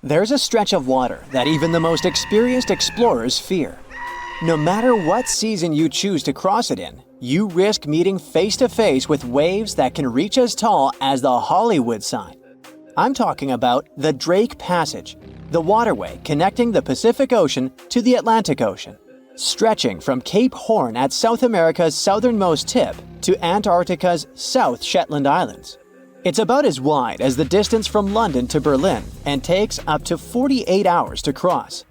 There's a stretch of water that even the most experienced explorers fear. No matter what season you choose to cross it in, you risk meeting face-to-face with waves that can reach as tall as the Hollywood sign. I'm talking about the Drake Passage, the waterway connecting the Pacific Ocean to the Atlantic Ocean, stretching from Cape Horn at South America's southernmost tip to Antarctica's South Shetland Islands. It's about as wide as the distance from London to Berlin and takes up to 48 hours to cross.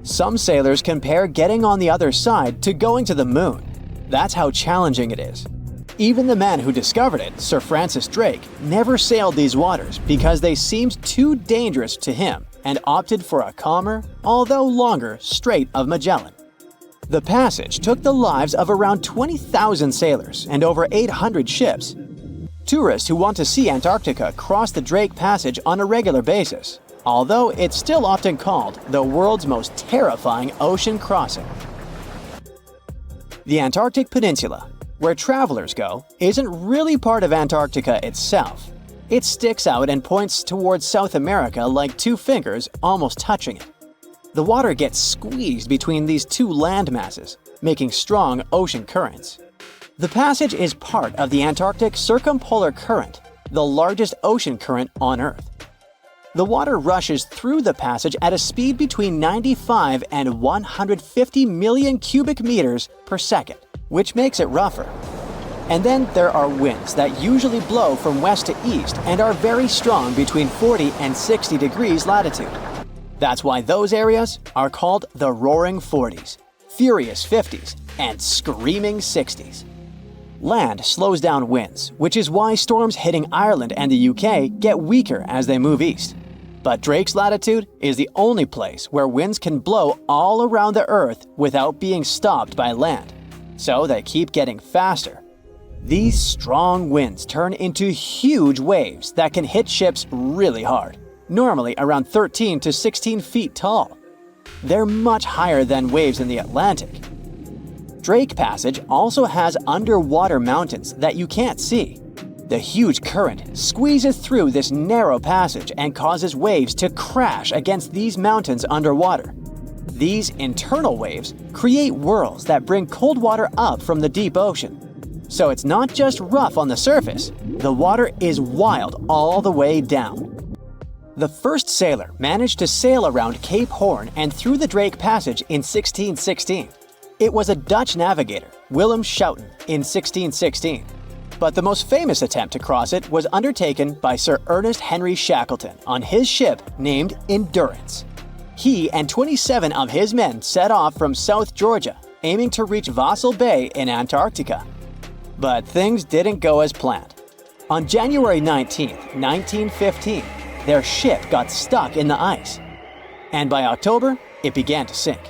Some sailors compare getting on the other side to going to the moon. That's how challenging it is. Even the man who discovered it, Sir Francis Drake, never sailed these waters because they seemed too dangerous to him and opted for a calmer, although longer, Strait of Magellan. The passage took the lives of around 20,000 sailors and over 800 ships. Tourists who want to see Antarctica cross the Drake Passage on a regular basis, although it's still often called the world's most terrifying ocean crossing. The Antarctic Peninsula, where travelers go, isn't really part of Antarctica itself. It sticks out and points towards South America like two fingers almost touching it. The water gets squeezed between these two land masses, making strong ocean currents. The passage is part of the Antarctic Circumpolar Current, the largest ocean current on Earth. The water rushes through the passage at a speed between 95 and 150 million cubic meters per second, which makes it rougher. And then there are winds that usually blow from west to east and are very strong between 40 and 60 degrees latitude. That's why those areas are called the Roaring 40s, Furious 50s, and Screaming 60s. Land slows down winds, which is why storms hitting Ireland and the UK get weaker as they move east. But Drake's latitude is the only place where winds can blow all around the Earth without being stopped by land. So they keep getting faster. These strong winds turn into huge waves that can hit ships really hard, normally around 13 to 16 feet tall. They're much higher than waves in the Atlantic. Drake Passage also has underwater mountains that you can't see. The huge current squeezes through this narrow passage and causes waves to crash against these mountains underwater. These internal waves create whirls that bring cold water up from the deep ocean. So it's not just rough on the surface, the water is wild all the way down. The first sailor managed to sail around Cape Horn and through the Drake Passage in 1616. It was a Dutch navigator, Willem Schouten, in 1616. But the most famous attempt to cross it was undertaken by Sir Ernest Henry Shackleton on his ship named Endurance. He and 27 of his men set off from South Georgia, aiming to reach Vassal Bay in Antarctica. But things didn't go as planned. On January 19, 1915, their ship got stuck in the ice. And by October, it began to sink.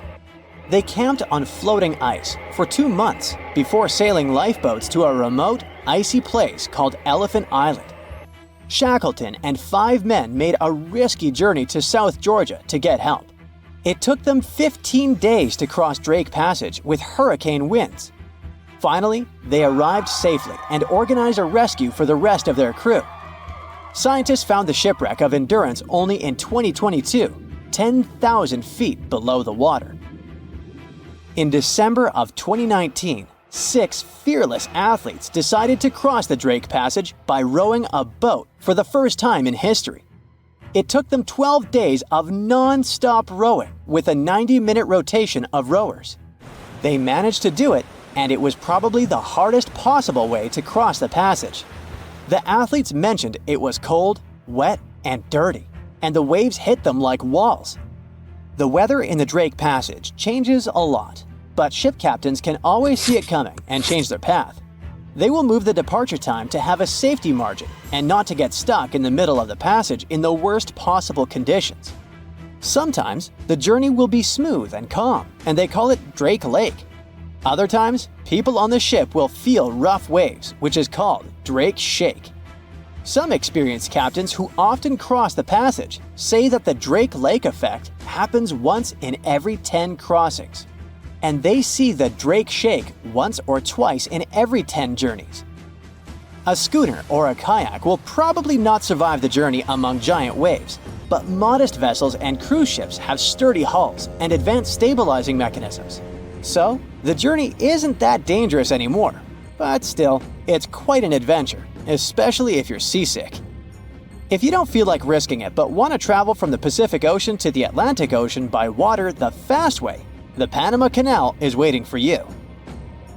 They camped on floating ice for 2 months before sailing lifeboats to a remote, icy place called Elephant Island. Shackleton and 5 men made a risky journey to South Georgia to get help. It took them 15 days to cross Drake Passage with hurricane winds. Finally, they arrived safely and organized a rescue for the rest of their crew. Scientists found the shipwreck of Endurance only in 2022, 10,000 feet below the water. In December of 2019, 6 fearless athletes decided to cross the Drake Passage by rowing a boat for the first time in history. It took them 12 days of non-stop rowing with a 90-minute rotation of rowers. They managed to do it, and it was probably the hardest possible way to cross the passage. The athletes mentioned it was cold, wet, and dirty, and the waves hit them like walls. The weather in the Drake Passage changes a lot, but ship captains can always see it coming and change their path. They will move the departure time to have a safety margin and not to get stuck in the middle of the passage in the worst possible conditions. Sometimes, the journey will be smooth and calm, and they call it Drake Lake. Other times, people on the ship will feel rough waves, which is called Drake Shake. Some experienced captains who often cross the passage say that the Drake Lake effect happens once in every 10 crossings, and they see the Drake Shake once or twice in every 10 journeys. A schooner or a kayak will probably not survive the journey among giant waves, but modest vessels and cruise ships have sturdy hulls and advanced stabilizing mechanisms. So, the journey isn't that dangerous anymore. But still, it's quite an adventure, especially if you're seasick. If you don't feel like risking it but want to travel from the Pacific Ocean to the Atlantic Ocean by water the fast way, the Panama Canal is waiting for you.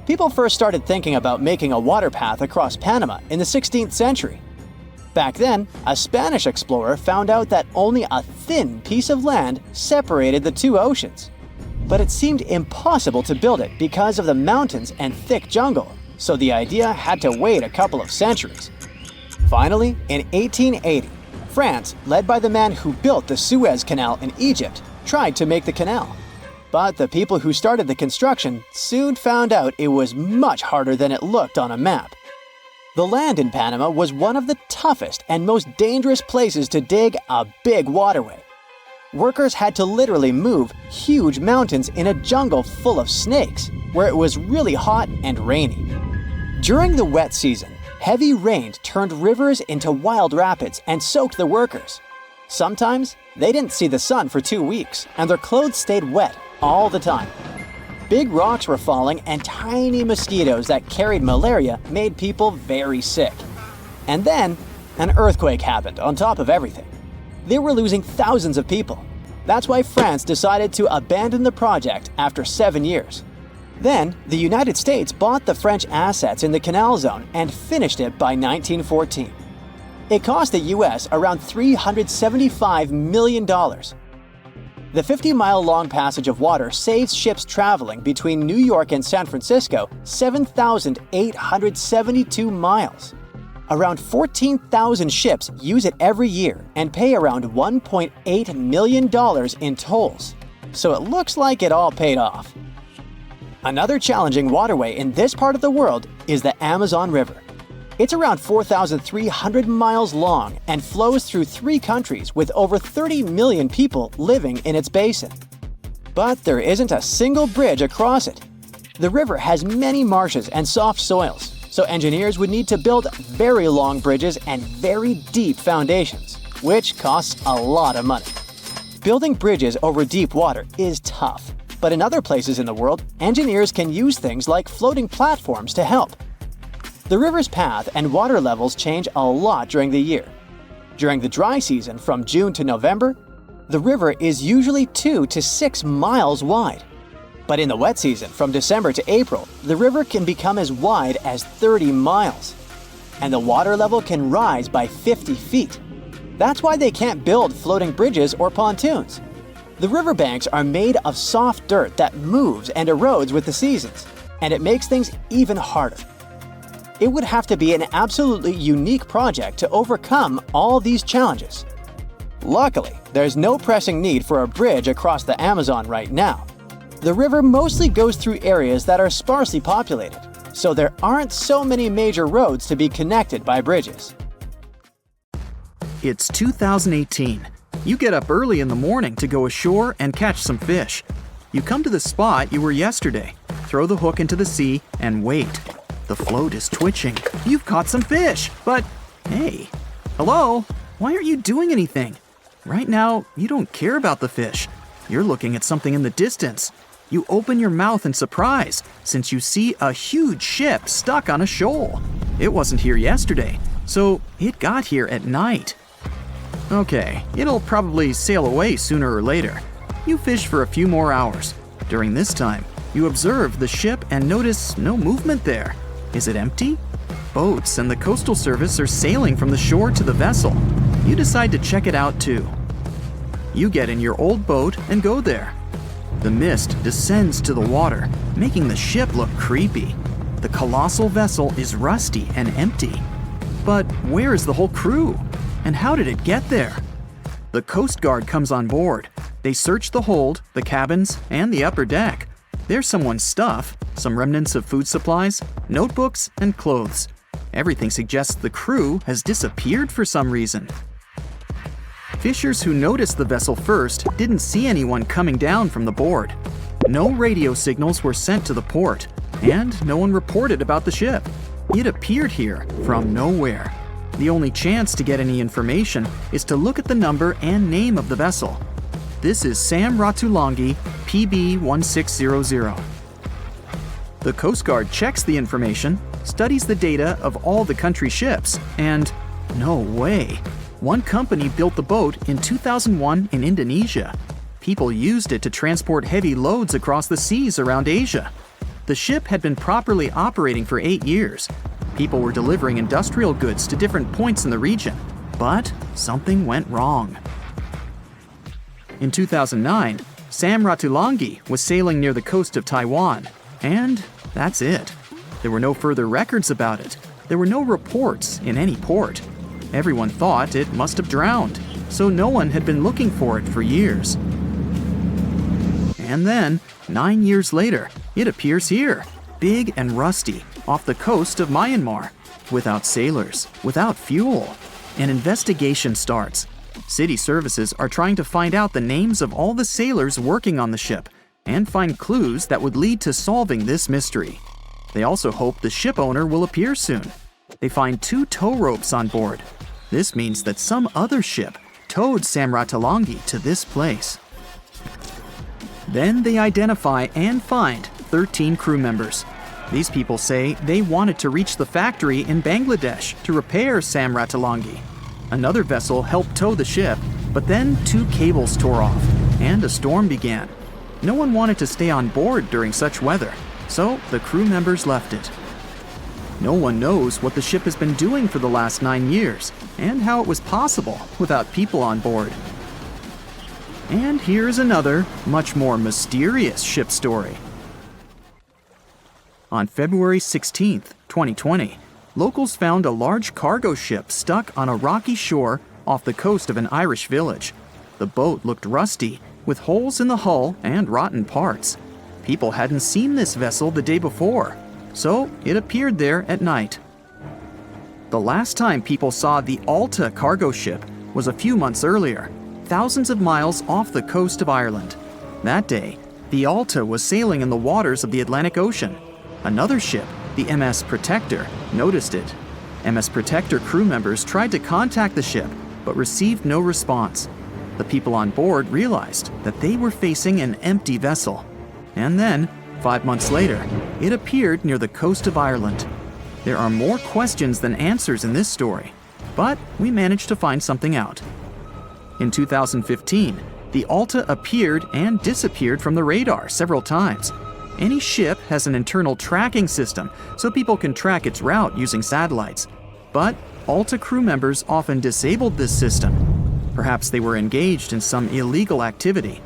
People first started thinking about making a water path across Panama in the 16th century. Back then, a Spanish explorer found out that only a thin piece of land separated the two oceans. But it seemed impossible to build it because of the mountains and thick jungle, so the idea had to wait a couple of centuries. Finally, in 1880, France, led by the man who built the Suez Canal in Egypt, tried to make the canal. But the people who started the construction soon found out it was much harder than it looked on a map. The land in Panama was one of the toughest and most dangerous places to dig a big waterway. Workers had to literally move huge mountains in a jungle full of snakes, where it was really hot and rainy. During the wet season, heavy rain turned rivers into wild rapids and soaked the workers. Sometimes, they didn't see the sun for 2 weeks, and their clothes stayed wet all the time. Big rocks were falling, and tiny mosquitoes that carried malaria made people very sick. And then, an earthquake happened on top of everything. They were losing thousands of people. That's why France decided to abandon the project after 7 years. Then, the United States bought the French assets in the canal zone and finished it by 1914. It cost the US around $375 million. The 50-mile-long passage of water saves ships traveling between New York and San Francisco 7,872 miles. Around 14,000 ships use it every year and pay around $1.8 million in tolls. So it looks like it all paid off. Another challenging waterway in this part of the world is the Amazon River. It's around 4,300 miles long and flows through 3 countries with over 30 million people living in its basin. But there isn't a single bridge across it. The river has many marshes and soft soils, so engineers would need to build very long bridges and very deep foundations, which costs a lot of money. Building bridges over deep water is tough, but in other places in the world, engineers can use things like floating platforms to help. The river's path and water levels change a lot during the year. During the dry season from June to November, the river is usually 2 to 6 miles wide. But in the wet season from December to April, the river can become as wide as 30 miles. And the water level can rise by 50 feet. That's why they can't build floating bridges or pontoons. The riverbanks are made of soft dirt that moves and erodes with the seasons, and it makes things even harder. It would have to be an absolutely unique project to overcome all these challenges. Luckily, there's no pressing need for a bridge across the Amazon right now. The river mostly goes through areas that are sparsely populated, so there aren't so many major roads to be connected by bridges. It's 2018. You get up early in the morning to go ashore and catch some fish. You come to the spot you were yesterday, throw the hook into the sea, and wait. The float is twitching. You've caught some fish, but hey, hello? Why aren't you doing anything? Right now, you don't care about the fish. You're looking at something in the distance. You open your mouth in surprise since you see a huge ship stuck on a shoal. It wasn't here yesterday, so it got here at night. Okay, it'll probably sail away sooner or later. You fish for a few more hours. During this time, you observe the ship and notice no movement there. Is it empty? Boats and the Coastal Service are sailing from the shore to the vessel. You decide to check it out too. You get in your old boat and go there. The mist descends to the water, making the ship look creepy. The colossal vessel is rusty and empty. But where is the whole crew? And how did it get there? The Coast Guard comes on board. They search the hold, the cabins, and the upper deck. There's someone's stuff, some remnants of food supplies, notebooks, and clothes. Everything suggests the crew has disappeared for some reason. Fishers who noticed the vessel first didn't see anyone coming down from the board. No radio signals were sent to the port, and no one reported about the ship. It appeared here from nowhere. The only chance to get any information is to look at the number and name of the vessel. This is Sam Ratulangi, PB 1600. The Coast Guard checks the information, studies the data of all the country ships, and no way! One company built the boat in 2001 in Indonesia. People used it to transport heavy loads across the seas around Asia. The ship had been properly operating for 8 years. People were delivering industrial goods to different points in the region, but something went wrong. In 2009, Sam Ratulangi was sailing near the coast of Taiwan, and that's it. There were no further records about it. There were no reports in any port. Everyone thought it must have drowned, so no one had been looking for it for years. And then, 9 years later, it appears here, big and rusty, off the coast of Myanmar, without sailors, without fuel. An investigation starts. City services are trying to find out the names of all the sailors working on the ship and find clues that would lead to solving this mystery. They also hope the ship owner will appear soon. They find 2 tow ropes on board. This means that some other ship towed Sam Ratulangi to this place. Then they identify and find 13 crew members. These people say they wanted to reach the factory in Bangladesh to repair Sam Ratulangi. Another vessel helped tow the ship, but then 2 cables tore off, and a storm began. No one wanted to stay on board during such weather, so the crew members left it. No one knows what the ship has been doing for the last 9 years, and how it was possible without people on board. And here's another, much more mysterious ship story. On February 16, 2020, locals found a large cargo ship stuck on a rocky shore off the coast of an Irish village. The boat looked rusty, with holes in the hull and rotten parts. People hadn't seen this vessel the day before, so it appeared there at night. The last time people saw the Alta cargo ship was a few months earlier, thousands of miles off the coast of Ireland. That day, the Alta was sailing in the waters of the Atlantic Ocean. Another ship, the MS Protector, noticed it. MS Protector crew members tried to contact the ship, but received no response. The people on board realized that they were facing an empty vessel. And then, 5 months later, it appeared near the coast of Ireland. There are more questions than answers in this story, but we managed to find something out. In 2015, the Alta appeared and disappeared from the radar several times. Any ship has an internal tracking system, so people can track its route using satellites. But Alta crew members often disabled this system. Perhaps they were engaged in some illegal activity.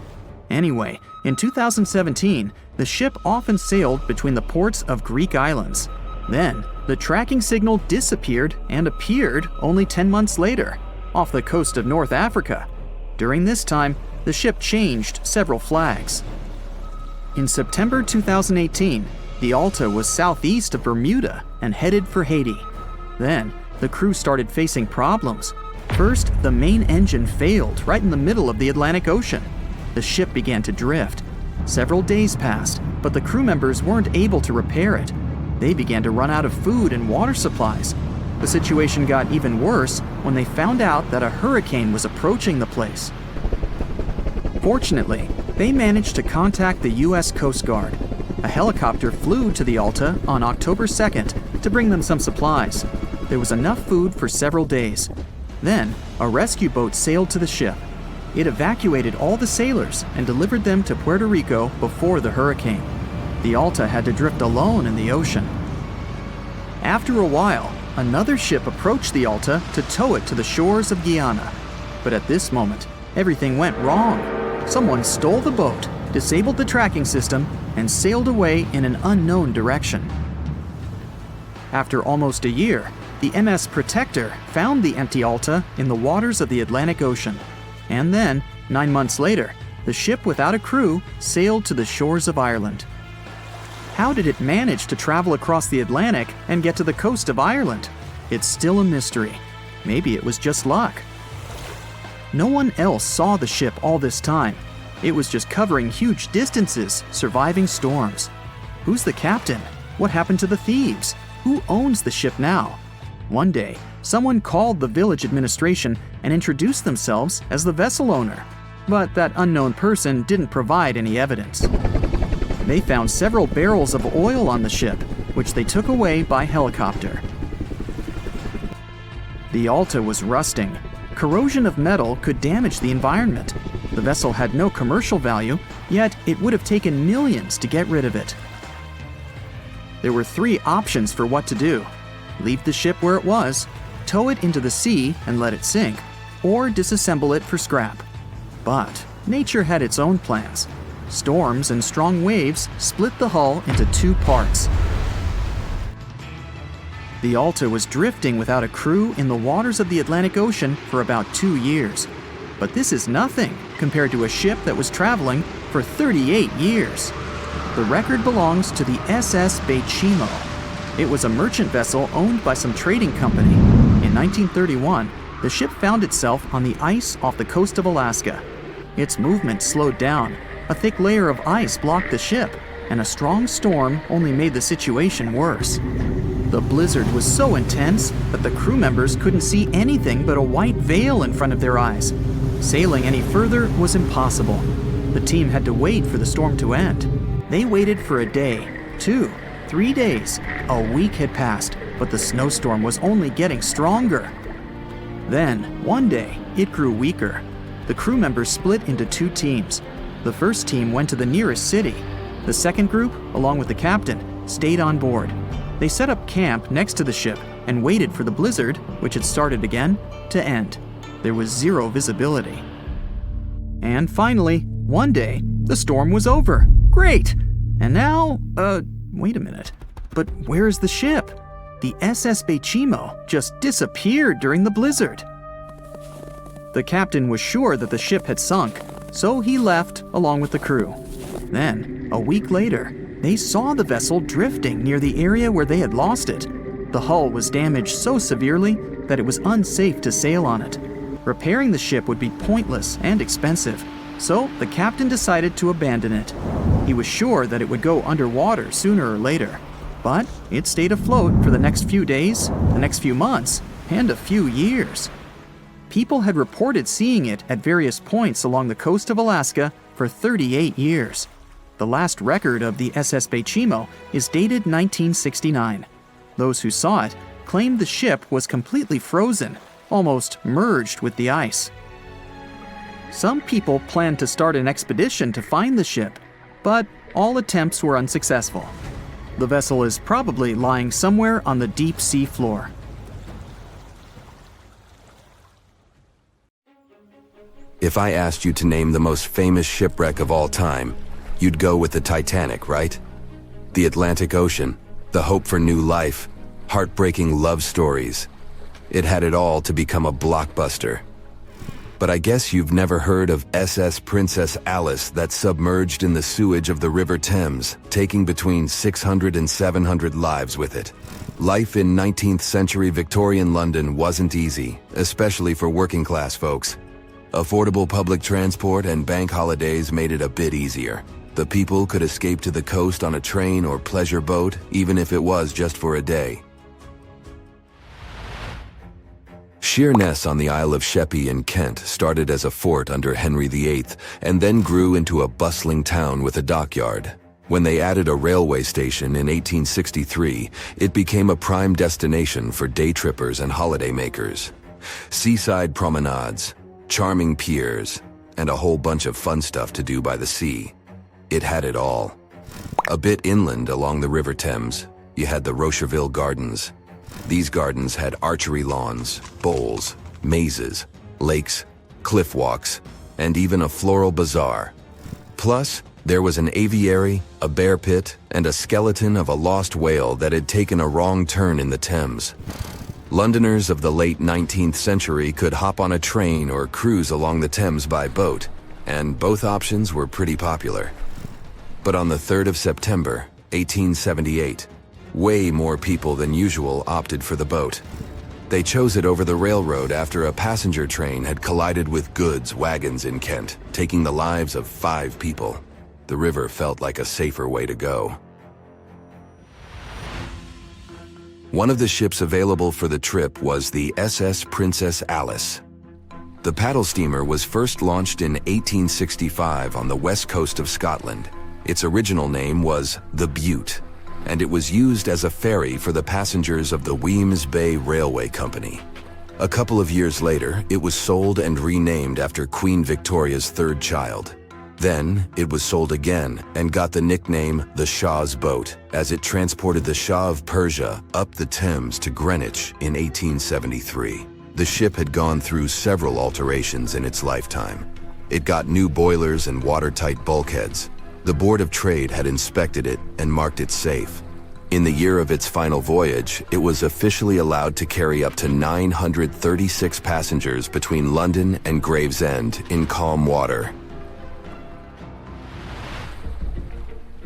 Anyway, in 2017, the ship often sailed between the ports of Greek islands. Then, the tracking signal disappeared and appeared only 10 months later, off the coast of North Africa. During this time, the ship changed several flags. In September 2018, the Alta was southeast of Bermuda and headed for Haiti. Then, the crew started facing problems. First, the main engine failed right in the middle of the Atlantic Ocean. The ship began to drift. Several days passed, but the crew members weren't able to repair it. They began to run out of food and water supplies. The situation got even worse when they found out that a hurricane was approaching the place. Fortunately, they managed to contact the U.S. Coast Guard. A helicopter flew to the Alta on October 2nd to bring them some supplies. There was enough food for several days. Then, a rescue boat sailed to the ship. It evacuated all the sailors and delivered them to Puerto Rico before the hurricane. The Alta had to drift alone in the ocean. After a while, another ship approached the Alta to tow it to the shores of Guyana. But at this moment, everything went wrong. Someone stole the boat, disabled the tracking system, and sailed away in an unknown direction. After almost a year, the MS Protector found the empty Alta in the waters of the Atlantic Ocean. And then, 9 months later, the ship without a crew sailed to the shores of Ireland. How did it manage to travel across the Atlantic and get to the coast of Ireland? It's still a mystery. Maybe it was just luck. No one else saw the ship all this time. It was just covering huge distances, surviving storms. Who's the captain? What happened to the thieves? Who owns the ship now? One day, someone called the village administration and introduced themselves as the vessel owner, but that unknown person didn't provide any evidence. They found several barrels of oil on the ship, which they took away by helicopter. The Alta was rusting. Corrosion of metal could damage the environment. The vessel had no commercial value, yet it would have taken millions to get rid of it. There were 3 options for what to do: leave the ship where it was, tow it into the sea and let it sink, or disassemble it for scrap. But nature had its own plans. Storms and strong waves split the hull into 2 parts. The Alta was drifting without a crew in the waters of the Atlantic Ocean for about 2 years. But this is nothing compared to a ship that was traveling for 38 years. The record belongs to the SS Baychimo. It was a merchant vessel owned by some trading company. In 1931, the ship found itself on the ice off the coast of Alaska. Its movement slowed down. A thick layer of ice blocked the ship, and a strong storm only made the situation worse. The blizzard was so intense that the crew members couldn't see anything but a white veil in front of their eyes. Sailing any further was impossible. The team had to wait for the storm to end. They waited for a day, 2, 3 days. A week had passed, but the snowstorm was only getting stronger. Then, one day, it grew weaker. The crew members split into 2 teams. The first team went to the nearest city. The second group, along with the captain, stayed on board. They set up camp next to the ship and waited for the blizzard, which had started again, to end. There was 0 visibility. And finally, one day, the storm was over. Great! And now, wait a minute. But where is the ship? The SS Baychimo just disappeared during the blizzard. The captain was sure that the ship had sunk, so he left along with the crew. Then, a week later, they saw the vessel drifting near the area where they had lost it. The hull was damaged so severely that it was unsafe to sail on it. Repairing the ship would be pointless and expensive, so the captain decided to abandon it. He was sure that it would go underwater sooner or later, but it stayed afloat for the next few days, the next few months, and a few years. People had reported seeing it at various points along the coast of Alaska for 38 years. The last record of the SS Baychimo is dated 1969. Those who saw it claimed the ship was completely frozen, almost merged with the ice. Some people planned to start an expedition to find the ship, but all attempts were unsuccessful. The vessel is probably lying somewhere on the deep sea floor. If I asked you to name the most famous shipwreck of all time, you'd go with the Titanic, right? The Atlantic Ocean, the hope for new life, heartbreaking love stories. It had it all to become a blockbuster. But I guess you've never heard of SS Princess Alice that submerged in the sewage of the River Thames, taking between 600 and 700 lives with it. Life in 19th century Victorian London wasn't easy, especially for working class folks. Affordable public transport and bank holidays made it a bit easier. The people could escape to the coast on a train or pleasure boat, even if it was just for a day. Sheerness on the Isle of Sheppey in Kent started as a fort under Henry VIII and then grew into a bustling town with a dockyard. When they added a railway station in 1863, it became a prime destination for day trippers and holidaymakers. Seaside promenades, charming piers, and a whole bunch of fun stuff to do by the sea. It had it all. A bit inland along the River Thames, you had the Rocherville Gardens. These gardens had archery lawns, bowls, mazes, lakes, cliff walks, and even a floral bazaar. Plus, there was an aviary, a bear pit, and a skeleton of a lost whale that had taken a wrong turn in the Thames. Londoners of the late 19th century could hop on a train or cruise along the Thames by boat, and both options were pretty popular. But on the 3rd of September, 1878, way more people than usual opted for the boat. They chose it over the railroad after a passenger train had collided with goods wagons in Kent, taking the lives of 5 people. The river felt like a safer way to go. One of the ships available for the trip was the SS Princess Alice. The paddle steamer was first launched in 1865 on the west coast of Scotland. Its original name was the Bute, and it was used as a ferry for the passengers of the Wemyss Bay Railway Company. A couple of years later, it was sold and renamed after Queen Victoria's third child. Then, it was sold again and got the nickname the Shah's Boat, as it transported the Shah of Persia up the Thames to Greenwich in 1873. The ship had gone through several alterations in its lifetime. It got new boilers and watertight bulkheads. The Board of Trade had inspected it and marked it safe. In the year of its final voyage, it was officially allowed to carry up to 936 passengers between London and Gravesend in calm water.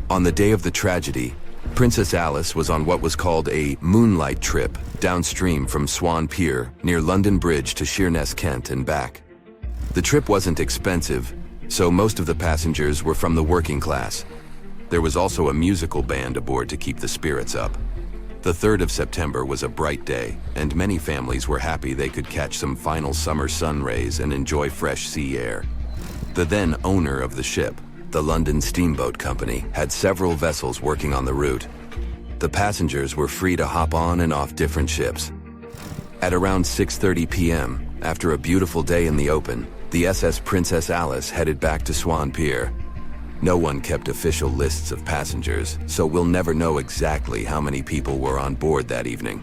On the day of the tragedy, Princess Alice was on what was called a moonlight trip downstream from Swan Pier near London Bridge to Sheerness, Kent and back. The trip wasn't expensive, so most of the passengers were from the working class. There was also a musical band aboard to keep the spirits up. The 3rd of September was a bright day, and many families were happy they could catch some final summer sun rays and enjoy fresh sea air. The then owner of the ship, the London Steamboat Company, had several vessels working on the route. The passengers were free to hop on and off different ships. At around 6:30 p.m., after a beautiful day in the open, the SS Princess Alice headed back to Swan Pier. No one kept official lists of passengers, so we'll never know exactly how many people were on board that evening.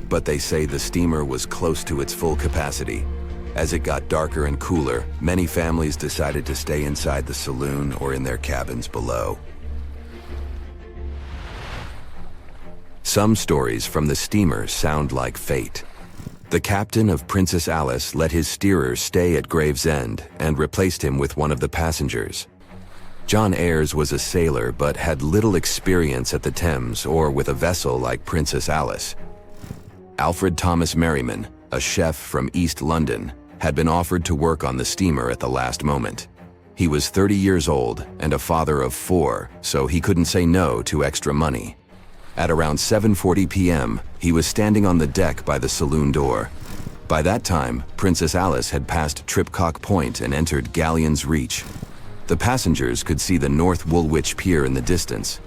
But they say the steamer was close to its full capacity. As it got darker and cooler, many families decided to stay inside the saloon or in their cabins below. Some stories from the steamer sound like fate. The captain of Princess Alice let his steerer stay at Gravesend and replaced him with one of the passengers. John Ayres was a sailor but had little experience at the Thames or with a vessel like Princess Alice. Alfred Thomas Merriman, a chef from East London, had been offered to work on the steamer at the last moment. He was 30 years old and a father of 4, so he couldn't say no to extra money. At around 7:40 p.m., he was standing on the deck by the saloon door. By that time, Princess Alice had passed Tripcock Point and entered Galleon's Reach. The passengers could see the North Woolwich Pier in the distance.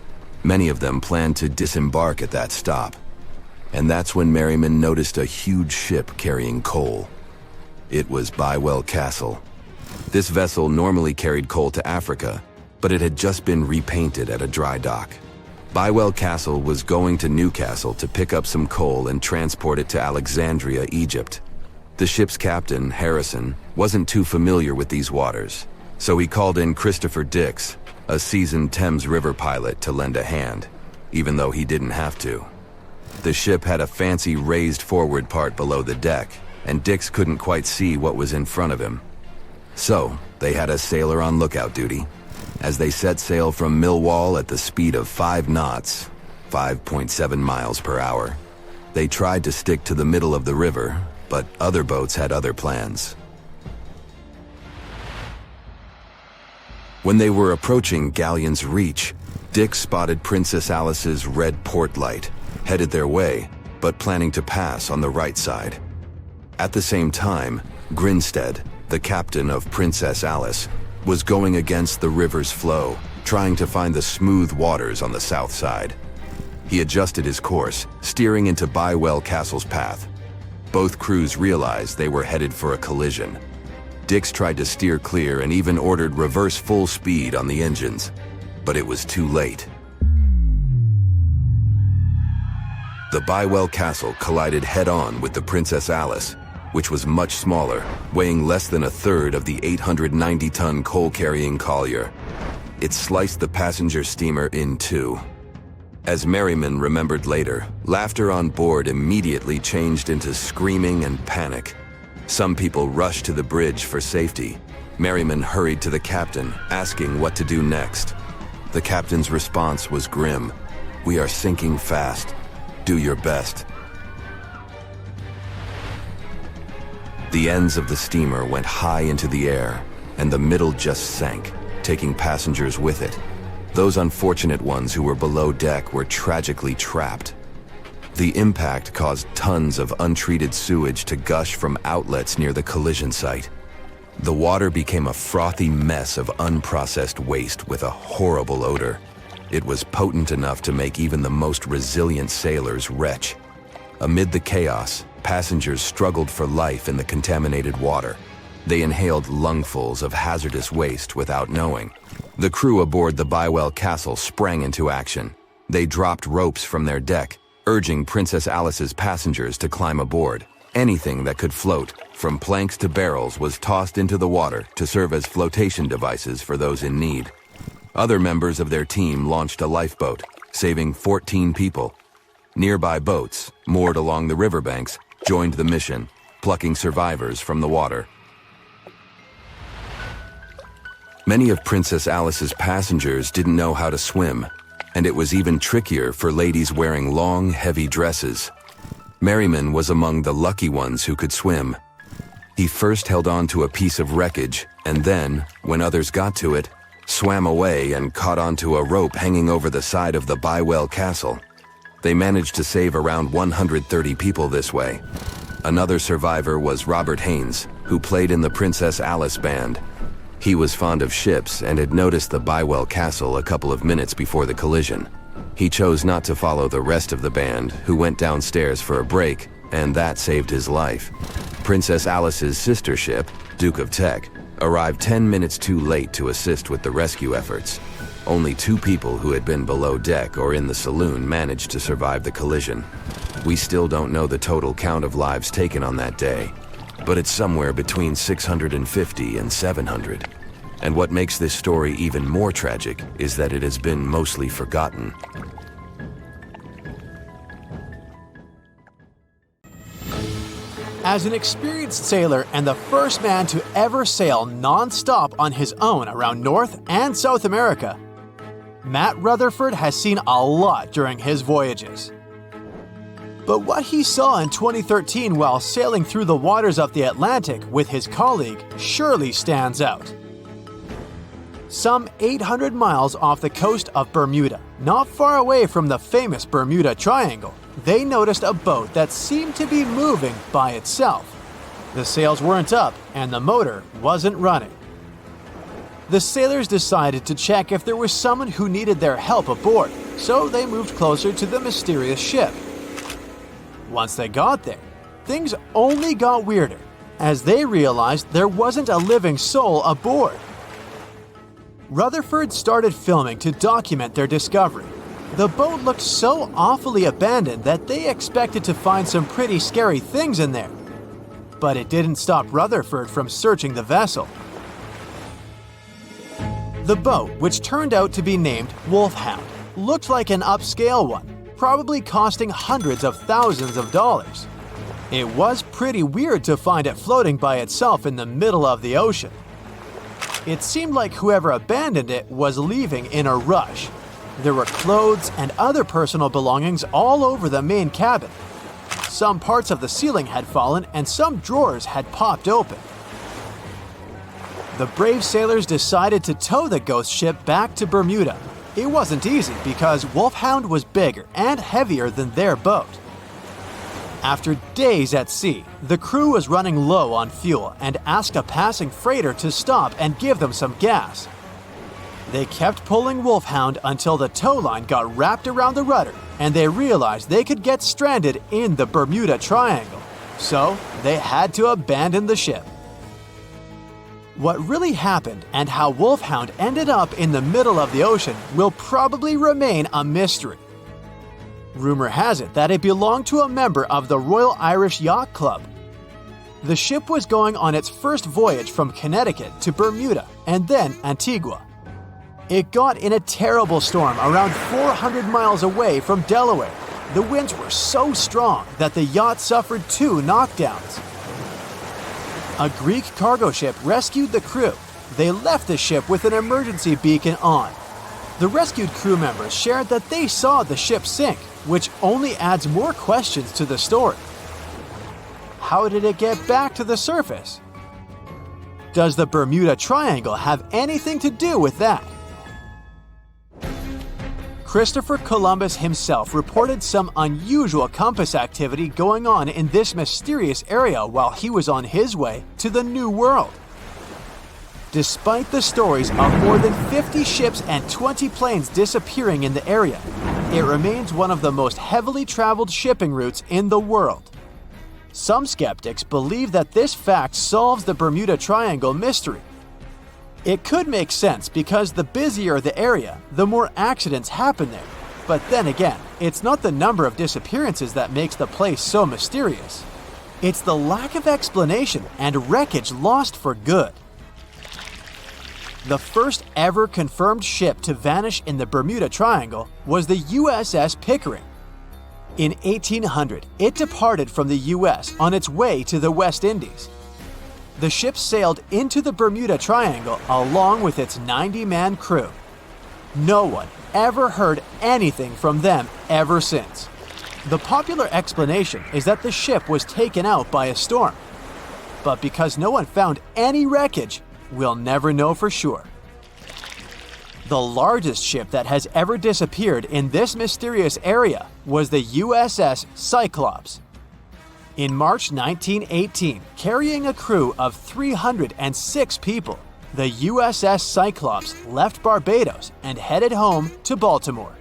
Many of them planned to disembark at that stop. And that's when Merriman noticed a huge ship carrying coal. It was Bywell Castle. This vessel normally carried coal to Africa, but it had just been repainted at a dry dock. Bywell Castle was going to Newcastle to pick up some coal and transport it to Alexandria, Egypt. The ship's captain, Harrison, wasn't too familiar with these waters, so he called in Christopher Dix, a seasoned Thames River pilot, to lend a hand, even though he didn't have to. The ship had a fancy raised forward part below the deck, and Dix couldn't quite see what was in front of him. So, they had a sailor on lookout duty. As they set sail from Millwall at the speed of 5 knots, 5.7 miles per hour, they tried to stick to the middle of the river, but other boats had other plans. When they were approaching Galleon's Reach, Dix spotted Princess Alice's red port light, headed their way, but planning to pass on the right side. At the same time, Grinstead, the captain of Princess Alice, was going against the river's flow, trying to find the smooth waters on the south side. He adjusted his course, steering into Bywell Castle's path. Both crews realized they were headed for a collision. Dix tried to steer clear and even ordered reverse full speed on the engines, but it was too late. The Bywell Castle collided head-on with the Princess Alice, which was much smaller, weighing less than a third of the 890-ton coal-carrying collier. It sliced the passenger steamer in two. As Merriman remembered later, laughter on board immediately changed into screaming and panic. Some people rushed to the bridge for safety. Merriman hurried to the captain, asking what to do next. The captain's response was grim. "We are sinking fast. Do your best." The ends of the steamer went high into the air, and the middle just sank, taking passengers with it. Those unfortunate ones who were below deck were tragically trapped. The impact caused tons of untreated sewage to gush from outlets near the collision site. The water became a frothy mess of unprocessed waste with a horrible odor. It was potent enough to make even the most resilient sailors retch. Amid the chaos, passengers struggled for life in the contaminated water. They inhaled lungfuls of hazardous waste without knowing. The crew aboard the Bywell Castle sprang into action. They dropped ropes from their deck, urging Princess Alice's passengers to climb aboard. Anything that could float, from planks to barrels, was tossed into the water to serve as flotation devices for those in need. Other members of their team launched a lifeboat, saving 14 people. Nearby boats, moored along the riverbanks, joined the mission, plucking survivors from the water. Many of Princess Alice's passengers didn't know how to swim, and it was even trickier for ladies wearing long, heavy dresses. Merriman was among the lucky ones who could swim. He first held on to a piece of wreckage, and then, when others got to it, swam away and caught onto a rope hanging over the side of the Bywell Castle. They managed to save around 130 people this way. Another survivor was Robert Haynes, who played in the Princess Alice band. He was fond of ships and had noticed the Bywell Castle a couple of minutes before the collision. He chose not to follow the rest of the band, who went downstairs for a break, and that saved his life. Princess Alice's sister ship, Duke of Teck, arrived 10 minutes too late to assist with the rescue efforts. Only 2 people who had been below deck or in the saloon managed to survive the collision. We still don't know the total count of lives taken on that day, but it's somewhere between 650 and 700. And what makes this story even more tragic is that it has been mostly forgotten. As an experienced sailor and the first man to ever sail non-stop on his own around North and South America, Matt Rutherford has seen a lot during his voyages. But what he saw in 2013 while sailing through the waters of the Atlantic with his colleague surely stands out. Some 800 miles off the coast of Bermuda, not far away from the famous Bermuda Triangle, they noticed a boat that seemed to be moving by itself. The sails weren't up and the motor wasn't running. The sailors decided to check if there was someone who needed their help aboard, so they moved closer to the mysterious ship. Once they got there, things only got weirder, as they realized there wasn't a living soul aboard. Rutherford started filming to document their discovery. The boat looked so awfully abandoned that they expected to find some pretty scary things in there. But it didn't stop Rutherford from searching the vessel. The boat, which turned out to be named Wolfhound, looked like an upscale one, probably costing hundreds of thousands of dollars. It was pretty weird to find it floating by itself in the middle of the ocean. It seemed like whoever abandoned it was leaving in a rush. There were clothes and other personal belongings all over the main cabin. Some parts of the ceiling had fallen and some drawers had popped open. The brave sailors decided to tow the ghost ship back to Bermuda. It wasn't easy because Wolfhound was bigger and heavier than their boat. After days at sea, the crew was running low on fuel and asked a passing freighter to stop and give them some gas. They kept pulling Wolfhound until the tow line got wrapped around the rudder and they realized they could get stranded in the Bermuda Triangle. So they had to abandon the ship. What really happened and how Wolfhound ended up in the middle of the ocean will probably remain a mystery. Rumor has it that it belonged to a member of the Royal Irish Yacht Club. The ship was going on its first voyage from Connecticut to Bermuda and then Antigua. It got in a terrible storm around 400 miles away from Delaware. The winds were so strong that the yacht suffered 2 knockdowns. A Greek cargo ship rescued the crew. They left the ship with an emergency beacon on. The rescued crew members shared that they saw the ship sink, which only adds more questions to the story. How did it get back to the surface? Does the Bermuda Triangle have anything to do with that? Christopher Columbus himself reported some unusual compass activity going on in this mysterious area while he was on his way to the New World. Despite the stories of more than 50 ships and 20 planes disappearing in the area, it remains one of the most heavily traveled shipping routes in the world. Some skeptics believe that this fact solves the Bermuda Triangle mystery. It could make sense because the busier the area, the more accidents happen there. But then again, it's not the number of disappearances that makes the place so mysterious. It's the lack of explanation and wreckage lost for good. The first ever confirmed ship to vanish in the Bermuda Triangle was the USS Pickering. In 1800, it departed from the US on its way to the West Indies. The ship sailed into the Bermuda Triangle along with its 90-man crew. No one ever heard anything from them ever since. The popular explanation is that the ship was taken out by a storm. But because no one found any wreckage, we'll never know for sure. The largest ship that has ever disappeared in this mysterious area was the USS Cyclops. In March 1918, carrying a crew of 306 people, the USS Cyclops left Barbados and headed home to Baltimore.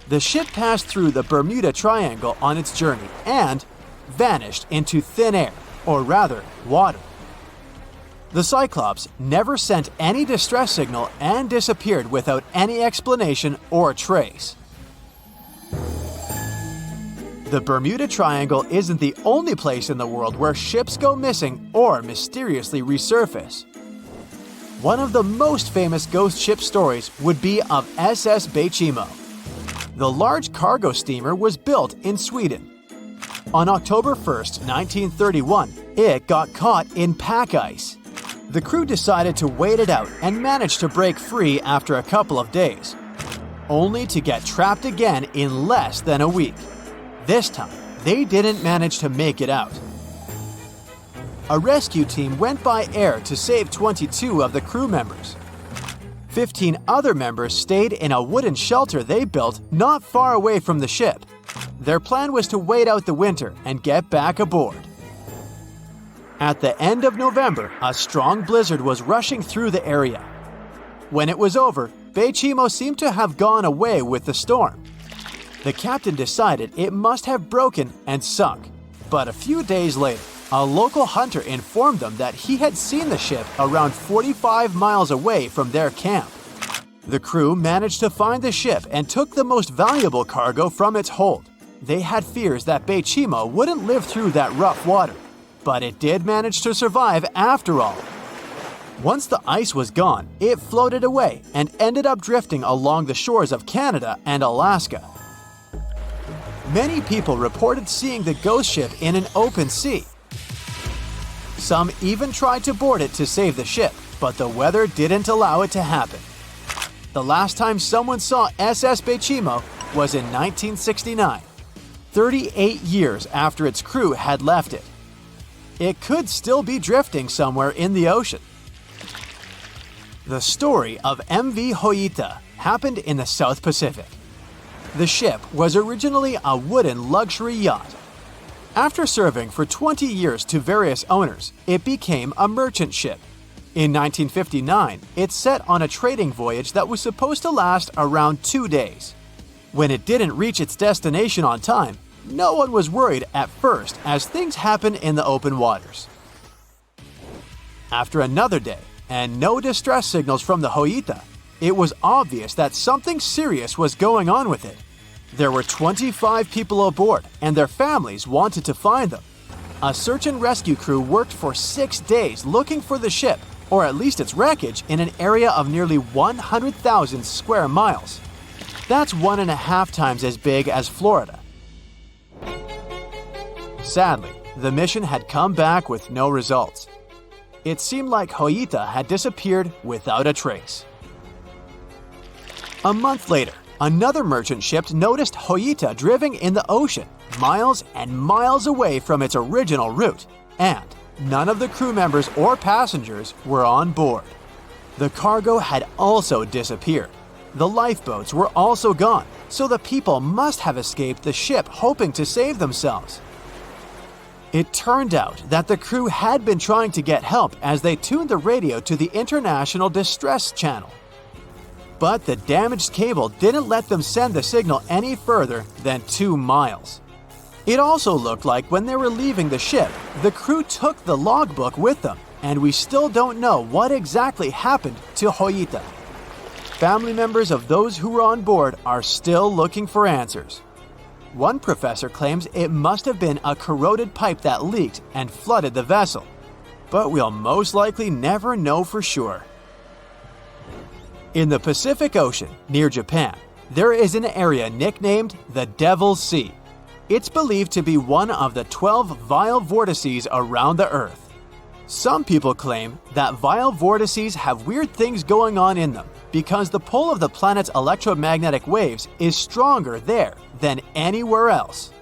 The ship passed through the Bermuda Triangle on its journey and vanished into thin air, or rather, water. The Cyclops never sent any distress signal and disappeared without any explanation or trace. The Bermuda Triangle isn't the only place in the world where ships go missing or mysteriously resurface. One of the most famous ghost ship stories would be of SS Baychimo. The large cargo steamer was built in Sweden. On October 1st, 1931, it got caught in pack ice. The crew decided to wait it out and managed to break free after a couple of days, only to get trapped again in less than a week. This time, they didn't manage to make it out. A rescue team went by air to save 22 of the crew members. 15 other members stayed in a wooden shelter they built not far away from the ship. Their plan was to wait out the winter and get back aboard. At the end of November, a strong blizzard was rushing through the area. When it was over, Baychimo seemed to have gone away with the storm. The captain decided it must have broken and sunk, but a few days later, a local hunter informed them that he had seen the ship around 45 miles away from their camp. The crew managed to find the ship and took the most valuable cargo from its hold. They had fears that Baychimo wouldn't live through that rough water, but it did manage to survive after all. Once the ice was gone, it floated away and ended up drifting along the shores of Canada and Alaska. Many people reported seeing the ghost ship in an open sea. Some even tried to board it to save the ship, but the weather didn't allow it to happen. The last time someone saw SS Baychimo was in 1969, 38 years after its crew had left it. It could still be drifting somewhere in the ocean. The story of MV Hoita happened in the South Pacific. The ship was originally a wooden luxury yacht. After serving for 20 years to various owners, it became a merchant ship. In 1959, it set on a trading voyage that was supposed to last around 2 days. When it didn't reach its destination on time, no one was worried at first as things happen in the open waters. After another day, and no distress signals from the Hoita, it was obvious that something serious was going on with it. There were 25 people aboard, and their families wanted to find them. A search and rescue crew worked for 6 days looking for the ship, or at least its wreckage, in an area of nearly 100,000 square miles. That's 1.5 times as big as Florida. Sadly, the mission had come back with no results. It seemed like Hoita had disappeared without a trace. A month later, another merchant ship noticed Hoita drifting in the ocean, miles and miles away from its original route, and none of the crew members or passengers were on board. The cargo had also disappeared. The lifeboats were also gone, so the people must have escaped the ship hoping to save themselves. It turned out that the crew had been trying to get help as they tuned the radio to the International Distress Channel. But the damaged cable didn't let them send the signal any further than 2 miles. It also looked like when they were leaving the ship, the crew took the logbook with them, and we still don't know what exactly happened to Hoyita. Family members of those who were on board are still looking for answers. One professor claims it must have been a corroded pipe that leaked and flooded the vessel, but we'll most likely never know for sure. In the Pacific Ocean, near Japan, there is an area nicknamed the Devil's Sea. It's believed to be one of the 12 vile vortices around the Earth. Some people claim that vile vortices have weird things going on in them because the pull of the planet's electromagnetic waves is stronger there than anywhere else.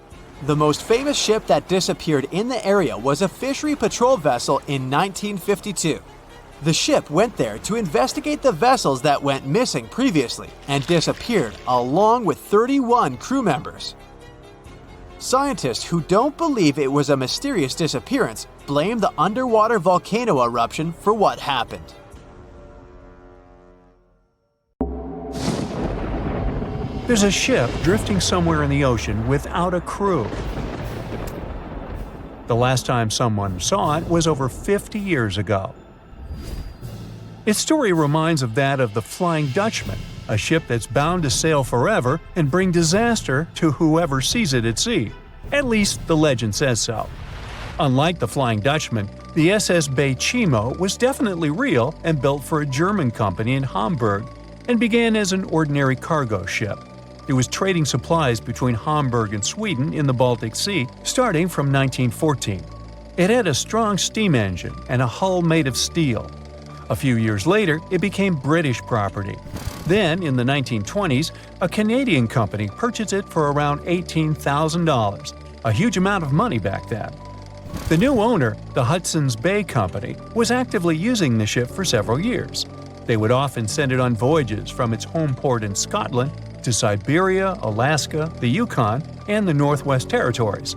The most famous ship that disappeared in the area was a fishery patrol vessel in 1952. The ship went there to investigate the vessels that went missing previously and disappeared along with 31 crew members. Scientists who don't believe it was a mysterious disappearance blame the underwater volcano eruption for what happened. There's a ship drifting somewhere in the ocean without a crew. The last time someone saw it was over 50 years ago. Its story reminds of that of the Flying Dutchman, a ship that's bound to sail forever and bring disaster to whoever sees it at sea. At least the legend says so. Unlike the Flying Dutchman, the SS Baychimo was definitely real and built for a German company in Hamburg and began as an ordinary cargo ship. It was trading supplies between Hamburg and Sweden in the Baltic Sea starting from 1914. It had a strong steam engine and a hull made of steel. A few years later, it became British property. Then, in the 1920s, a Canadian company purchased it for around $18,000, a huge amount of money back then. The new owner, the Hudson's Bay Company, was actively using the ship for several years. They would often send it on voyages from its home port in Scotland to Siberia, Alaska, the Yukon, and the Northwest Territories.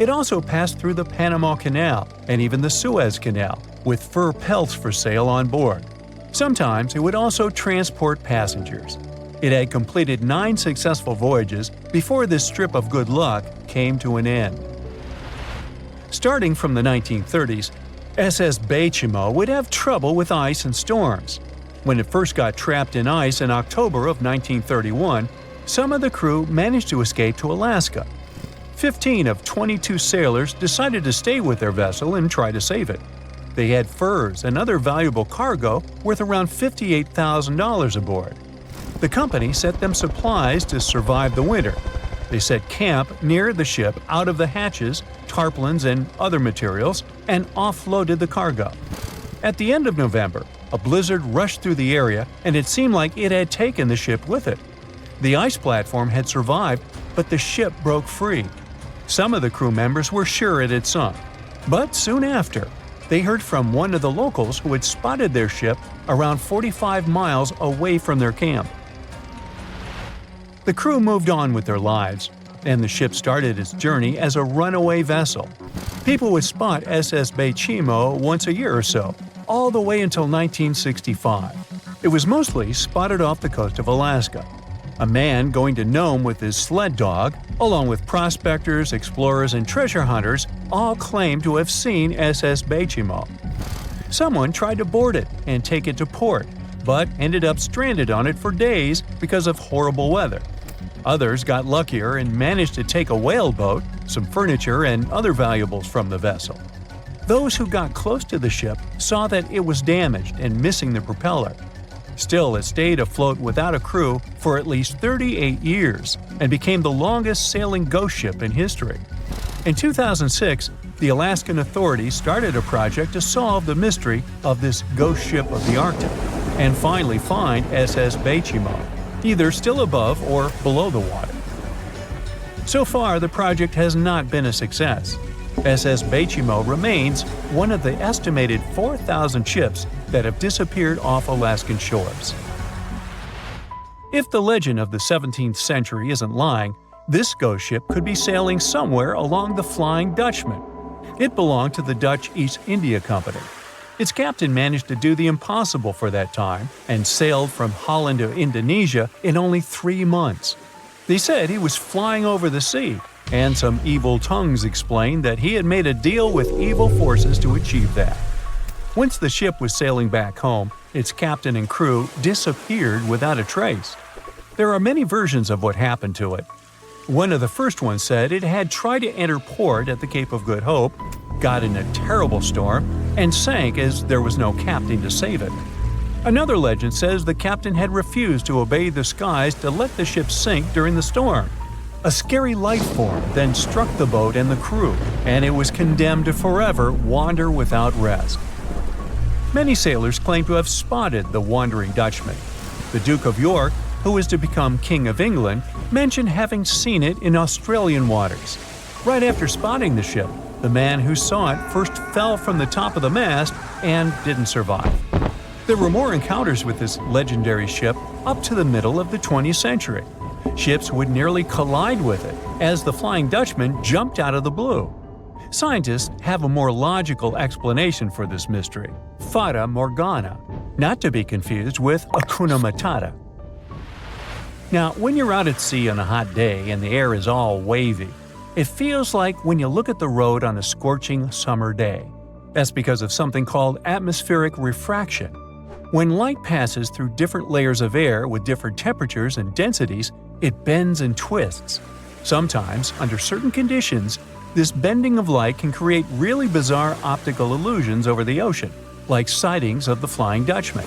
It also passed through the Panama Canal and even the Suez Canal, with fur pelts for sale on board. Sometimes it would also transport passengers. It had completed 9 successful voyages before this strip of good luck came to an end. Starting from the 1930s, SS Baychimo would have trouble with ice and storms. When it first got trapped in ice in October of 1931, some of the crew managed to escape to Alaska. 15 of 22 sailors decided to stay with their vessel and try to save it. They had furs and other valuable cargo worth around $58,000 aboard. The company sent them supplies to survive the winter. They set camp near the ship out of the hatches, tarpaulins, and other materials, and offloaded the cargo. At the end of November, a blizzard rushed through the area, and it seemed like it had taken the ship with it. The ice platform had survived, but the ship broke free. Some of the crew members were sure it had sunk. But soon after, they heard from one of the locals who had spotted their ship around 45 miles away from their camp. The crew moved on with their lives, and the ship started its journey as a runaway vessel. People would spot SS Baychimo once a year or so, all the way until 1965. It was mostly spotted off the coast of Alaska. A man going to Nome with his sled dog, along with prospectors, explorers, and treasure hunters, all claimed to have seen SS Baychimo. Someone tried to board it and take it to port, but ended up stranded on it for days because of horrible weather. Others got luckier and managed to take a whaleboat, some furniture, and other valuables from the vessel. Those who got close to the ship saw that it was damaged and missing the propeller. Still, it stayed afloat without a crew for at least 38 years and became the longest sailing ghost ship in history. In 2006, the Alaskan authorities started a project to solve the mystery of this ghost ship of the Arctic and finally find SS Baychimo, either still above or below the water. So far, the project has not been a success. SS Baychimo remains one of the estimated 4,000 ships that have disappeared off Alaskan shores. If the legend of the 17th century isn't lying, this ghost ship could be sailing somewhere along the Flying Dutchman. It belonged to the Dutch East India Company. Its captain managed to do the impossible for that time and sailed from Holland to Indonesia in only 3 months. They said he was flying over the sea, and some evil tongues explained that he had made a deal with evil forces to achieve that. Once the ship was sailing back home, its captain and crew disappeared without a trace. There are many versions of what happened to it. One of the first ones said it had tried to enter port at the Cape of Good Hope, got in a terrible storm, and sank as there was no captain to save it. Another legend says the captain had refused to obey the skies to let the ship sink during the storm. A scary life form then struck the boat and the crew, and it was condemned to forever wander without rest. Many sailors claim to have spotted the Wandering Dutchman. The Duke of York, who was to become King of England, mentioned having seen it in Australian waters. Right after spotting the ship, the man who saw it first fell from the top of the mast and didn't survive. There were more encounters with this legendary ship up to the middle of the 20th century. Ships would nearly collide with it as the Flying Dutchman jumped out of the blue. Scientists have a more logical explanation for this mystery: Fata Morgana, not to be confused with Hakuna Matata. Now, when you're out at sea on a hot day and the air is all wavy, it feels like when you look at the road on a scorching summer day. That's because of something called atmospheric refraction. When light passes through different layers of air with different temperatures and densities, it bends and twists. Sometimes, under certain conditions, this bending of light can create really bizarre optical illusions over the ocean, like sightings of the Flying Dutchman.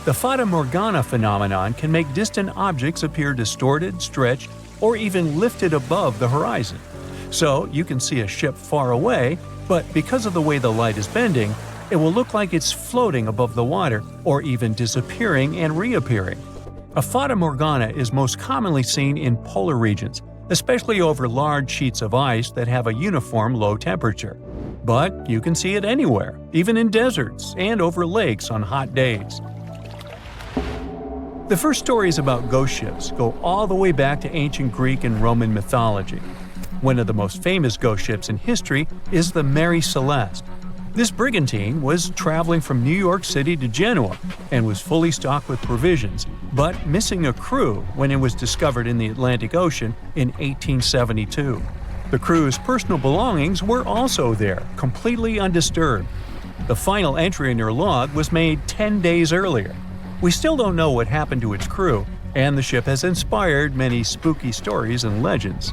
The Fata Morgana phenomenon can make distant objects appear distorted, stretched, or even lifted above the horizon. So you can see a ship far away, but because of the way the light is bending, it will look like it's floating above the water or even disappearing and reappearing. A Fata Morgana is most commonly seen in polar regions, especially over large sheets of ice that have a uniform low temperature. But you can see it anywhere, even in deserts and over lakes on hot days. The first stories about ghost ships go all the way back to ancient Greek and Roman mythology. One of the most famous ghost ships in history is the Mary Celeste. This brigantine was traveling from New York City to Genoa and was fully stocked with provisions, but missing a crew when it was discovered in the Atlantic Ocean in 1872. The crew's personal belongings were also there, completely undisturbed. The final entry in their log was made 10 days earlier. We still don't know what happened to its crew, and the ship has inspired many spooky stories and legends.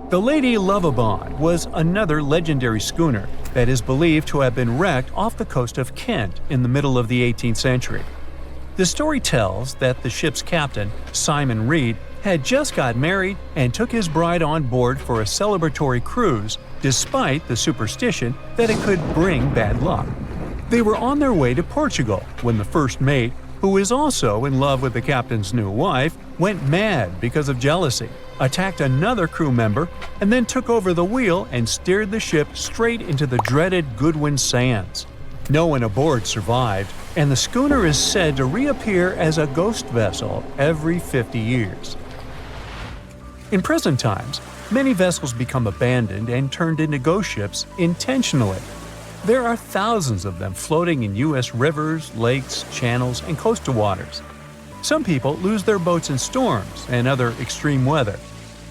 The Lady Lovibond was another legendary schooner that is believed to have been wrecked off the coast of Kent in the middle of the 18th century. The story tells that the ship's captain, Simon Reed, had just got married and took his bride on board for a celebratory cruise, despite the superstition that it could bring bad luck. They were on their way to Portugal when the first mate, who is also in love with the captain's new wife, went mad because of jealousy, attacked another crew member, and then took over the wheel and steered the ship straight into the dreaded Goodwin Sands. No one aboard survived, and the schooner is said to reappear as a ghost vessel every 50 years. In present times, many vessels become abandoned and turned into ghost ships intentionally. There are thousands of them floating in U.S. rivers, lakes, channels, and coastal waters. Some people lose their boats in storms and other extreme weather.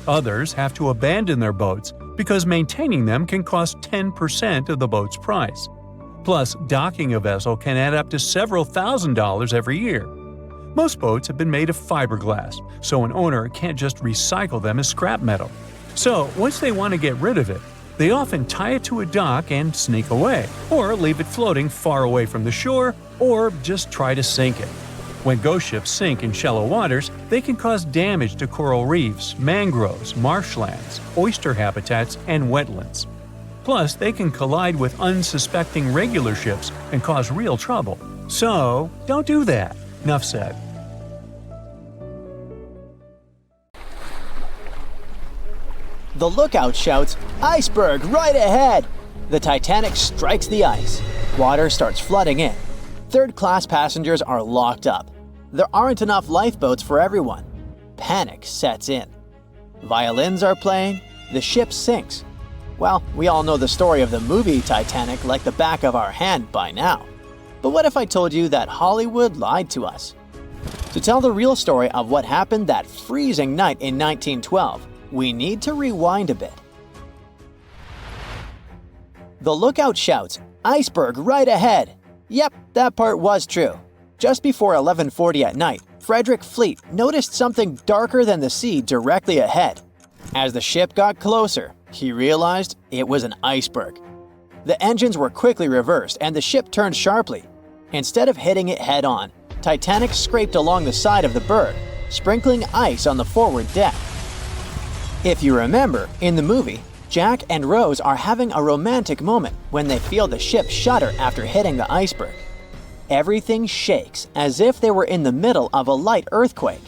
Others have to abandon their boats because maintaining them can cost 10% of the boat's price. Plus, docking a vessel can add up to several $1,000s every year. Most boats have been made of fiberglass, so an owner can't just recycle them as scrap metal. So, once they want to get rid of it, they often tie it to a dock and sneak away, or leave it floating far away from the shore, or just try to sink it. When ghost ships sink in shallow waters, they can cause damage to coral reefs, mangroves, marshlands, oyster habitats, and wetlands. Plus, they can collide with unsuspecting regular ships and cause real trouble. So, don't do that. Enough said. The lookout shouts, "Iceberg right ahead!" The Titanic strikes the ice. Water starts flooding in. Third-class passengers are locked up. there aren't enough lifeboats for everyone. Panic sets in. Violins are playing, the ship sinks. Well, we all know the story of the movie Titanic like the back of our hand by now. But what if I told you that Hollywood lied to us? To tell the real story of what happened that freezing night in 1912, we need to rewind a bit. The lookout shouts, "Iceberg right ahead!" Yep, that part was true. Just before 11:40 at night, Frederick Fleet noticed something darker than the sea directly ahead. As the ship got closer, he realized it was an iceberg. The engines were quickly reversed and the ship turned sharply. Instead of hitting it head-on, Titanic scraped along the side of the berg, sprinkling ice on the forward deck. If you remember, in the movie, Jack and Rose are having a romantic moment when they feel the ship shudder after hitting the iceberg. Everything shakes as if they were in the middle of a light earthquake.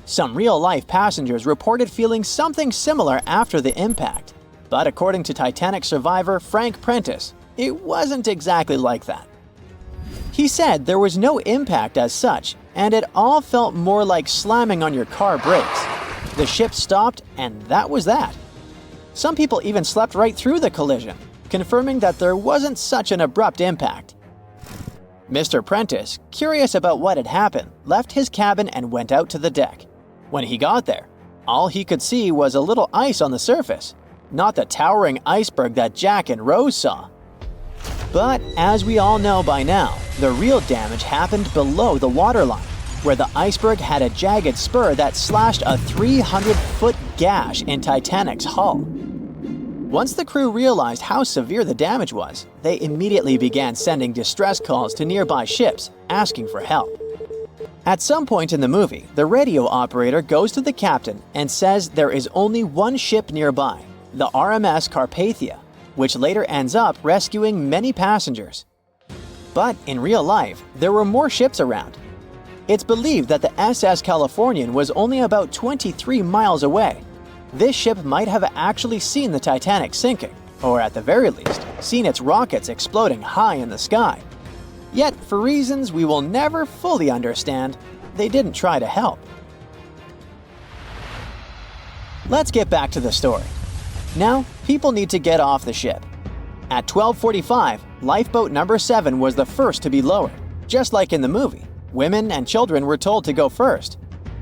Some real-life passengers reported feeling something similar after the impact, but according to Titanic survivor Frank Prentice, it wasn't exactly like that. He said there was no impact as such, and it all felt more like slamming on your car brakes. The ship stopped, and that was that. Some people even slept right through the collision, confirming that there wasn't such an abrupt impact. Mr. Prentice, curious about what had happened, left his cabin and went out to the deck. When he got there, all he could see was a little ice on the surface, not the towering iceberg that Jack and Rose saw. But as we all know by now, the real damage happened below the waterline, where the iceberg had a jagged spur that slashed a 300-foot gash in Titanic's hull. Once the crew realized how severe the damage was, they immediately began sending distress calls to nearby ships, asking for help. At some point in the movie, the radio operator goes to the captain and says there is only one ship nearby, the RMS Carpathia, which later ends up rescuing many passengers. But in real life, there were more ships around. It's believed that the SS Californian was only about 23 miles away. This ship might have actually seen the Titanic sinking, or at the very least, seen its rockets exploding high in the sky. Yet, for reasons we will never fully understand, they didn't try to help. Let's get back to the story. Now, people need to get off the ship. At 12:45, lifeboat number 7 was the first to be lowered. Just like in the movie, women and children were told to go first.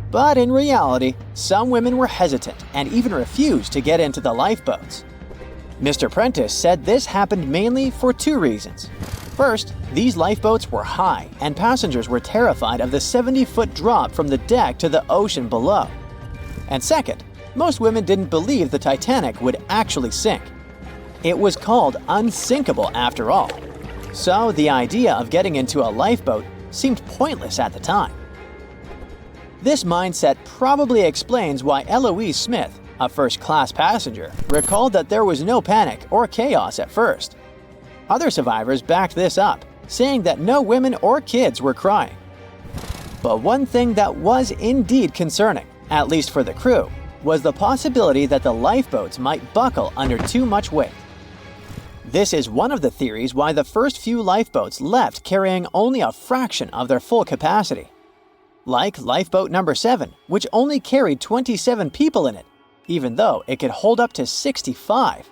But in reality, some women were hesitant and even refused to get into the lifeboats. Mr. Prentice said this happened mainly for two reasons. First, these lifeboats were high and passengers were terrified of the 70-foot drop from the deck to the ocean below. And second, most women didn't believe the Titanic would actually sink. It was called unsinkable after all. So the idea of getting into a lifeboat seemed pointless at the time. This mindset probably explains why Eloise Smith, a first-class passenger, recalled that there was no panic or chaos at first. Other survivors backed this up, saying that no women or kids were crying. But one thing that was indeed concerning, at least for the crew, was the possibility that the lifeboats might buckle under too much weight. This is one of the theories why the first few lifeboats left carrying only a fraction of their full capacity. Like lifeboat number 7, which only carried 27 people in it, even though it could hold up to 65.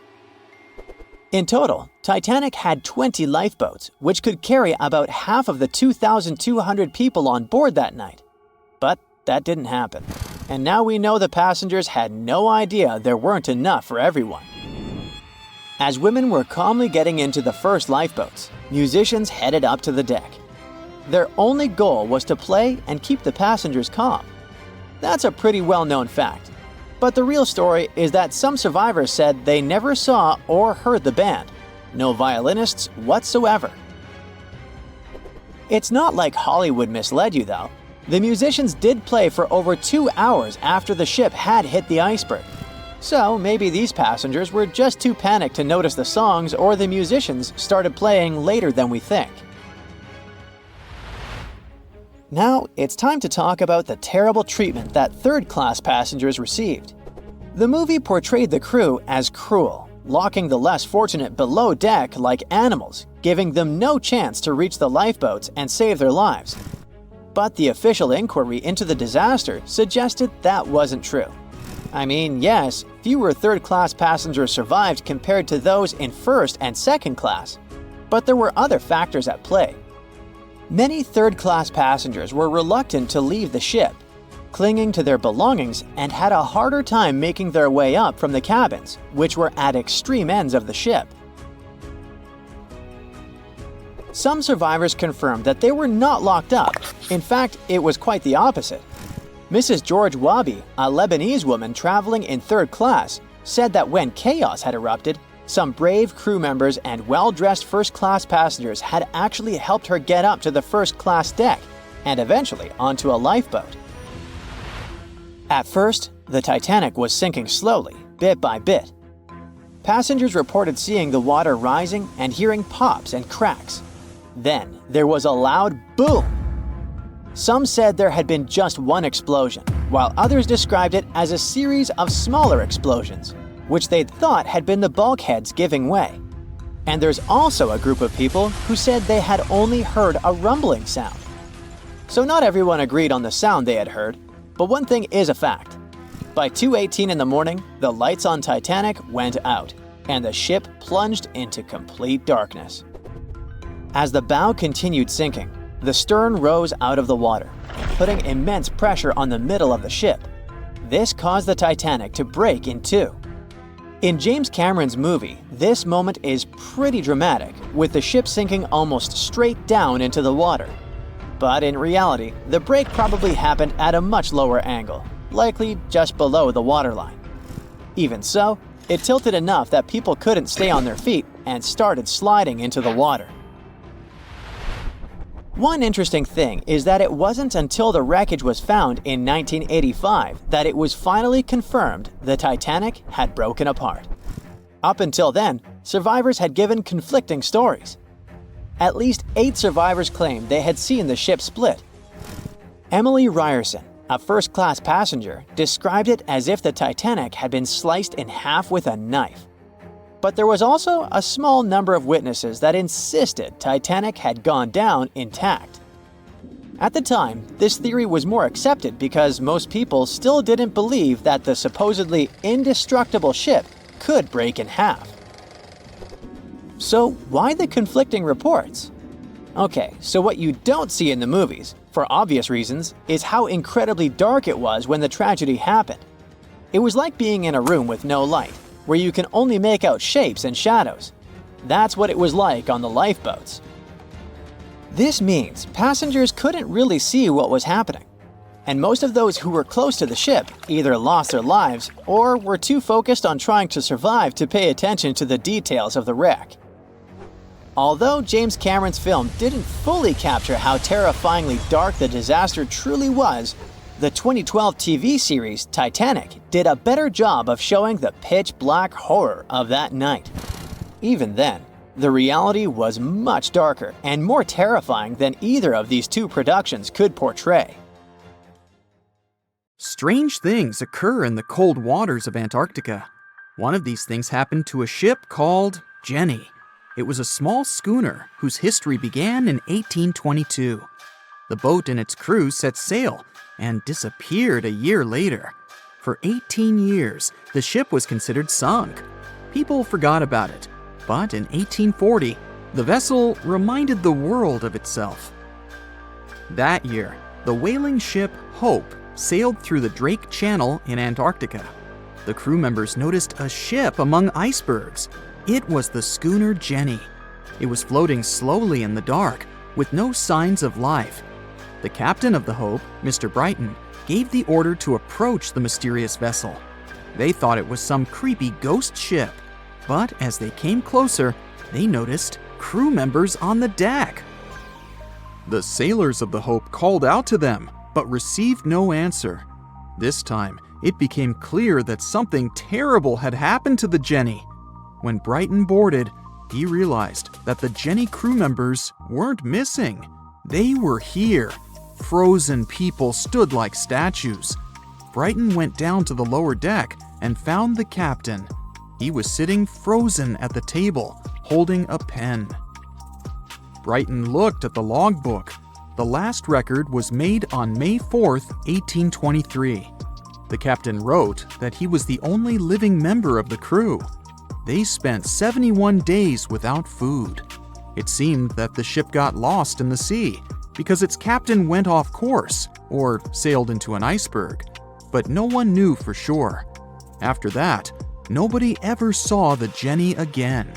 In total, Titanic had 20 lifeboats, which could carry about half of the 2,200 people on board that night. But that didn't happen. And now we know the passengers had no idea there weren't enough for everyone. As women were calmly getting into the first lifeboats, musicians headed up to the deck. Their only goal was to play and keep the passengers calm. That's a pretty well-known fact. But the real story is that some survivors said they never saw or heard the band. No violinists whatsoever. It's not like Hollywood misled you though. The musicians did play for over 2 hours after the ship had hit the iceberg. So maybe these passengers were just too panicked to notice the songs, or the musicians started playing later than we think. Now, it's time to talk about the terrible treatment that third-class passengers received. The movie portrayed the crew as cruel, locking the less fortunate below deck like animals, giving them no chance to reach the lifeboats and save their lives. But the official inquiry into the disaster suggested that wasn't true. I mean, yes, fewer third-class passengers survived compared to those in first and second class, but there were other factors at play. Many third-class passengers were reluctant to leave the ship, clinging to their belongings, and had a harder time making their way up from the cabins, which were at extreme ends of the ship. Some survivors confirmed that they were not locked up. In fact, it was quite the opposite. Mrs. George Wabi, a Lebanese woman traveling in third class, said that when chaos had erupted, some brave crew members and well-dressed first-class passengers had actually helped her get up to the first-class deck and eventually onto a lifeboat. At first, the Titanic was sinking slowly, bit by bit. Passengers reported seeing the water rising and hearing pops and cracks. Then, there was a loud boom. Some said there had been just one explosion, while others described it as a series of smaller explosions, which they'd thought had been the bulkheads giving way. And there's also a group of people who said they had only heard a rumbling sound. So not everyone agreed on the sound they had heard, but one thing is a fact. By 2:18 in the morning, the lights on Titanic went out, and the ship plunged into complete darkness. As the bow continued sinking, the stern rose out of the water, putting immense pressure on the middle of the ship. This caused the Titanic to break in two. In James Cameron's movie, this moment is pretty dramatic, with the ship sinking almost straight down into the water. But in reality, the break probably happened at a much lower angle, likely just below the waterline. Even so, it tilted enough that people couldn't stay on their feet and started sliding into the water. One interesting thing is that it wasn't until the wreckage was found in 1985 that it was finally confirmed the Titanic had broken apart. Up until then, survivors had given conflicting stories. At least 8 survivors claimed they had seen the ship split. Emily Ryerson, a first-class passenger, described it as if the Titanic had been sliced in half with a knife. But there was also a small number of witnesses that insisted Titanic had gone down intact. At the time, this theory was more accepted because most people still didn't believe that the supposedly indestructible ship could break in half. So why the conflicting reports? Okay, so what you don't see in the movies, for obvious reasons, is how incredibly dark it was when the tragedy happened. It was like being in a room with no light, where you can only make out shapes and shadows. That's what it was like on the lifeboats. This means passengers couldn't really see what was happening, and most of those who were close to the ship either lost their lives or were too focused on trying to survive to pay attention to the details of the wreck. Although James Cameron's film didn't fully capture how terrifyingly dark the disaster truly was, the 2012 TV series Titanic did a better job of showing the pitch-black horror of that night. Even then, the reality was much darker and more terrifying than either of these two productions could portray. Strange things occur in the cold waters of Antarctica. One of these things happened to a ship called Jenny. It was a small schooner whose history began in 1822. The boat and its crew set sail and disappeared a year later. For 18 years, the ship was considered sunk. People forgot about it, but in 1840, the vessel reminded the world of itself. That year, the whaling ship Hope sailed through the Drake Channel in Antarctica. The crew members noticed a ship among icebergs. It was the schooner Jenny. It was floating slowly in the dark, with no signs of life. The captain of the Hope, Mr. Brighton, gave the order to approach the mysterious vessel. They thought it was some creepy ghost ship, but as they came closer, they noticed crew members on the deck. The sailors of the Hope called out to them, but received no answer. This time, it became clear that something terrible had happened to the Jenny. When Brighton boarded, he realized that the Jenny crew members weren't missing. They were here. Frozen people stood like statues. Brighton went down to the lower deck and found the captain. He was sitting frozen at the table, holding a pen. Brighton looked at the logbook. The last record was made on May 4th, 1823. The captain wrote that he was the only living member of the crew. They spent 71 days without food. It seemed that the ship got lost in the sea because its captain went off course or sailed into an iceberg, but no one knew for sure. After that, nobody ever saw the Jenny again.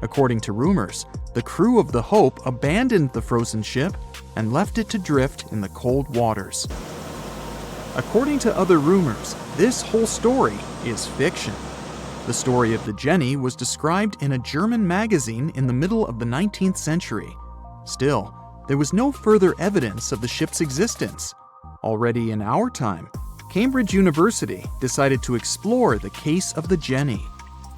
According to rumors, the crew of the Hope abandoned the frozen ship and left it to drift in the cold waters. According to other rumors, this whole story is fiction. The story of the Jenny was described in a German magazine in the middle of the 19th century. Still, there was no further evidence of the ship's existence. Already in our time, Cambridge University decided to explore the case of the Jenny.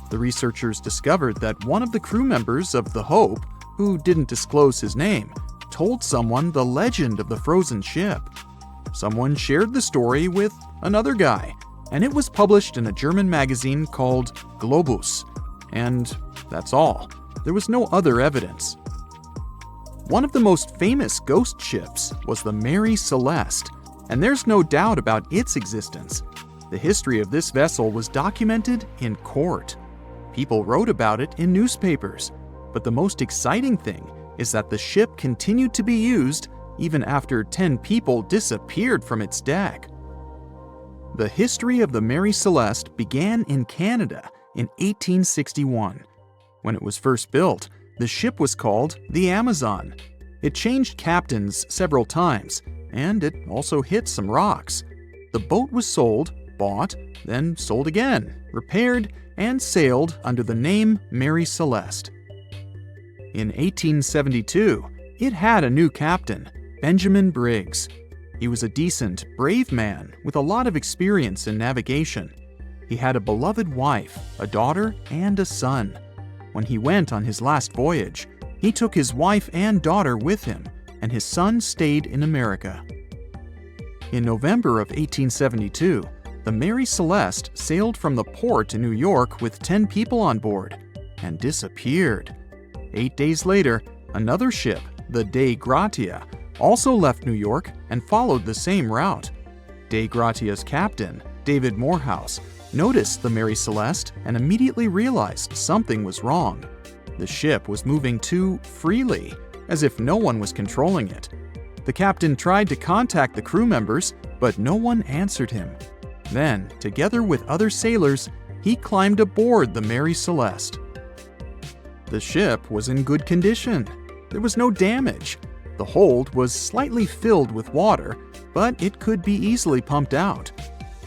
The researchers discovered that one of the crew members of the Hope, who didn't disclose his name, told someone the legend of the frozen ship. Someone shared the story with another guy, and it was published in a German magazine called Globus. And that's all. There was no other evidence. One of the most famous ghost ships was the Mary Celeste, and there's no doubt about its existence. The history of this vessel was documented in court. People wrote about it in newspapers, but the most exciting thing is that the ship continued to be used even after 10 people disappeared from its deck. The history of the Mary Celeste began in Canada in 1861. When it was first built, the ship was called the Amazon. It changed captains several times, and it also hit some rocks. The boat was sold, bought, then sold again, repaired, and sailed under the name Mary Celeste. In 1872, it had a new captain, Benjamin Briggs. He was a decent, brave man with a lot of experience in navigation. He had a beloved wife, a daughter, and a son. When he went on his last voyage, he took his wife and daughter with him, and his son stayed in America. In November of 1872, the Mary Celeste sailed from the port in New York with 10 people on board and disappeared. 8 days later, another ship, the Dei Gratia, also left New York and followed the same route. Dei Gratia's captain, David Morehouse, noticed the Mary Celeste and immediately realized something was wrong. The ship was moving too freely, as if no one was controlling it. The captain tried to contact the crew members, but no one answered him. Then, together with other sailors, he climbed aboard the Mary Celeste. The ship was in good condition. There was no damage. The hold was slightly filled with water, but it could be easily pumped out.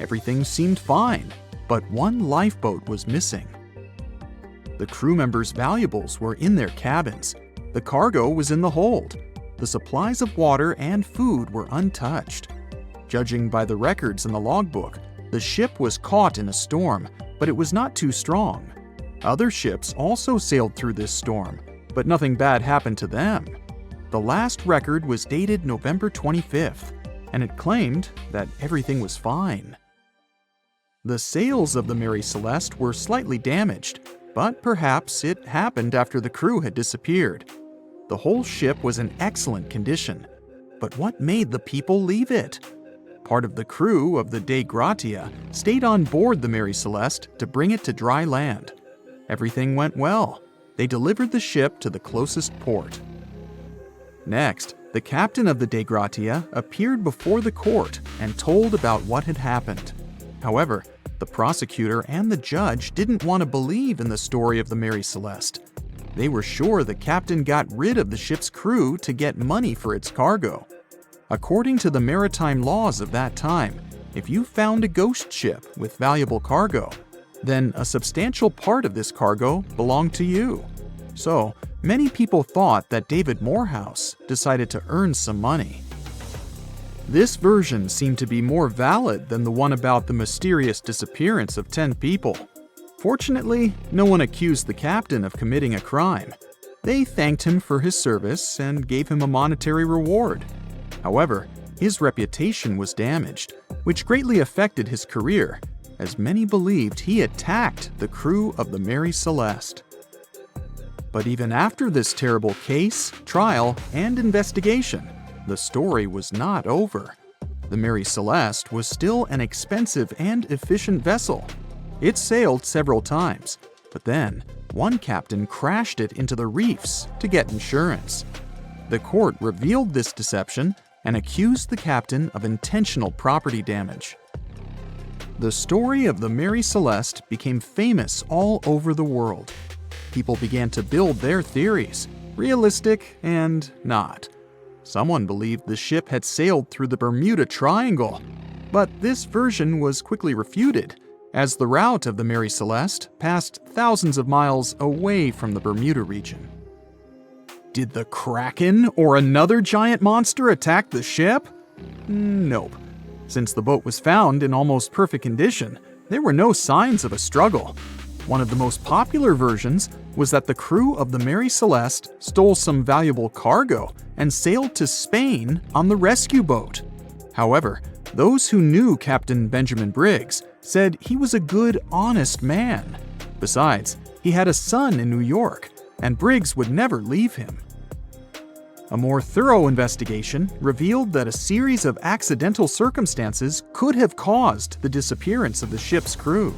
Everything seemed fine, but one lifeboat was missing. The crew members' valuables were in their cabins. The cargo was in the hold. The supplies of water and food were untouched. Judging by the records in the logbook, the ship was caught in a storm, but it was not too strong. Other ships also sailed through this storm, but nothing bad happened to them. The last record was dated November 25th, and it claimed that everything was fine. The sails of the Mary Celeste were slightly damaged, but perhaps it happened after the crew had disappeared. The whole ship was in excellent condition, but what made the people leave it? Part of the crew of the Dei Gratia stayed on board the Mary Celeste to bring it to dry land. Everything went well. They delivered the ship to the closest port. Next, the captain of the Dei Gratia appeared before the court and told about what had happened. However, the prosecutor and the judge didn't want to believe in the story of the Mary Celeste. They were sure the captain got rid of the ship's crew to get money for its cargo. According to the maritime laws of that time, if you found a ghost ship with valuable cargo, then a substantial part of this cargo belonged to you. So, many people thought that David Morehouse decided to earn some money. This version seemed to be more valid than the one about the mysterious disappearance of 10 people. Fortunately, no one accused the captain of committing a crime. They thanked him for his service and gave him a monetary reward. However, his reputation was damaged, which greatly affected his career, as many believed he attacked the crew of the Mary Celeste. But even after this terrible case, trial, and investigation, the story was not over. The Mary Celeste was still an expensive and efficient vessel. It sailed several times, but then one captain crashed it into the reefs to get insurance. The court revealed this deception and accused the captain of intentional property damage. The story of the Mary Celeste became famous all over the world. People began to build their theories, realistic and not. Someone believed the ship had sailed through the Bermuda Triangle, but this version was quickly refuted, as the route of the Mary Celeste passed thousands of miles away from the Bermuda region. Did the Kraken or another giant monster attack the ship? Nope. Since the boat was found in almost perfect condition, there were no signs of a struggle. One of the most popular versions was that the crew of the Mary Celeste stole some valuable cargo and sailed to Spain on the rescue boat. However, those who knew Captain Benjamin Briggs said he was a good, honest man. Besides, he had a son in New York, and Briggs would never leave him. A more thorough investigation revealed that a series of accidental circumstances could have caused the disappearance of the ship's crew.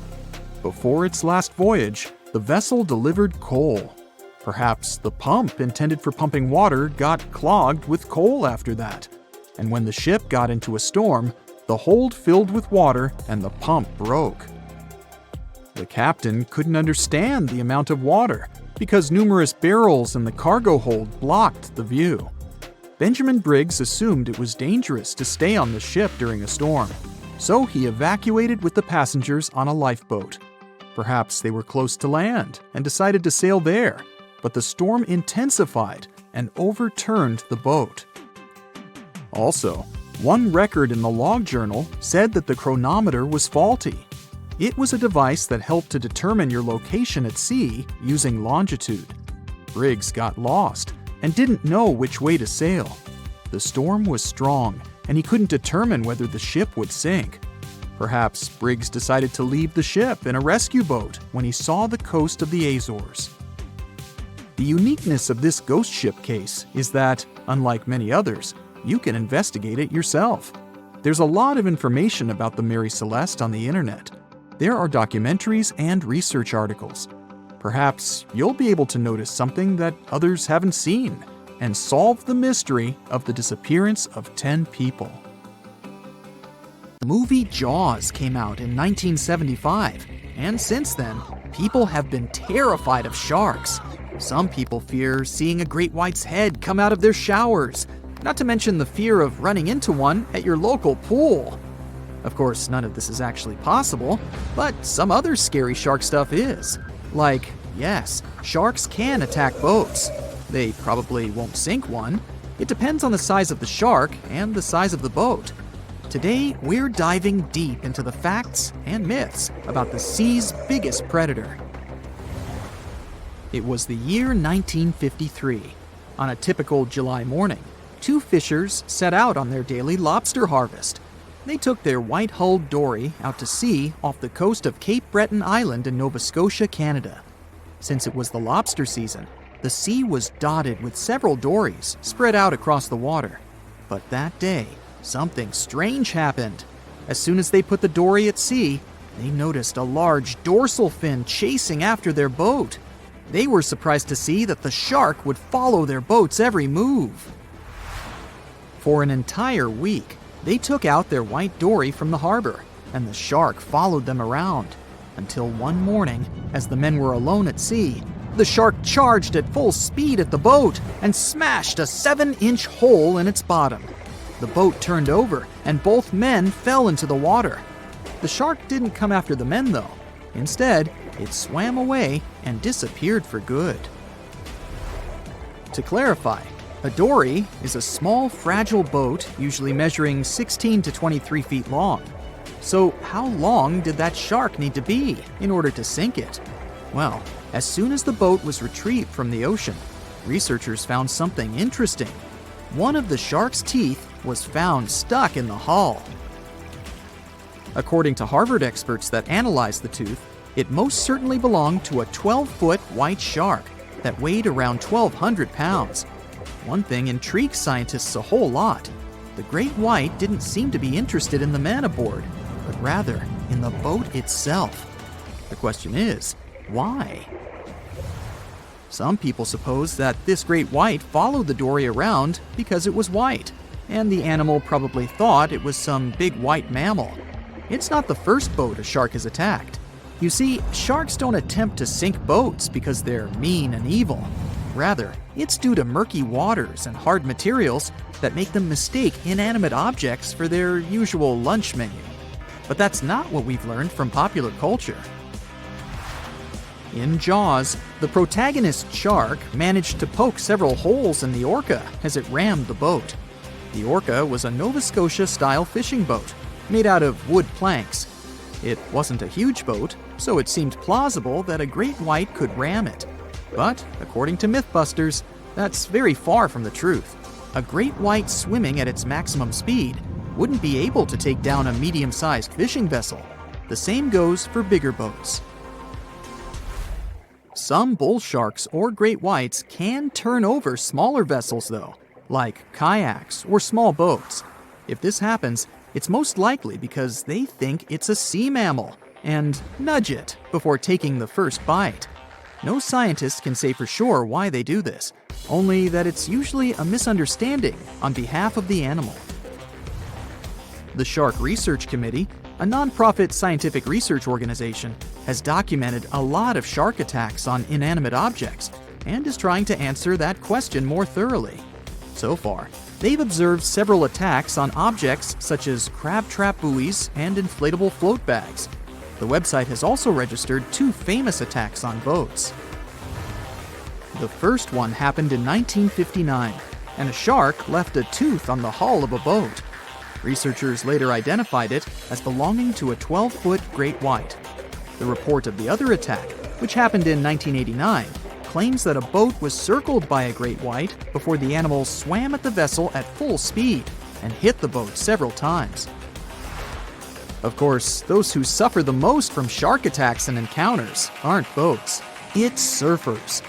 Before its last voyage, the vessel delivered coal. Perhaps the pump intended for pumping water got clogged with coal after that. And when the ship got into a storm, the hold filled with water and the pump broke. The captain couldn't understand the amount of water because numerous barrels in the cargo hold blocked the view. Benjamin Briggs assumed it was dangerous to stay on the ship during a storm, so he evacuated with the passengers on a lifeboat. Perhaps they were close to land and decided to sail there, but the storm intensified and overturned the boat. Also, one record in the log journal said that the chronometer was faulty. It was a device that helped to determine your location at sea using longitude. Briggs got lost and didn't know which way to sail. The storm was strong, and he couldn't determine whether the ship would sink. Perhaps Briggs decided to leave the ship in a rescue boat when he saw the coast of the Azores. The uniqueness of this ghost ship case is that, unlike many others, you can investigate it yourself. There's a lot of information about the Mary Celeste on the internet. There are documentaries and research articles. Perhaps you'll be able to notice something that others haven't seen and solve the mystery of the disappearance of 10 people. The movie Jaws came out in 1975, and since then, people have been terrified of sharks. Some people fear seeing a great white's head come out of their showers, not to mention the fear of running into one at your local pool. Of course, none of this is actually possible, but some other scary shark stuff is. Like, yes, sharks can attack boats. They probably won't sink one. It depends on the size of the shark and the size of the boat. Today, we're diving deep into the facts and myths about the sea's biggest predator. It was the year 1953. On a typical July morning, two fishers set out on their daily lobster harvest. They took their white-hulled dory out to sea off the coast of Cape Breton Island in Nova Scotia, Canada. Since it was the lobster season, the sea was dotted with several dories spread out across the water. But that day, something strange happened. As soon as they put the dory at sea, they noticed a large dorsal fin chasing after their boat. They were surprised to see that the shark would follow their boat's every move. For an entire week, they took out their white dory from the harbor, and the shark followed them around. Until one morning, as the men were alone at sea, the shark charged at full speed at the boat and smashed a 7-inch hole in its bottom. The boat turned over, and both men fell into the water. The shark didn't come after the men, though. Instead, it swam away and disappeared for good. To clarify, a dory is a small, fragile boat usually measuring 16 to 23 feet long. So how long did that shark need to be in order to sink it? Well, as soon as the boat was retrieved from the ocean, researchers found something interesting. One of the shark's teeth was found stuck in the hull. According to Harvard experts that analyzed the tooth, it most certainly belonged to a 12-foot white shark that weighed around 1,200 pounds. One thing intrigues scientists a whole lot. The great white didn't seem to be interested in the man aboard, but rather in the boat itself. The question is, why? Some people suppose that this great white followed the dory around because it was white, and the animal probably thought it was some big white mammal. It's not the first boat a shark has attacked. You see, sharks don't attempt to sink boats because they're mean and evil. Rather, it's due to murky waters and hard materials that make them mistake inanimate objects for their usual lunch menu. But that's not what we've learned from popular culture. In Jaws, the protagonist shark managed to poke several holes in the orca as it rammed the boat. The orca was a Nova Scotia-style fishing boat, made out of wood planks. It wasn't a huge boat, so it seemed plausible that a great white could ram it. But, according to Mythbusters, that's very far from the truth. A great white swimming at its maximum speed wouldn't be able to take down a medium-sized fishing vessel. The same goes for bigger boats. Some bull sharks or great whites can turn over smaller vessels though, like kayaks or small boats. If this happens, it's most likely because they think it's a sea mammal and nudge it before taking the first bite. No scientist can say for sure why they do this, only that it's usually a misunderstanding on behalf of the animal. The Shark Research Committee, a nonprofit scientific research organization, has documented a lot of shark attacks on inanimate objects and is trying to answer that question more thoroughly. So far, they've observed several attacks on objects such as crab trap buoys and inflatable float bags. The website has also registered 2 famous attacks on boats. The first one happened in 1959, and a shark left a tooth on the hull of a boat. Researchers later identified it as belonging to a 12-foot great white. The report of the other attack, which happened in 1989, claims that a boat was circled by a great white before the animal swam at the vessel at full speed and hit the boat several times. Of course, those who suffer the most from shark attacks and encounters aren't boats, it's surfers.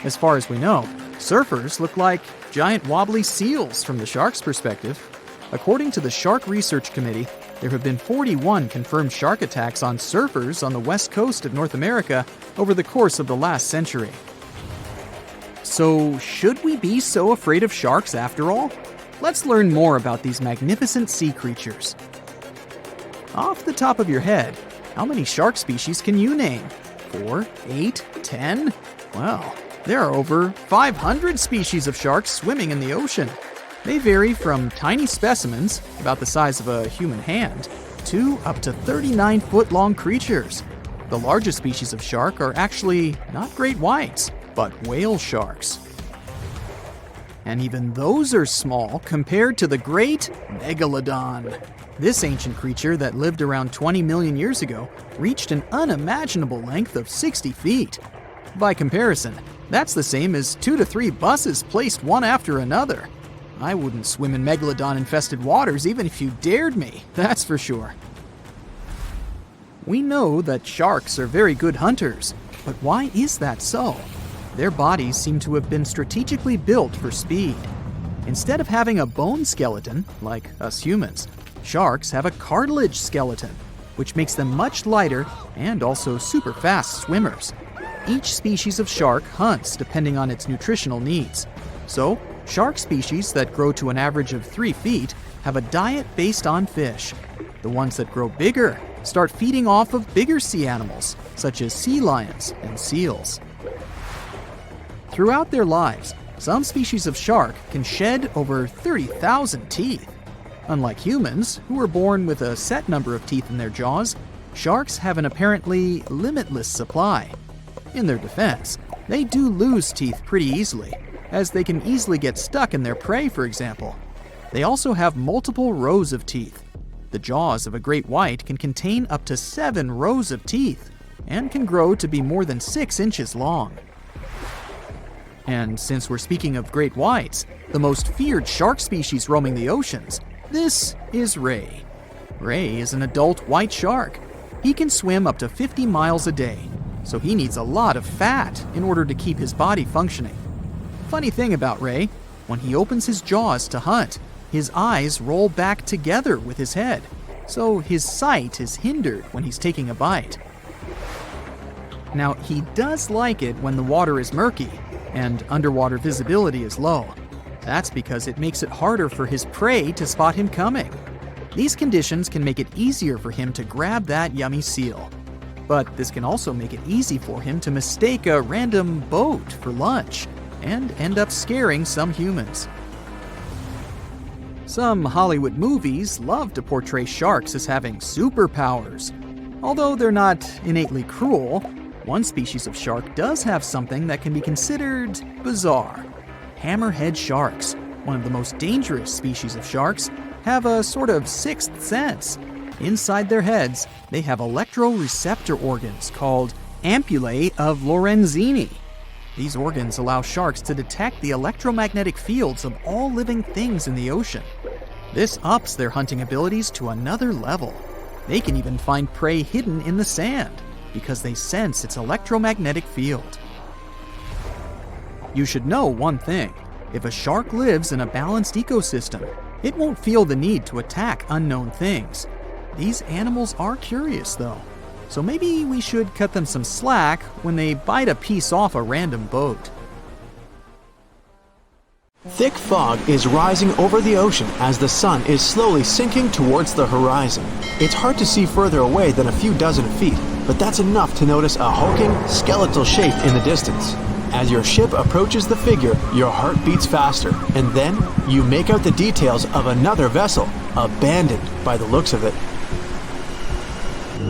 As far as we know, surfers look like giant wobbly seals from the shark's perspective. According to the Shark Research Committee, there have been 41 confirmed shark attacks on surfers on the west coast of North America over the course of the last century. So, should we be so afraid of sharks after all? Let's learn more about these magnificent sea creatures. Off the top of your head, how many shark species can you name? 4, 8, 10? Well, there are over 500 species of sharks swimming in the ocean. They vary from tiny specimens, about the size of a human hand, to up to 39-foot-long creatures. The largest species of shark are actually not great whites, but whale sharks. And even those are small compared to the great megalodon. This ancient creature that lived around 20 million years ago reached an unimaginable length of 60 feet. By comparison, that's the same as 2 to 3 buses placed one after another. I wouldn't swim in megalodon-infested waters even if you dared me, that's for sure. We know that sharks are very good hunters, but why is that so? Their bodies seem to have been strategically built for speed. Instead of having a bone skeleton, like us humans, sharks have a cartilage skeleton, which makes them much lighter and also super fast swimmers. Each species of shark hunts depending on its nutritional needs. So, shark species that grow to an average of 3 feet have a diet based on fish. The ones that grow bigger start feeding off of bigger sea animals, such as sea lions and seals. Throughout their lives, some species of shark can shed over 30,000 teeth. Unlike humans, who are born with a set number of teeth in their jaws, sharks have an apparently limitless supply. In their defense, they do lose teeth pretty easily, as they can easily get stuck in their prey, for example. They also have multiple rows of teeth. The jaws of a great white can contain up to 7 rows of teeth, and can grow to be more than 6 inches long. And since we're speaking of great whites, the most feared shark species roaming the oceans, this is ray. Ray is an adult white shark. He can swim up to 50 miles a day, so he needs a lot of fat in order to keep his body functioning. Funny thing about ray, When he opens his jaws to hunt, his eyes roll back together with his head, so his sight is hindered when he's taking a bite. Now, he does like it when the water is murky and underwater visibility is low. That's because it makes it harder for his prey to spot him coming. These conditions can make it easier for him to grab that yummy seal. But this can also make it easy for him to mistake a random boat for lunch and end up scaring some humans. Some Hollywood movies love to portray sharks as having superpowers. Although they're not innately cruel, one species of shark does have something that can be considered bizarre. Hammerhead sharks, one of the most dangerous species of sharks, have a sort of sixth sense. Inside their heads, they have electroreceptor organs called ampullae of Lorenzini. These organs allow sharks to detect the electromagnetic fields of all living things in the ocean. This ups their hunting abilities to another level. They can even find prey hidden in the sand because they sense its electromagnetic field. You should know one thing. If a shark lives in a balanced ecosystem, it won't feel the need to attack unknown things. These animals are curious, though, so maybe we should cut them some slack when they bite a piece off a random boat. Thick fog is rising over the ocean as the sun is slowly sinking towards the horizon. It's hard to see further away than a few dozen feet, but that's enough to notice a hulking, skeletal shape in the distance. As your ship approaches the figure, your heart beats faster, and then you make out the details of another vessel, abandoned by the looks of it.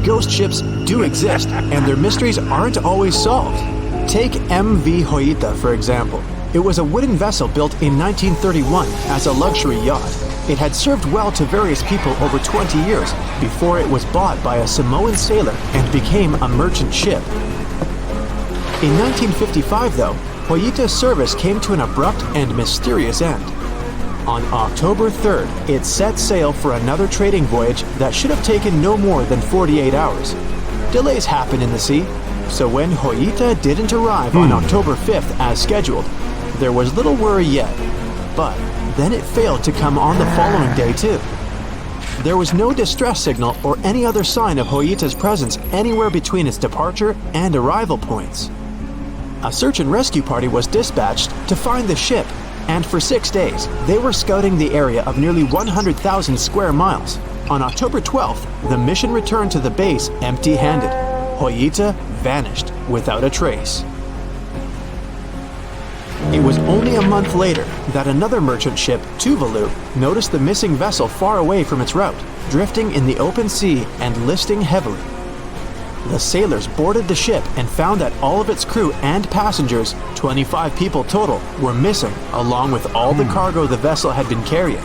Ghost ships do exist, and their mysteries aren't always solved. Take MV Hoita, for example. It was a wooden vessel built in 1931 as a luxury yacht. It had served well to various people over 20 years before it was bought by a Samoan sailor and became a merchant ship. In 1955, though, Hoita's service came to an abrupt and mysterious end. On October 3rd, it set sail for another trading voyage that should have taken no more than 48 hours. Delays happen in the sea, so when Hoita didn't arrive on October 5th as scheduled, there was little worry yet. But then it failed to come on the following day too. There was no distress signal or any other sign of Hoita's presence anywhere between its departure and arrival points. A search and rescue party was dispatched to find the ship, and for 6 days, they were scouting the area of nearly 100,000 square miles. On October 12th, the mission returned to the base empty-handed. Hoita vanished without a trace. It was only a month later that another merchant ship, Tuvalu, noticed the missing vessel far away from its route, drifting in the open sea and listing heavily. The sailors boarded the ship and found that all of its crew and passengers, 25 people total, were missing, along with all the cargo the vessel had been carrying.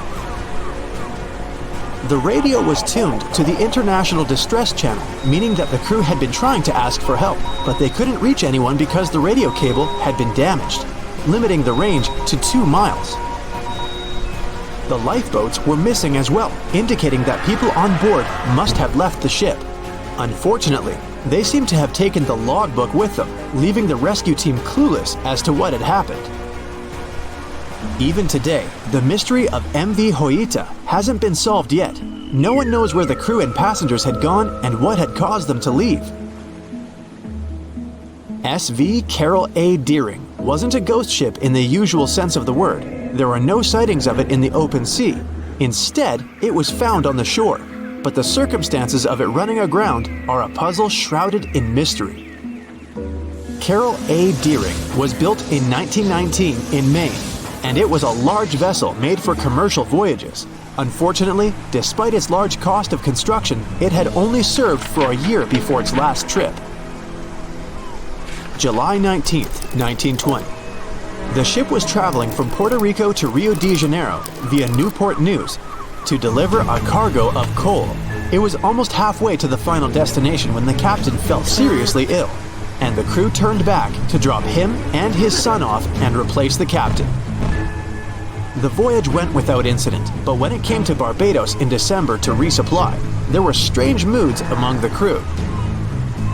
The radio was tuned to the International Distress Channel, meaning that the crew had been trying to ask for help, but they couldn't reach anyone because the radio cable had been damaged, limiting the range to 2 miles. The lifeboats were missing as well, indicating that people on board must have left the ship. Unfortunately, they seem to have taken the logbook with them, leaving the rescue team clueless as to what had happened. Even today, the mystery of MV Hoita hasn't been solved yet. No one knows where the crew and passengers had gone and what had caused them to leave. SV Carol A. Deering wasn't a ghost ship in the usual sense of the word. There were no sightings of it in the open sea. Instead, it was found on the shore, but the circumstances of it running aground are a puzzle shrouded in mystery. Carol A. Deering was built in 1919 in Maine, and it was a large vessel made for commercial voyages. Unfortunately, despite its large cost of construction, it had only served for a year before its last trip. July 19, 1920. The ship was traveling from Puerto Rico to Rio de Janeiro via Newport News to deliver a cargo of coal. It was almost halfway to the final destination when the captain fell seriously ill, and the crew turned back to drop him and his son off and replace the captain. The voyage went without incident, but when it came to Barbados in December to resupply, there were strange moods among the crew.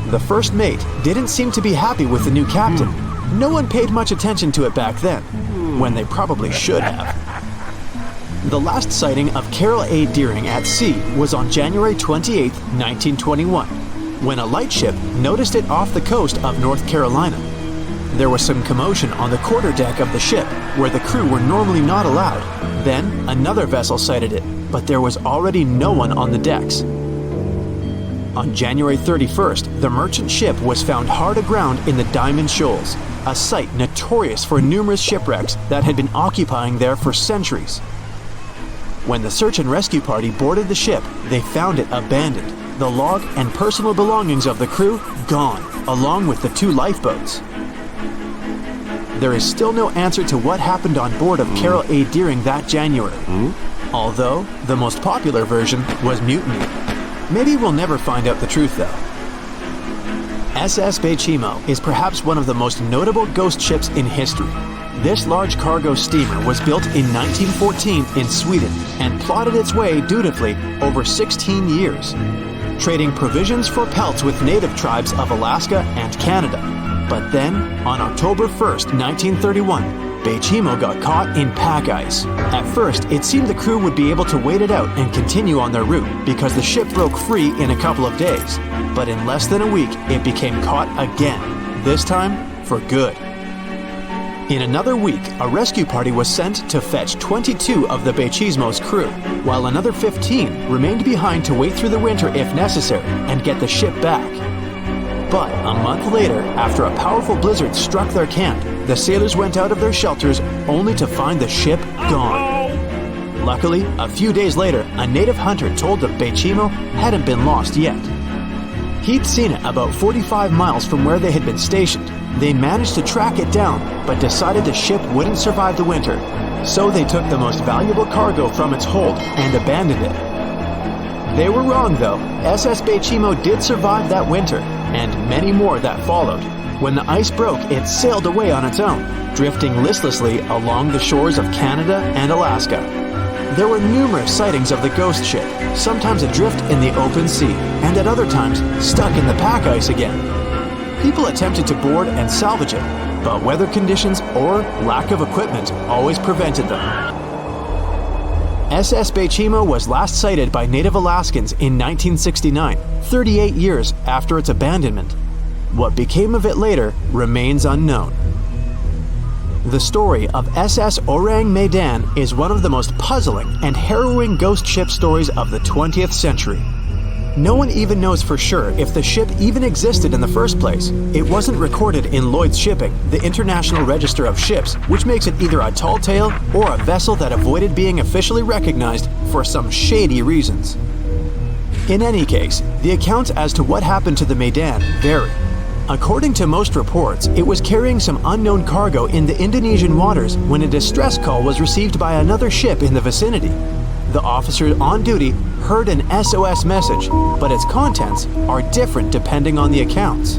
The first mate didn't seem to be happy with the new captain. No one paid much attention to it back then. when they probably should have. The last sighting of Carol A. Deering at sea was on January 28, 1921, when a lightship noticed it off the coast of North Carolina. There was some commotion on the quarterdeck of the ship, where the crew were normally not allowed. Then, another vessel sighted it, but there was already no one on the decks. On January 31st, the merchant ship was found hard aground in the Diamond Shoals, a site notorious for numerous shipwrecks that had been occupying there for centuries. When the search and rescue party boarded the ship, they found it abandoned, the log and personal belongings of the crew gone, along with the 2 lifeboats. There is still no answer to what happened on board of Carol A. Deering that January, although the most popular version was mutiny. Maybe we'll never find out the truth though. SS Baychimo is perhaps one of the most notable ghost ships in history. This large cargo steamer was built in 1914 in Sweden and plodded its way dutifully over 16 years, trading provisions for pelts with native tribes of Alaska and Canada. But then, on October 1st, 1931, Baychimo got caught in pack ice. At first, it seemed the crew would be able to wait it out and continue on their route because the ship broke free in a couple of days. But in less than a week, it became caught again, this time for good. In another week, a rescue party was sent to fetch 22 of the Baychimo's crew, while another 15 remained behind to wait through the winter if necessary and get the ship back. But a month later, after a powerful blizzard struck their camp, the sailors went out of their shelters only to find the ship gone. Luckily, a few days later, a native hunter told that Baychimo hadn't been lost yet. He'd seen it about 45 miles from where they had been stationed. They managed to track it down, but decided the ship wouldn't survive the winter, so they took the most valuable cargo from its hold and abandoned it. They were wrong though. SS Baychimo did survive that winter, and many more that followed. When the ice broke, it sailed away on its own, drifting listlessly along the shores of Canada and Alaska. There were numerous sightings of the ghost ship, sometimes adrift in the open sea, and at other times stuck in the pack ice again. People attempted to board and salvage it, but weather conditions or lack of equipment always prevented them. SS Baychimo was last sighted by native Alaskans in 1969, 38 years after its abandonment. What became of it later remains unknown. The story of SS Orang Medan is one of the most puzzling and harrowing ghost ship stories of the 20th century. No one even knows for sure if the ship even existed in the first place. It wasn't recorded in Lloyd's Shipping, the International Register of Ships, which makes it either a tall tale or a vessel that avoided being officially recognized for some shady reasons. In any case, the accounts as to what happened to the Medan vary. According to most reports, it was carrying some unknown cargo in the Indonesian waters when a distress call was received by another ship in the vicinity. The officer on duty heard an SOS message, but its contents are different depending on the accounts.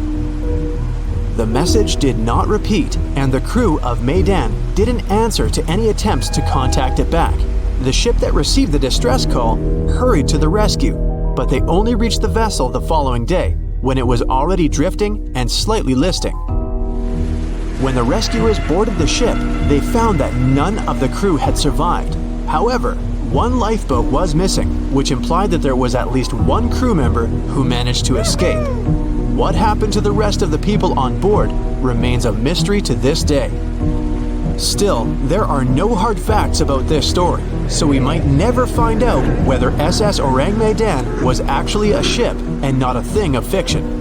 The message did not repeat, and the crew of Medan didn't answer to any attempts to contact it back. The ship that received the distress call hurried to the rescue, but they only reached the vessel the following day, when it was already drifting and slightly listing. When the rescuers boarded the ship, they found that none of the crew had survived. However, one lifeboat was missing, which implied that there was at least one crew member who managed to escape. What happened to the rest of the people on board remains a mystery to this day. Still, there are no hard facts about this story, so we might never find out whether SS Orang Medan was actually a ship and not a thing of fiction.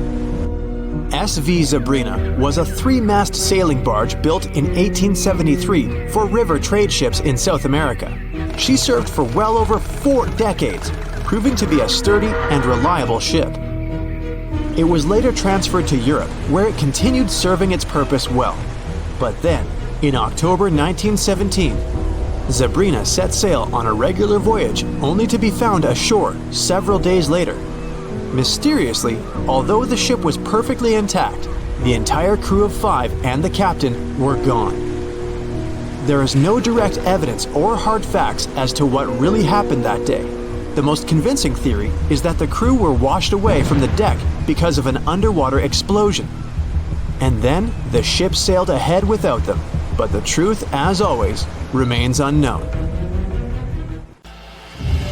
SV Zabrina was a 3-mast sailing barge built in 1873 for river trade ships in South America. She served for well over 4 decades, proving to be a sturdy and reliable ship. It was later transferred to Europe, where it continued serving its purpose well. But then, in October 1917, Zabrina set sail on a regular voyage only to be found ashore several days later. Mysteriously, although the ship was perfectly intact, the entire crew of 5 and the captain were gone. There is no direct evidence or hard facts as to what really happened that day. The most convincing theory is that the crew were washed away from the deck because of an underwater explosion. And then the ship sailed ahead without them, But the truth, as always, remains unknown.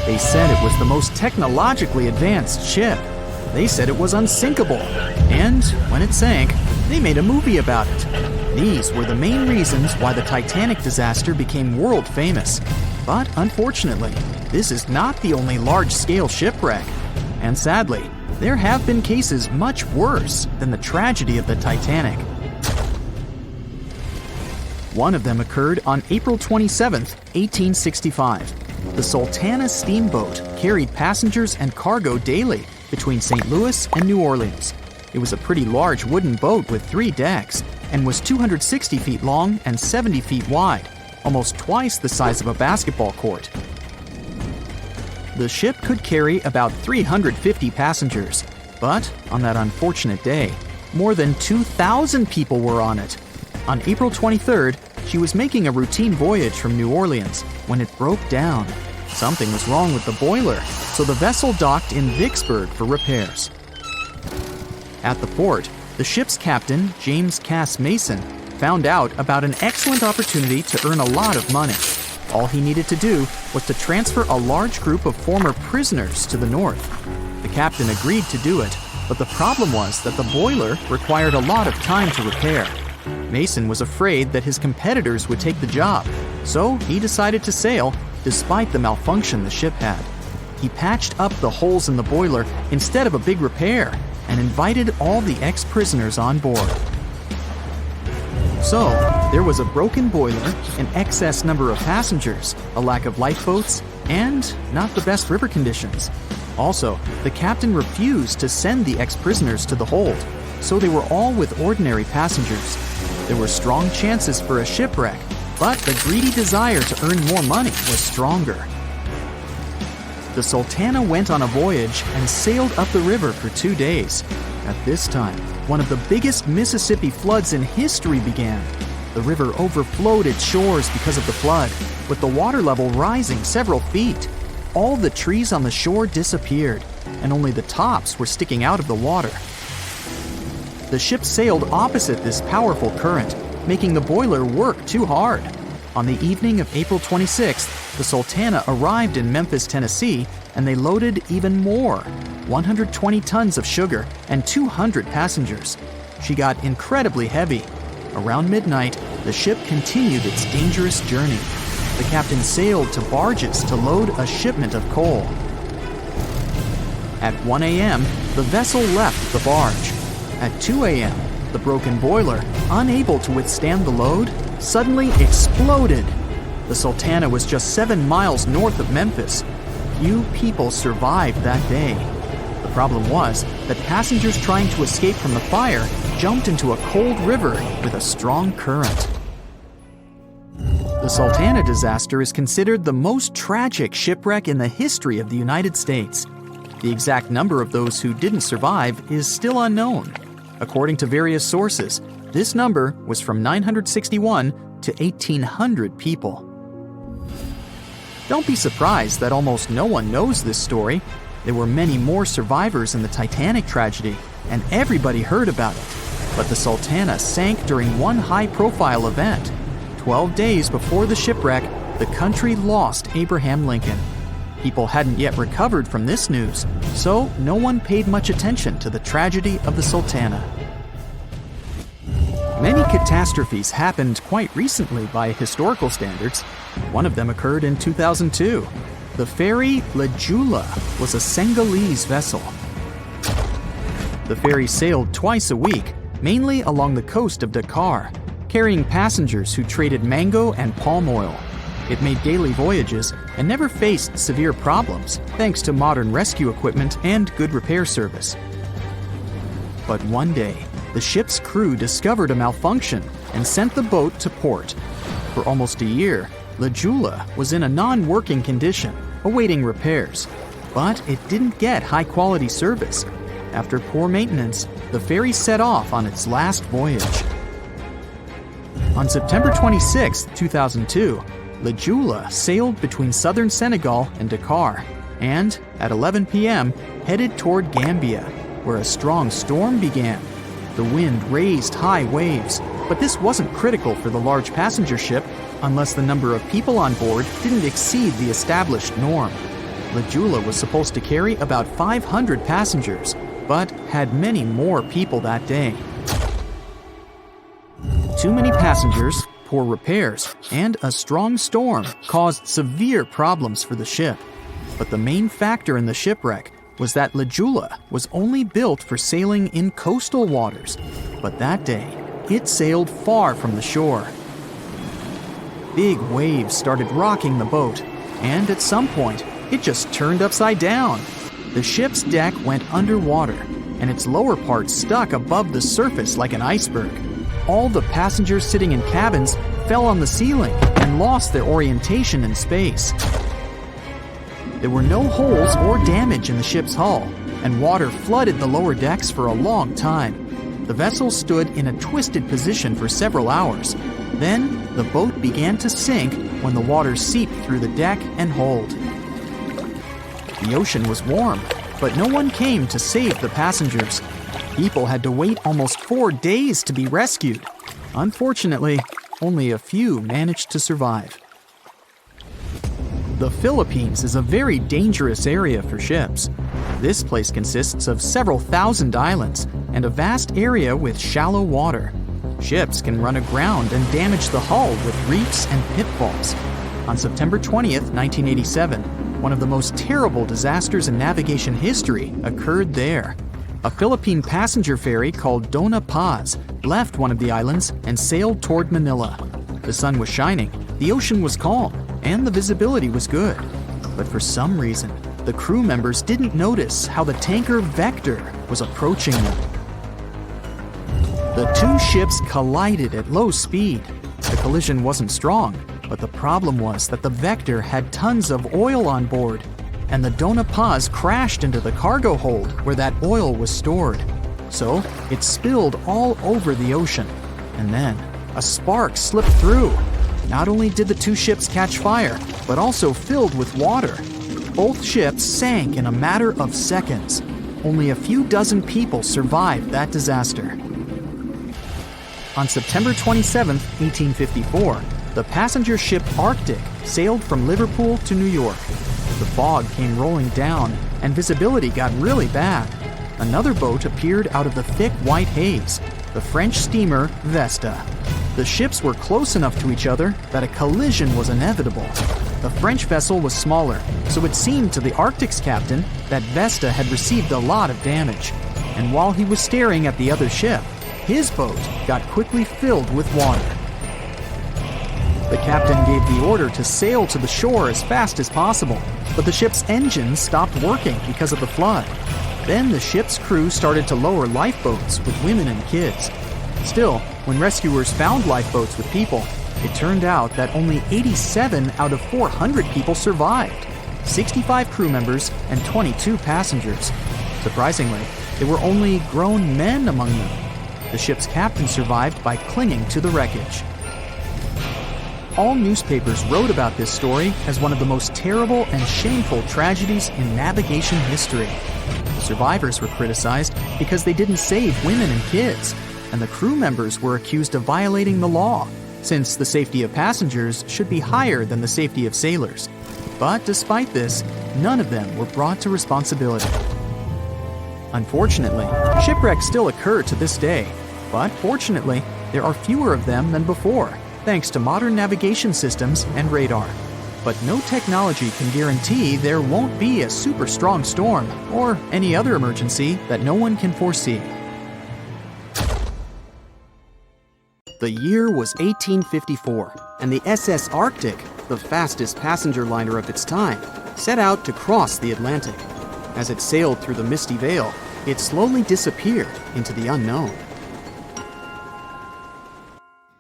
They said it was the most technologically advanced ship. They said it was unsinkable. And when it sank, they made a movie about it. These were the main reasons why the Titanic disaster became world famous. But unfortunately, this is not the only large-scale shipwreck. And sadly, there have been cases much worse than the tragedy of the Titanic. One of them occurred on April 27, 1865. The Sultana steamboat carried passengers and cargo daily between St. Louis and New Orleans. It was a pretty large wooden boat with 3 decks and was 260 feet long and 70 feet wide, almost twice the size of a basketball court. The ship could carry about 350 passengers, but on that unfortunate day, more than 2,000 people were on it. On April 23rd, she was making a routine voyage from New Orleans when it broke down. Something was wrong with the boiler, so the vessel docked in Vicksburg for repairs. At the port, the ship's captain, James Cass Mason, found out about an excellent opportunity to earn a lot of money. All he needed to do was to transfer a large group of former prisoners to the north. The captain agreed to do it, but the problem was that the boiler required a lot of time to repair. Mason was afraid that his competitors would take the job, so he decided to sail despite the malfunction the ship had. He patched up the holes in the boiler instead of a big repair and invited all the ex-prisoners on board. So, there was a broken boiler, an excess number of passengers, a lack of lifeboats, and not the best river conditions. Also, the captain refused to send the ex-prisoners to the hold, so they were all with ordinary passengers. There were strong chances for a shipwreck, but the greedy desire to earn more money was stronger. The Sultana went on a voyage and sailed up the river for 2 days. At this time, one of the biggest Mississippi floods in history began. The river overflowed its shores because of the flood, with the water level rising several feet. All the trees on the shore disappeared, and only the tops were sticking out of the water. The ship sailed opposite this powerful current, making the boiler work too hard. On the evening of April 26th, the Sultana arrived in Memphis, Tennessee, and they loaded even more, 120 tons of sugar and 200 passengers. She got incredibly heavy. Around midnight, the ship continued its dangerous journey. The captain sailed to barges to load a shipment of coal. At 1 a.m., the vessel left the barge. At 2 a.m., the broken boiler, unable to withstand the load, suddenly exploded. The Sultana was just 7 miles north of Memphis. Few people survived that day. The problem was that passengers trying to escape from the fire jumped into a cold river with a strong current. The Sultana disaster is considered the most tragic shipwreck in the history of the United States. The exact number of those who didn't survive is still unknown. According to various sources, this number was from 961 to 1,800 people. Don't be surprised that almost no one knows this story. There were many more survivors in the Titanic tragedy, and everybody heard about it. But the Sultana sank during one high-profile event. 12 days before the shipwreck, the country lost Abraham Lincoln. People hadn't yet recovered from this news, so no one paid much attention to the tragedy of the Sultana. Many catastrophes happened quite recently by historical standards. One of them occurred in 2002. The ferry La Jula was a Senegalese vessel. The ferry sailed twice a week, mainly along the coast of Dakar, carrying passengers who traded mango and palm oil. It made daily voyages and never faced severe problems thanks to modern rescue equipment and good repair service. But one day, the ship's crew discovered a malfunction and sent the boat to port. For almost a year, La Jula was in a non-working condition, awaiting repairs. But it didn't get high-quality service. After poor maintenance, the ferry set off on its last voyage. On September 26, 2002, La Jula sailed between southern Senegal and Dakar, and at 11 p.m. headed toward Gambia, where a strong storm began. The wind raised high waves, but this wasn't critical for the large passenger ship unless the number of people on board didn't exceed the established norm. La Jula was supposed to carry about 500 passengers, but had many more people that day. Too many passengers, poor repairs, and a strong storm caused severe problems for the ship. But the main factor in the shipwreck was that La Jula was only built for sailing in coastal waters, but that day, it sailed far from the shore. Big waves started rocking the boat, and at some point, it just turned upside down. The ship's deck went underwater, and its lower part stuck above the surface like an iceberg. All the passengers sitting in cabins fell on the ceiling and lost their orientation in space. There were no holes or damage in the ship's hull, and water flooded the lower decks for a long time. The vessel stood in a twisted position for several hours. Then, the boat began to sink when the water seeped through the deck and hold. The ocean was warm, but no one came to save the passengers. People had to wait almost 4 days to be rescued. Unfortunately, only a few managed to survive. The Philippines is a very dangerous area for ships. This place consists of several thousand islands and a vast area with shallow water. Ships can run aground and damage the hull with reefs and pitfalls. On September 20th, 1987, one of the most terrible disasters in navigation history occurred there. A Philippine passenger ferry called Dona Paz left one of the islands and sailed toward Manila. The sun was shining, the ocean was calm, and the visibility was good. But for some reason, the crew members didn't notice how the tanker Vector was approaching them. The two ships collided at low speed. The collision wasn't strong, but the problem was that the Vector had tons of oil on board, and the Dona Paz crashed into the cargo hold where that oil was stored. So it spilled all over the ocean, and then a spark slipped through. Not only did the two ships catch fire, but also filled with water. Both ships sank in a matter of seconds. Only a few dozen people survived that disaster. On September 27, 1854, the passenger ship Arctic sailed from Liverpool to New York. The fog came rolling down, and visibility got really bad. Another boat appeared out of the thick white haze, the French steamer Vesta. The ships were close enough to each other that a collision was inevitable. The French vessel was smaller, so it seemed to the Arctic's captain that Vesta had received a lot of damage. And while he was staring at the other ship, his boat got quickly filled with water. The captain gave the order to sail to the shore as fast as possible, but the ship's engines stopped working because of the flood. Then the ship's crew started to lower lifeboats with women and kids. Still, when rescuers found lifeboats with people, it turned out that only 87 out of 400 people survived, 65 crew members and 22 passengers. Surprisingly, there were only grown men among them. The ship's captain survived by clinging to the wreckage. All newspapers wrote about this story as one of the most terrible and shameful tragedies in navigation history. The survivors were criticized because they didn't save women and kids, and the crew members were accused of violating the law, since the safety of passengers should be higher than the safety of sailors. But despite this, none of them were brought to responsibility. Unfortunately, shipwrecks still occur to this day, but fortunately, there are fewer of them than before, thanks to modern navigation systems and radar. But no technology can guarantee there won't be a super strong storm or any other emergency that no one can foresee. The year was 1854, and the SS Arctic, the fastest passenger liner of its time, set out to cross the Atlantic. As it sailed through the misty veil, it slowly disappeared into the unknown.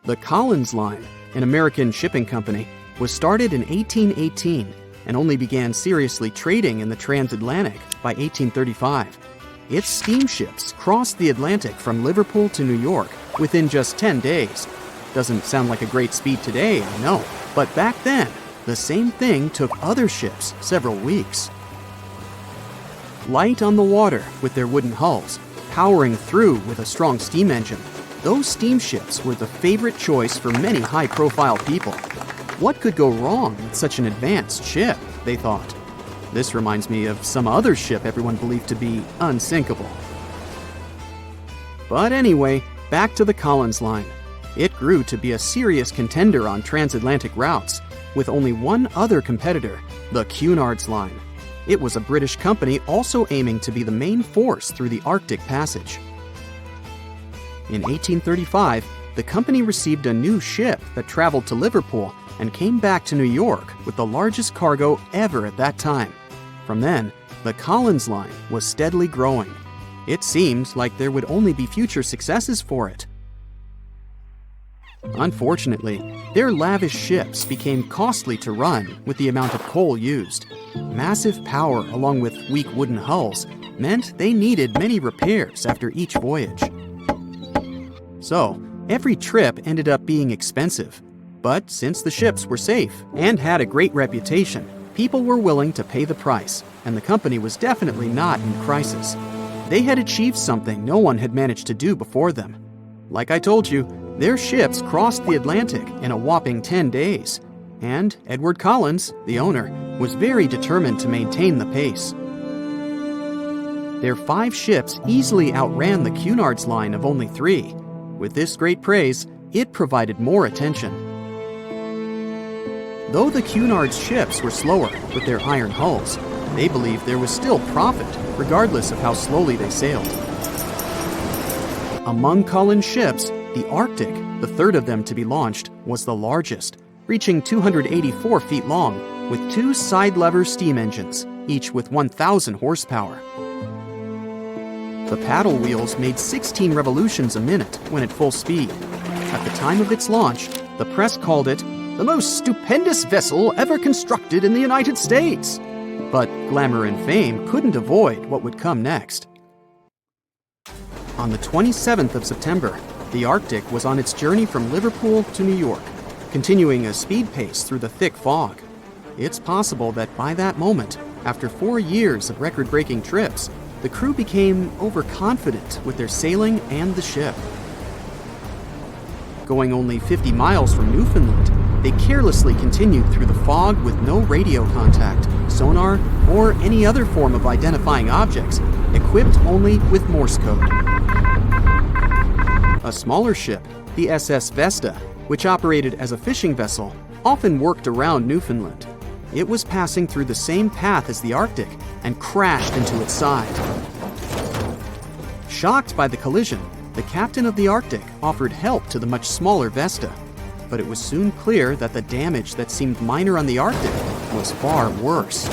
The Collins Line, an American shipping company, was started in 1818 and only began seriously trading in the transatlantic by 1835. Its steamships crossed the Atlantic from Liverpool to New York within just 10 days. Doesn't sound like a great speed today, I know, but back then, the same thing took other ships several weeks. Light on the water with their wooden hulls, powering through with a strong steam engine. Those steamships were the favorite choice for many high-profile people. What could go wrong with such an advanced ship, they thought. This reminds me of some other ship everyone believed to be unsinkable. But anyway, back to the Collins Line. It grew to be a serious contender on transatlantic routes, with only one other competitor, the Cunard's Line. It was a British company also aiming to be the main force through the Arctic Passage. In 1835, the company received a new ship that traveled to Liverpool and came back to New York with the largest cargo ever at that time. From then, the Collins Line was steadily growing. It seemed like there would only be future successes for it. Unfortunately, their lavish ships became costly to run with the amount of coal used. Massive power along with weak wooden hulls meant they needed many repairs after each voyage. So, every trip ended up being expensive. But since the ships were safe and had a great reputation, people were willing to pay the price, and the company was definitely not in crisis. They had achieved something no one had managed to do before them. Like I told you, their ships crossed the Atlantic in a whopping 10 days, and Edward Collins, the owner, was very determined to maintain the pace. Their 5 ships easily outran the Cunard's Line of only 3. With this great praise, it provided more attention. Though the Cunard's ships were slower with their iron hulls, they believed there was still profit, regardless of how slowly they sailed. Among Collins' ships, the Arctic, the third of them to be launched, was the largest, reaching 284 feet long, with 2 side-lever steam engines, each with 1,000 horsepower. The paddle wheels made 16 revolutions a minute when at full speed. At the time of its launch, the press called it the most stupendous vessel ever constructed in the United States. But glamour and fame couldn't avoid what would come next. On the 27th of September, the Arctic was on its journey from Liverpool to New York, continuing a speed pace through the thick fog. It's possible that by that moment, after 4 years of record-breaking trips, the crew became overconfident with their sailing and the ship. Going only 50 miles from Newfoundland, they carelessly continued through the fog with no radio contact, sonar, or any other form of identifying objects, equipped only with Morse code. A smaller ship, the SS Vesta, which operated as a fishing vessel, often worked around Newfoundland. It was passing through the same path as the Arctic and crashed into its side. Shocked by the collision, the captain of the Arctic offered help to the much smaller Vesta, but it was soon clear that the damage that seemed minor on the Arctic was far worse.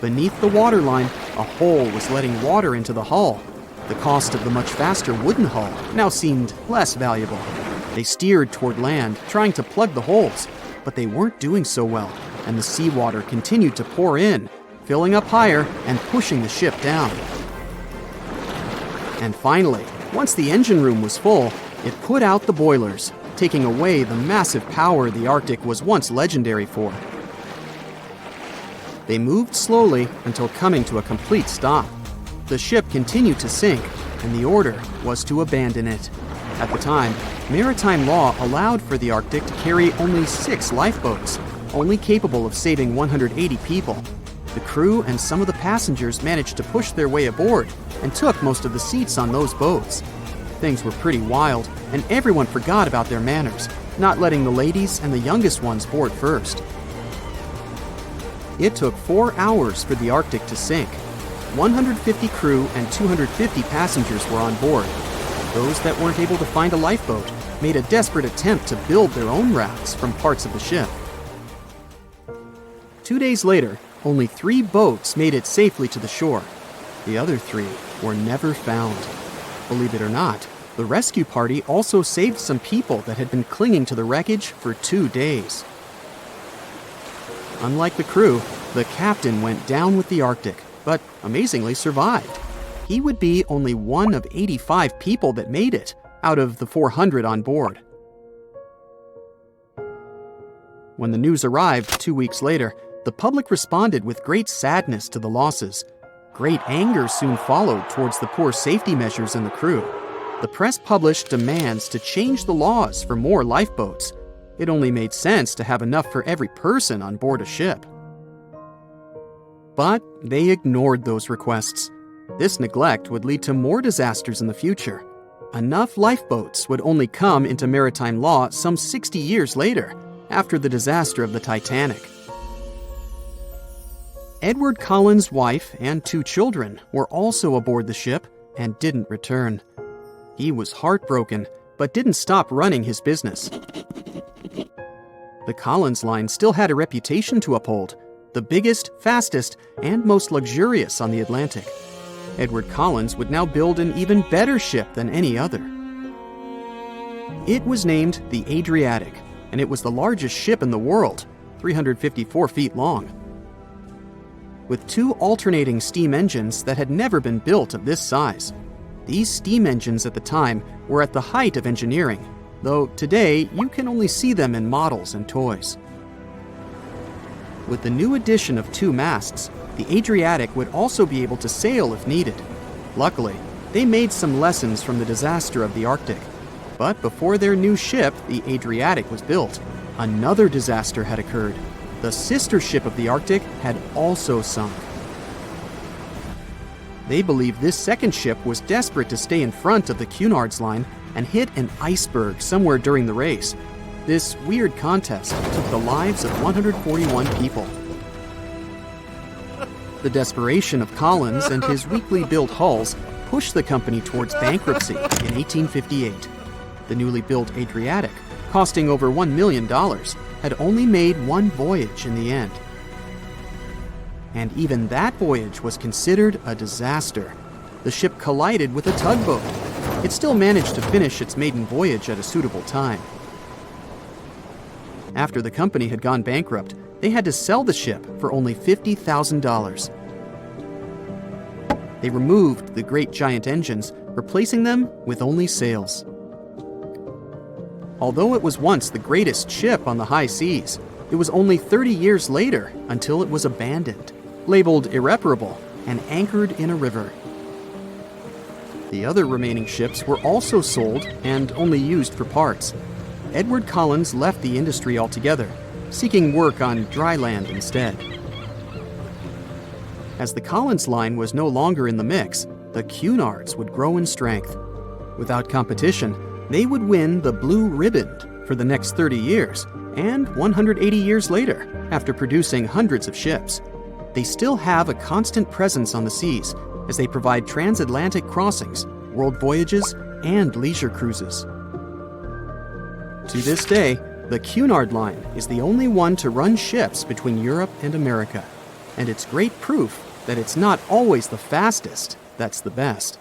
Beneath the waterline, a hole was letting water into the hull. The cost of the much faster wooden hull now seemed less valuable. They steered toward land, trying to plug the holes, but they weren't doing so well, and the seawater continued to pour in, filling up higher and pushing the ship down. And finally, once the engine room was full, it put out the boilers, taking away the massive power the Arctic was once legendary for. They moved slowly until coming to a complete stop. The ship continued to sink, and the order was to abandon it. At the time, maritime law allowed for the Arctic to carry only 6 lifeboats, only capable of saving 180 people. The crew and some of the passengers managed to push their way aboard and took most of the seats on those boats. Things were pretty wild, and everyone forgot about their manners, not letting the ladies and the youngest ones board first. It took 4 hours for the Arctic to sink. 150 crew and 250 passengers were on board. Those that weren't able to find a lifeboat made a desperate attempt to build their own rafts from parts of the ship. 2 days later, only 3 boats made it safely to the shore. The other 3 were never found. Believe it or not, the rescue party also saved some people that had been clinging to the wreckage for 2 days. Unlike the crew, the captain went down with the Arctic, but amazingly survived. He would be only one of 85 people that made it out of the 400 on board. When the news arrived 2 weeks later, the public responded with great sadness to the losses. Great anger soon followed towards the poor safety measures in the crew. The press published demands to change the laws for more lifeboats. It only made sense to have enough for every person on board a ship. But they ignored those requests. This neglect would lead to more disasters in the future. Enough lifeboats would only come into maritime law some 60 years later, after the disaster of the Titanic. Edward Cullen's wife and 2 children were also aboard the ship and didn't return. He was heartbroken, but didn't stop running his business. The Collins Line still had a reputation to uphold, the biggest, fastest, and most luxurious on the Atlantic. Edward Collins would now build an even better ship than any other. It was named the Adriatic, and it was the largest ship in the world, 354 feet long. With 2 alternating steam engines that had never been built of this size. These steam engines at the time were at the height of engineering, though today you can only see them in models and toys. With the new addition of 2 masts, the Adriatic would also be able to sail if needed. Luckily, they made some lessons from the disaster of the Arctic. But before their new ship, the Adriatic, was built, another disaster had occurred. The sister ship of the Arctic had also sunk. They believed this second ship was desperate to stay in front of the Cunard's line and hit an iceberg somewhere during the race. This weird contest took the lives of 141 people. The desperation of Collins and his weakly built hulls pushed the company towards bankruptcy in 1858. The newly built Adriatic, costing over $1 million, had only made 1 voyage in the end. And even that voyage was considered a disaster. The ship collided with a tugboat. It still managed to finish its maiden voyage at a suitable time. After the company had gone bankrupt, they had to sell the ship for only $50,000. They removed the great giant engines, replacing them with only sails. Although it was once the greatest ship on the high seas, it was only 30 years later until it was abandoned, labeled irreparable, and anchored in a river. The other remaining ships were also sold and only used for parts. Edward Collins left the industry altogether, seeking work on dry land instead. As the Collins Line was no longer in the mix, the Cunards would grow in strength. Without competition, they would win the Blue Riband for the next 30 years, and 180 years later, after producing hundreds of ships. They still have a constant presence on the seas, as they provide transatlantic crossings, world voyages, and leisure cruises. To this day, the Cunard Line is the only one to run ships between Europe and America, and it's great proof that it's not always the fastest that's the best.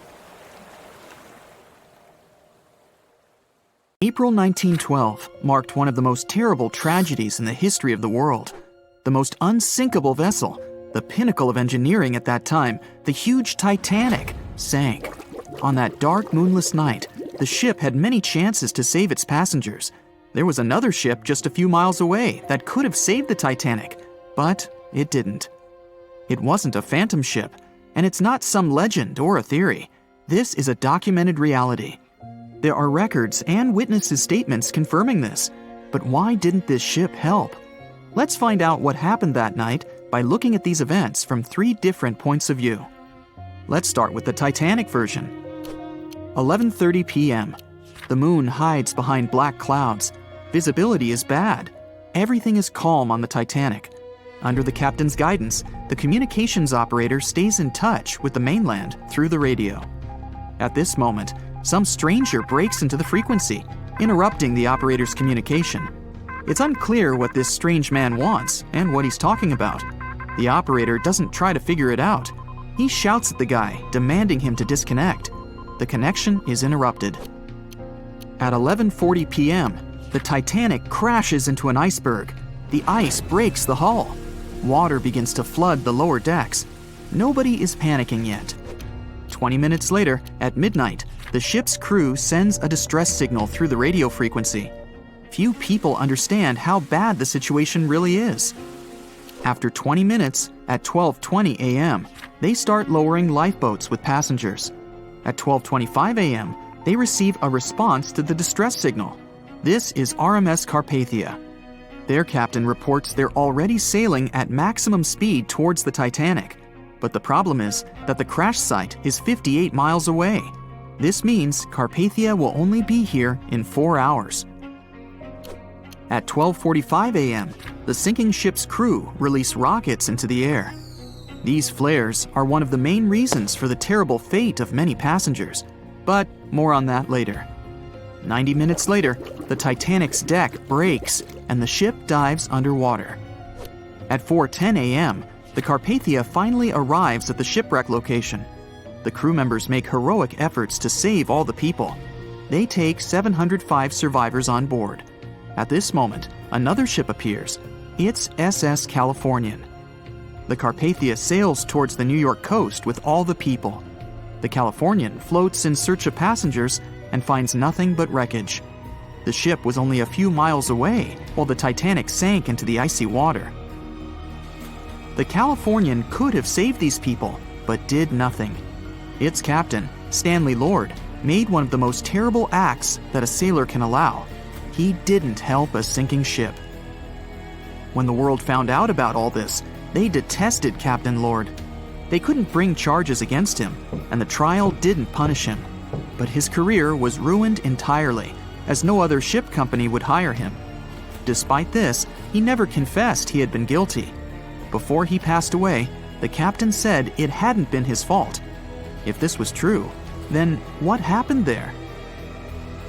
April 1912 marked one of the most terrible tragedies in the history of the world. The most unsinkable vessel, the pinnacle of engineering at that time, the huge Titanic, sank. On that dark, moonless night, the ship had many chances to save its passengers. There was another ship just a few miles away that could have saved the Titanic, but it didn't. It wasn't a phantom ship, and it's not some legend or a theory. This is a documented reality. There are records and witnesses' statements confirming this, but why didn't this ship help? Let's find out what happened that night by looking at these events from 3 different points of view. Let's start with the Titanic version. 11:30 p.m. The moon hides behind black clouds. Visibility is bad. Everything is calm on the Titanic. Under the captain's guidance, the communications operator stays in touch with the mainland through the radio. At this moment, some stranger breaks into the frequency, interrupting the operator's communication. It's unclear what this strange man wants and what he's talking about. The operator doesn't try to figure it out. He shouts at the guy, demanding him to disconnect. The connection is interrupted. At 11:40 p.m., the Titanic crashes into an iceberg. The ice breaks the hull. Water begins to flood the lower decks. Nobody is panicking yet. 20 minutes later, at midnight, the ship's crew sends a distress signal through the radio frequency. Few people understand how bad the situation really is. After 20 minutes, at 12:20 a.m., they start lowering lifeboats with passengers. At 12:25 a.m., they receive a response to the distress signal. This is RMS Carpathia. Their captain reports they're already sailing at maximum speed towards the Titanic. But the problem is that the crash site is 58 miles away. This means Carpathia will only be here in 4 hours. At 12:45 a.m., the sinking ship's crew release rockets into the air. These flares are one of the main reasons for the terrible fate of many passengers, but more on that later. 90 minutes later, the Titanic's deck breaks and the ship dives underwater. At 4:10 a.m., the Carpathia finally arrives at the shipwreck location. The crew members make heroic efforts to save all the people. They take 705 survivors on board. At this moment, another ship appears. It's SS Californian. The Carpathia sails towards the New York coast with all the people. The Californian floats in search of passengers and finds nothing but wreckage. The ship was only a few miles away while the Titanic sank into the icy water. The Californian could have saved these people, but did nothing. Its captain, Stanley Lord, made one of the most terrible acts that a sailor can allow. He didn't help a sinking ship. When the world found out about all this, they detested Captain Lord. They couldn't bring charges against him, and the trial didn't punish him. But his career was ruined entirely, as no other ship company would hire him. Despite this, he never confessed he had been guilty. Before he passed away, the captain said it hadn't been his fault. If this was true, then what happened there?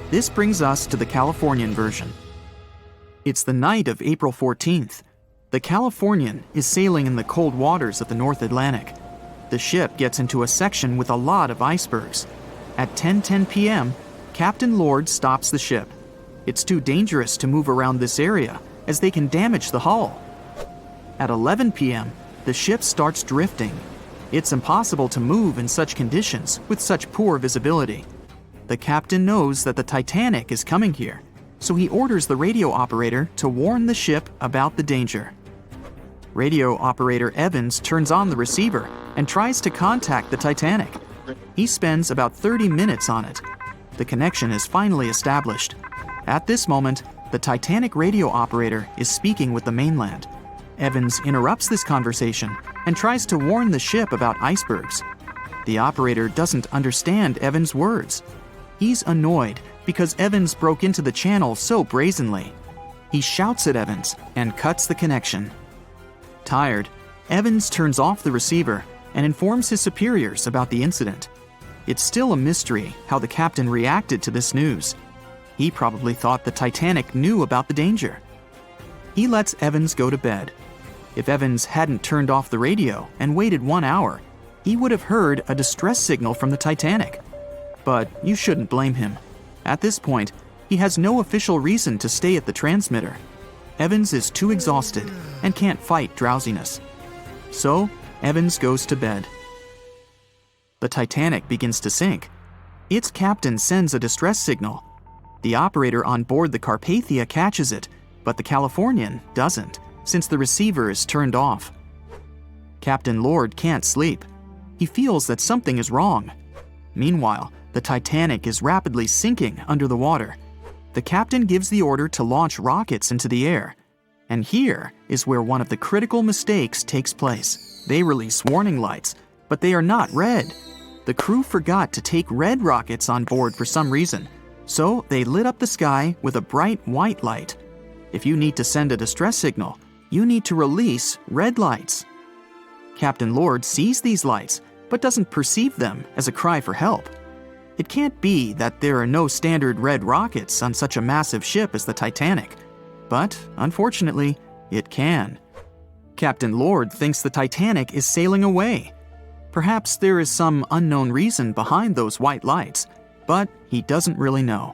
This brings us to the Californian version. It's the night of April 14th. The Californian is sailing in the cold waters of the North Atlantic. The ship gets into a section with a lot of icebergs. At 10:10 p.m., Captain Lord stops the ship. It's too dangerous to move around this area, as they can damage the hull. At 11 p.m., the ship starts drifting. It's impossible to move in such conditions with such poor visibility. The captain knows that the Titanic is coming here, so he orders the radio operator to warn the ship about the danger. Radio operator Evans turns on the receiver and tries to contact the Titanic. He spends about 30 minutes on it. The connection is finally established. At this moment, the Titanic radio operator is speaking with the mainland. Evans interrupts this conversation and tries to warn the ship about icebergs. The operator doesn't understand Evans' words. He's annoyed because Evans broke into the channel so brazenly. He shouts at Evans and cuts the connection. Tired, Evans turns off the receiver and informs his superiors about the incident. It's still a mystery how the captain reacted to this news. He probably thought the Titanic knew about the danger. He lets Evans go to bed. If Evans hadn't turned off the radio and waited 1 hour, he would have heard a distress signal from the Titanic. But you shouldn't blame him. At this point, he has no official reason to stay at the transmitter. Evans is too exhausted and can't fight drowsiness. So, Evans goes to bed. The Titanic begins to sink. Its captain sends a distress signal. The operator on board the Carpathia catches it, but the Californian doesn't, since the receiver is turned off. Captain Lord can't sleep. He feels that something is wrong. Meanwhile, the Titanic is rapidly sinking under the water. The captain gives the order to launch rockets into the air. And here is where one of the critical mistakes takes place. They release warning lights, but they are not red. The crew forgot to take red rockets on board for some reason, so they lit up the sky with a bright white light. If you need to send a distress signal, you need to release red lights. Captain Lord sees these lights, but doesn't perceive them as a cry for help. It can't be that there are no standard red rockets on such a massive ship as the Titanic. But, unfortunately, it can. Captain Lord thinks the Titanic is sailing away. Perhaps there is some unknown reason behind those white lights, but he doesn't really know.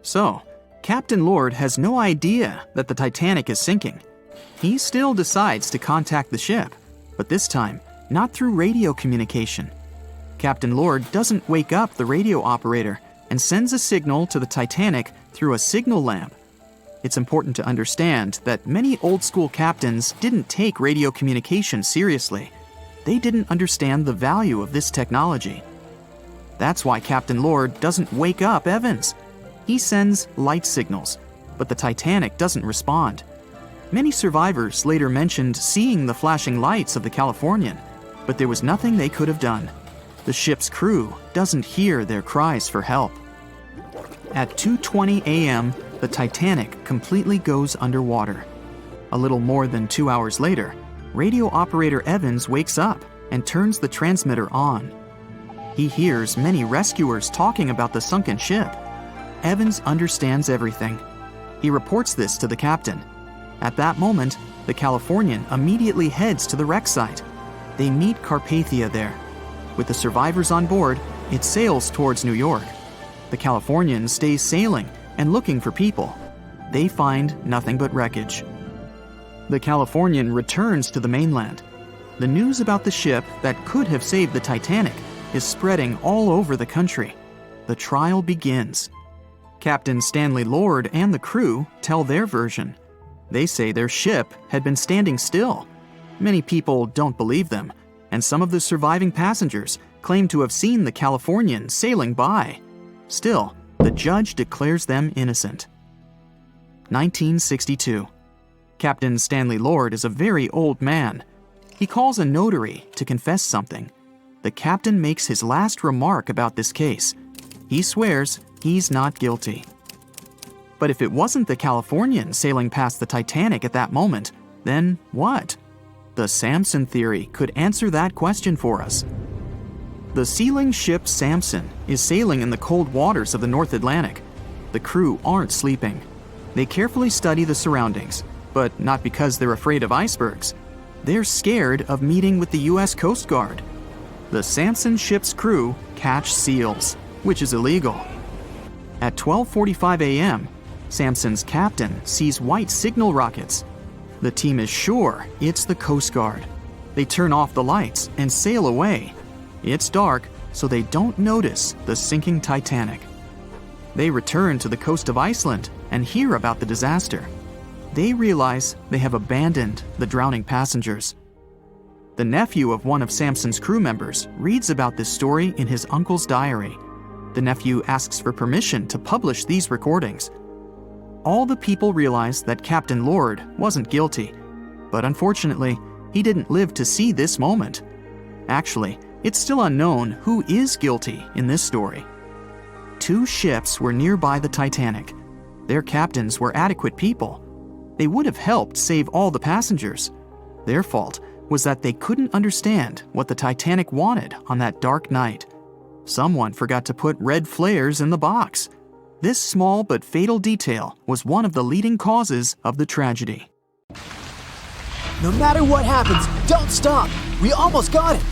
So, Captain Lord has no idea that the Titanic is sinking. He still decides to contact the ship, but this time, not through radio communication. Captain Lord doesn't wake up the radio operator and sends a signal to the Titanic through a signal lamp. It's important to understand that many old-school captains didn't take radio communication seriously. they didn't understand the value of this technology. That's why Captain Lord doesn't wake up Evans. He sends light signals, but the Titanic doesn't respond. Many survivors later mentioned seeing the flashing lights of the Californian, but there was nothing they could have done. The ship's crew doesn't hear their cries for help. At 2:20 a.m., the Titanic completely goes underwater. A little more than 2 hours later, radio operator Evans wakes up and turns the transmitter on. He hears many rescuers talking about the sunken ship. Evans understands everything. He reports this to the captain. At that moment, the Californian immediately heads to the wreck site. They meet Carpathia there. With the survivors on board, it sails towards New York. The Californian stays sailing and looking for people. They find nothing but wreckage. The Californian returns to the mainland. The news about the ship that could have saved the Titanic is spreading all over the country. The trial begins. Captain Stanley Lord and the crew tell their version. They say their ship had been standing still. Many people don't believe them, and some of the surviving passengers claim to have seen the Californian sailing by. Still, the judge declares them innocent. 1962. Captain Stanley Lord is a very old man. He calls a notary to confess something. The captain makes his last remark about this case. He swears he's not guilty. But if it wasn't the Californian sailing past the Titanic at that moment, then what? The Samson theory could answer that question for us. The sealing ship Samson is sailing in the cold waters of the North Atlantic. The crew aren't sleeping. They carefully study the surroundings, but not because they're afraid of icebergs. They're scared of meeting with the U.S. Coast Guard. The Samson ship's crew catch seals, which is illegal. At 12:45 a.m., Samson's captain sees white signal rockets. The team is sure it's the Coast Guard. They turn off the lights and sail away. It's dark, so they don't notice the sinking Titanic. They return to the coast of Iceland and hear about the disaster. They realize they have abandoned the drowning passengers. The nephew of one of Samson's crew members reads about this story in his uncle's diary. The nephew asks for permission to publish these recordings. All the people realize that Captain Lord wasn't guilty, but unfortunately, he didn't live to see this moment. Actually, it's still unknown who is guilty in this story. 2 ships were nearby the Titanic. Their captains were adequate people. They would have helped save all the passengers. Their fault was that they couldn't understand what the Titanic wanted on that dark night. Someone forgot to put red flares in the box. This small but fatal detail was one of the leading causes of the tragedy. No matter what happens, don't stop! We almost got it!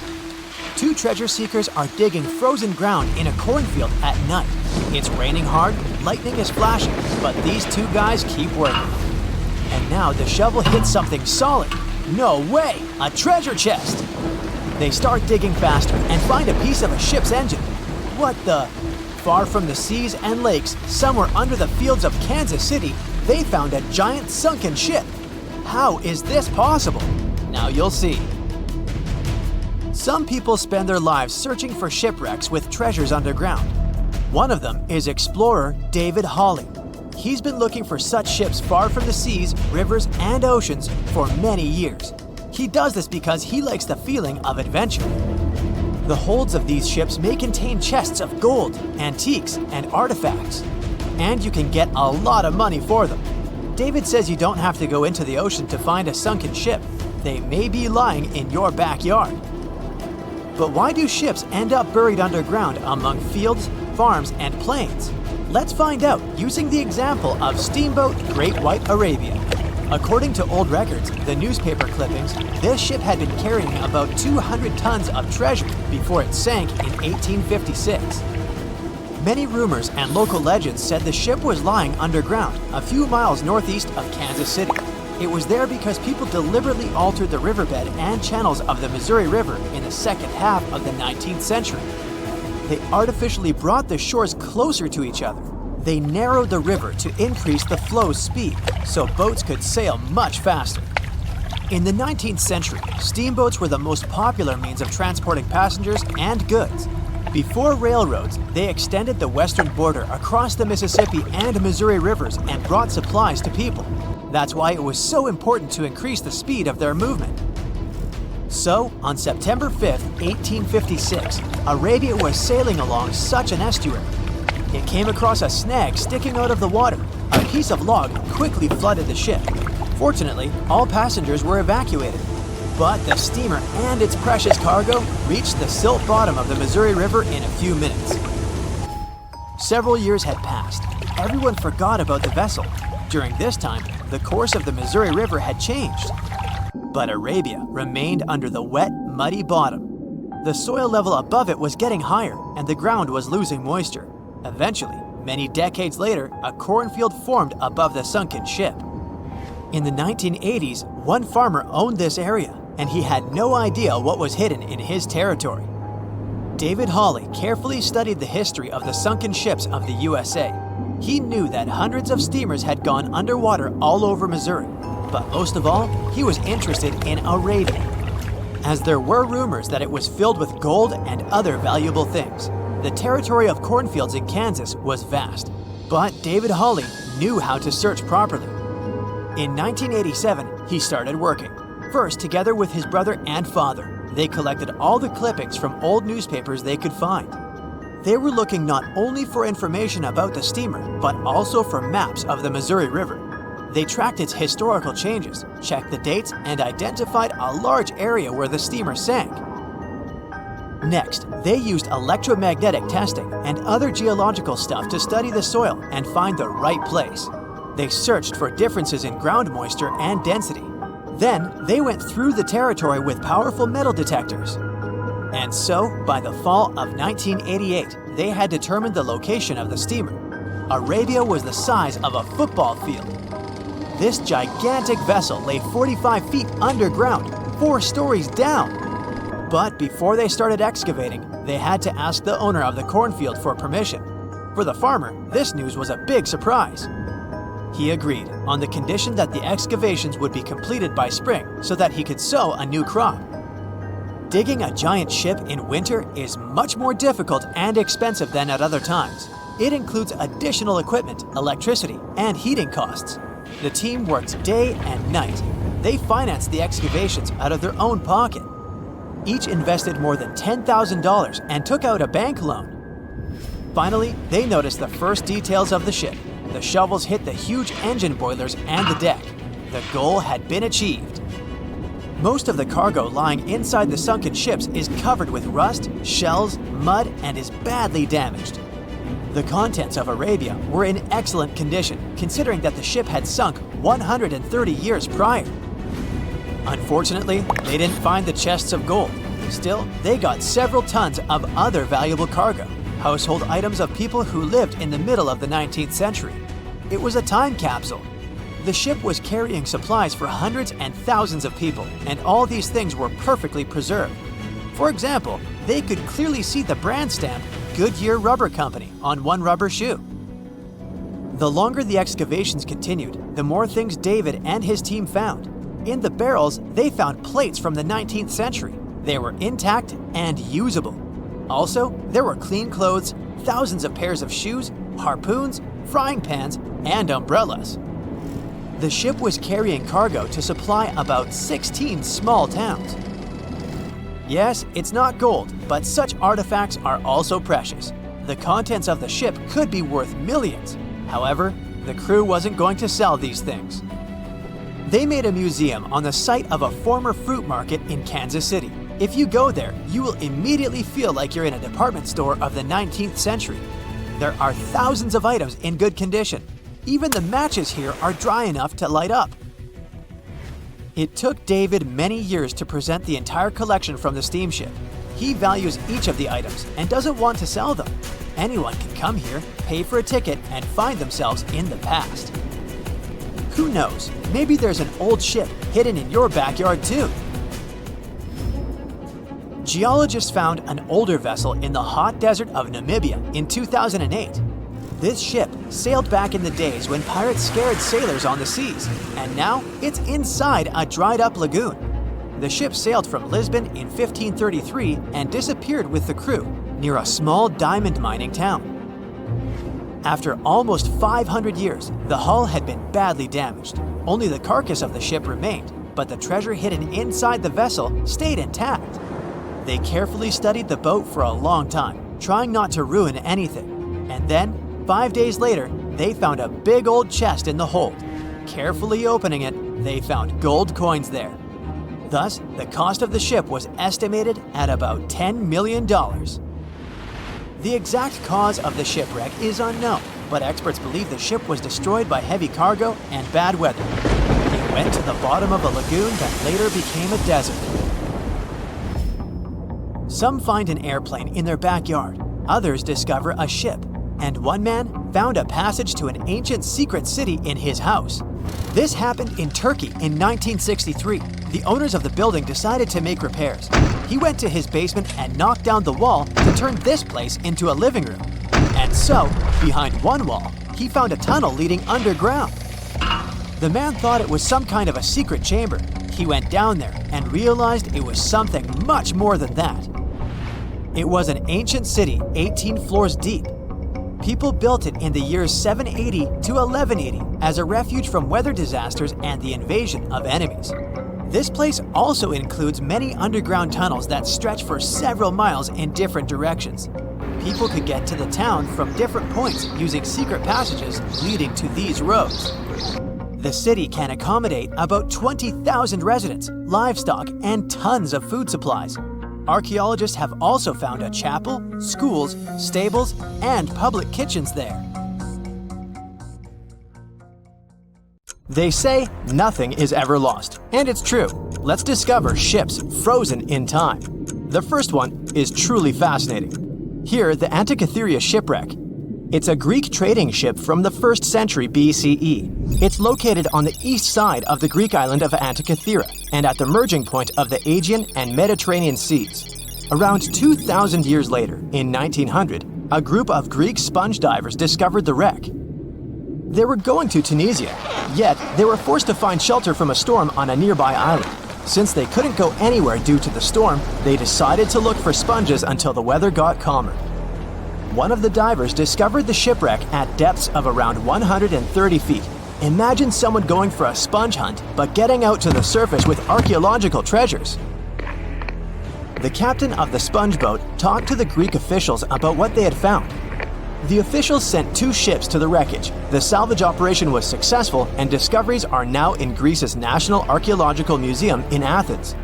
2 treasure seekers are digging frozen ground in a cornfield at night. It's raining hard, lightning is flashing, but these 2 guys keep working. And now the shovel hits something solid. No way! A treasure chest! They start digging faster and find a piece of a ship's engine. What the? Far from the seas and lakes, somewhere under the fields of Kansas City, they found a giant sunken ship. How is this possible? Now you'll see. Some people spend their lives searching for shipwrecks with treasures underground. One of them is explorer David Hawley. He's been looking for such ships far from the seas, rivers, and oceans for many years. He does this because he likes the feeling of adventure. The holds of these ships may contain chests of gold, antiques, and artifacts. And you can get a lot of money for them. David says you don't have to go into the ocean to find a sunken ship. They may be lying in your backyard. But why do ships end up buried underground among fields, farms, and plains? Let's find out using the example of steamboat Great White Arabia. According to old records, the newspaper clippings, this ship had been carrying about 200 tons of treasure before it sank in 1856. Many rumors and local legends said the ship was lying underground, a few miles northeast of Kansas City. It was there because people deliberately altered the riverbed and channels of the Missouri River in the second half of the 19th century. They artificially brought the shores closer to each other. They narrowed the river to increase the flow's speed, so boats could sail much faster. In the 19th century, steamboats were the most popular means of transporting passengers and goods. Before railroads, they extended the western border across the Mississippi and Missouri rivers and brought supplies to people. That's why it was so important to increase the speed of their movement. So, on September 5, 1856, Arabia was sailing along such an estuary. It came across a snag sticking out of the water. A piece of log quickly flooded the ship. Fortunately, all passengers were evacuated. But the steamer and its precious cargo reached the silt bottom of the Missouri River in a few minutes. Several years had passed. Everyone forgot about the vessel. During this time, the course of the Missouri River had changed. But Arabia remained under the wet, muddy bottom. The soil level above it was getting higher, and the ground was losing moisture. Eventually, many decades later, a cornfield formed above the sunken ship. In the 1980s, one farmer owned this area, and he had no idea what was hidden in his territory. David Hawley carefully studied the history of the sunken ships of the USA. He knew that hundreds of steamers had gone underwater all over Missouri, but most of all, he was interested in Arabia, as there were rumors that it was filled with gold and other valuable things. The territory of cornfields in Kansas was vast, but David Hawley knew how to search properly. In 1987, he started working. First, together with his brother and father, they collected all the clippings from old newspapers they could find. They were looking not only for information about the steamer, but also for maps of the Missouri River. They tracked its historical changes, checked the dates, and identified a large area where the steamer sank. Next, they used electromagnetic testing and other geological stuff to study the soil and find the right place. They searched for differences in ground moisture and density. Then, they went through the territory with powerful metal detectors. And so, by the fall of 1988, they had determined the location of the steamer. Arabia was the size of a football field. This gigantic vessel lay 45 feet underground, 4 stories down. But before they started excavating, they had to ask the owner of the cornfield for permission. For the farmer, this news was a big surprise. He agreed, on the condition that the excavations would be completed by spring so that he could sow a new crop. Digging a giant ship in winter is much more difficult and expensive than at other times. It includes additional equipment, electricity, and heating costs. The team worked day and night. They financed the excavations out of their own pocket. Each invested more than $10,000 and took out a bank loan. Finally, they noticed the first details of the ship. The shovels hit the huge engine boilers and the deck. The goal had been achieved. Most of the cargo lying inside the sunken ships is covered with rust, shells, mud, and is badly damaged. The contents of Arabia were in excellent condition, considering that the ship had sunk 130 years prior. Unfortunately, they didn't find the chests of gold. Still, they got several tons of other valuable cargo, household items of people who lived in the middle of the 19th century. It was a time capsule. The ship was carrying supplies for hundreds and thousands of people, and all these things were perfectly preserved. For example, they could clearly see the brand stamp Goodyear Rubber Company on one rubber shoe. The longer the excavations continued, the more things David and his team found. In the barrels, they found plates from the 19th century. They were intact and usable. Also, there were clean clothes, thousands of pairs of shoes, harpoons, frying pans, and umbrellas. The ship was carrying cargo to supply about 16 small towns. Yes, it's not gold, but such artifacts are also precious. The contents of the ship could be worth millions. However, the crew wasn't going to sell these things. They made a museum on the site of a former fruit market in Kansas City. If you go there, you will immediately feel like you're in a department store of the 19th century. There are thousands of items in good condition. Even the matches here are dry enough to light up. It took David many years to present the entire collection from the steamship. He values each of the items and doesn't want to sell them. Anyone can come here, pay for a ticket, and find themselves in the past. Who knows, maybe there's an old ship hidden in your backyard too. Geologists found an older vessel in the hot desert of Namibia in 2008. This ship sailed back in the days when pirates scared sailors on the seas, and now it's inside a dried-up lagoon. The ship sailed from Lisbon in 1533 and disappeared with the crew near a small diamond mining town. After almost 500 years, the hull had been badly damaged. Only the carcass of the ship remained, but the treasure hidden inside the vessel stayed intact. They carefully studied the boat for a long time, trying not to ruin anything. And then, 5 days later, they found a big old chest in the hold. Carefully opening it, they found gold coins there. Thus, the cost of the ship was estimated at about $10 million. The exact cause of the shipwreck is unknown, but experts believe the ship was destroyed by heavy cargo and bad weather. It went to the bottom of a lagoon that later became a desert. Some find an airplane in their backyard, others discover a ship, and one man found a passage to an ancient secret city in his house. This happened in Turkey in 1963. The owners of the building decided to make repairs. He went to his basement and knocked down the wall to turn this place into a living room. And so, behind one wall, he found a tunnel leading underground. The man thought it was some kind of a secret chamber. He went down there and realized it was something much more than that. It was an ancient city 18 floors deep. People built it in the years 780 to 1180 as a refuge from weather disasters and the invasion of enemies. This place also includes many underground tunnels that stretch for several miles in different directions. People could get to the town from different points using secret passages leading to these roads. The city can accommodate about 20,000 residents, livestock, and tons of food supplies. Archaeologists have also found a chapel, schools, stables, and public kitchens there. They say nothing is ever lost, and it's true. Let's discover ships frozen in time. The first one is truly fascinating. Here, the Antikythera shipwreck. It's a Greek trading ship from the 1st century BCE. It's located on the east side of the Greek island of Antikythera and at the merging point of the Aegean and Mediterranean seas. Around 2,000 years later, in 1900, a group of Greek sponge divers discovered the wreck. They were going to Tunisia, yet they were forced to find shelter from a storm on a nearby island. Since they couldn't go anywhere due to the storm, they decided to look for sponges until the weather got calmer. One of the divers discovered the shipwreck at depths of around 130 feet. Imagine someone going for a sponge hunt, but getting out to the surface with archaeological treasures. The captain of the sponge boat talked to the Greek officials about what they had found. The officials sent 2 ships to the wreckage. The salvage operation was successful, and discoveries are now in Greece's National Archaeological Museum in Athens.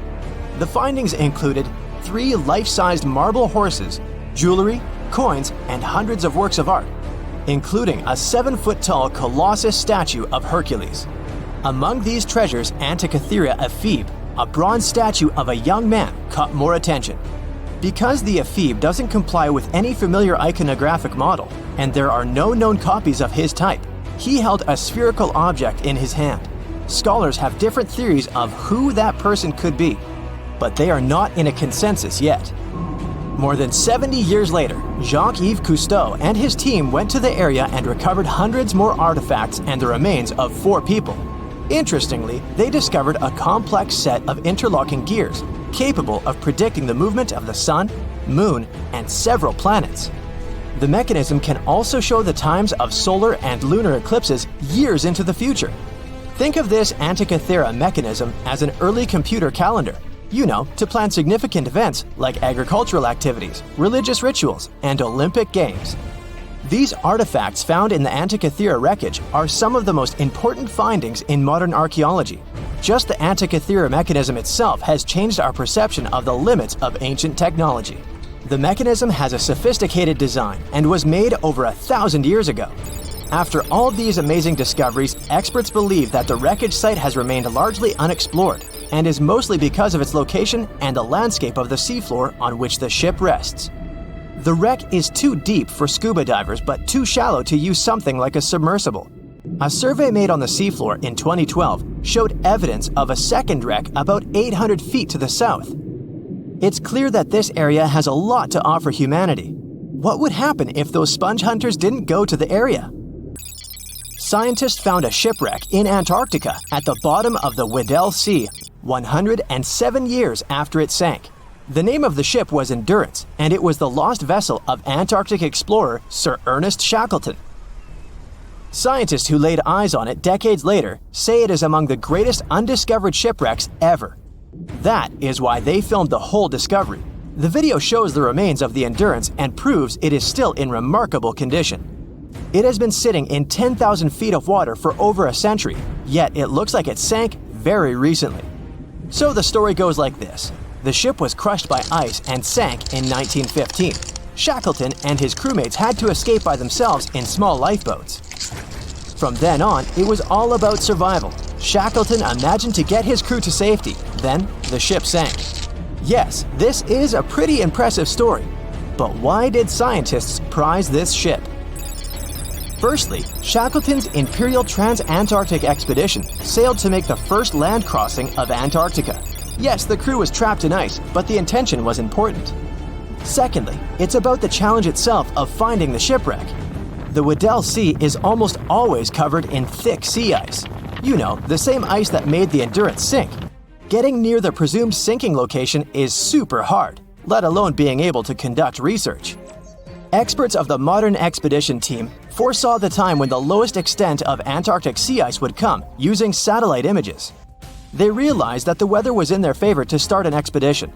The findings included 3 life-sized marble horses, jewelry, coins, and hundreds of works of art, including a 7-foot-tall Colossus statue of Hercules. Among these treasures, Antikythera ephebe, a bronze statue of a young man, caught more attention. Because the ephebe doesn't comply with any familiar iconographic model, and there are no known copies of his type, he held a spherical object in his hand. Scholars have different theories of who that person could be, but they are not in a consensus yet. More than 70 years later, Jacques-Yves Cousteau and his team went to the area and recovered hundreds more artifacts and the remains of 4 people. Interestingly, they discovered a complex set of interlocking gears, capable of predicting the movement of the sun, moon, and several planets. The mechanism can also show the times of solar and lunar eclipses years into the future. Think of this Antikythera mechanism as an early computer calendar, to plan significant events like agricultural activities, religious rituals, and Olympic Games. These artifacts found in the Antikythera wreckage are some of the most important findings in modern archaeology. Just the Antikythera mechanism itself has changed our perception of the limits of ancient technology. The mechanism has a sophisticated design and was made over 1,000 years ago. After all these amazing discoveries, experts believe that the wreckage site has remained largely unexplored, and is mostly because of its location and the landscape of the seafloor on which the ship rests. The wreck is too deep for scuba divers but too shallow to use something like a submersible. A survey made on the seafloor in 2012 showed evidence of a second wreck about 800 feet to the south. It's clear that this area has a lot to offer humanity. What would happen if those sponge hunters didn't go to the area? Scientists found a shipwreck in Antarctica at the bottom of the Weddell Sea 107 years after it sank. The name of the ship was Endurance, and it was the lost vessel of Antarctic explorer Sir Ernest Shackleton. Scientists who laid eyes on it decades later say it is among the greatest undiscovered shipwrecks ever. That is why they filmed the whole discovery. The video shows the remains of the Endurance and proves it is still in remarkable condition. It has been sitting in 10,000 feet of water for over a century, yet it looks like it sank very recently. So the story goes like this. The ship was crushed by ice and sank in 1915. Shackleton and his crewmates had to escape by themselves in small lifeboats. From then on, it was all about survival. Shackleton imagined to get his crew to safety, then the ship sank. Yes, this is a pretty impressive story, but why did scientists prize this ship? Firstly, Shackleton's Imperial Trans-Antarctic Expedition sailed to make the first land crossing of Antarctica. Yes, the crew was trapped in ice, but the intention was important. Secondly, it's about the challenge itself of finding the shipwreck. The Weddell Sea is almost always covered in thick sea ice. You know, the same ice that made the Endurance sink. Getting near the presumed sinking location is super hard, let alone being able to conduct research. Experts of the modern expedition team foresaw the time when the lowest extent of Antarctic sea ice would come using satellite images. They realized that the weather was in their favor to start an expedition.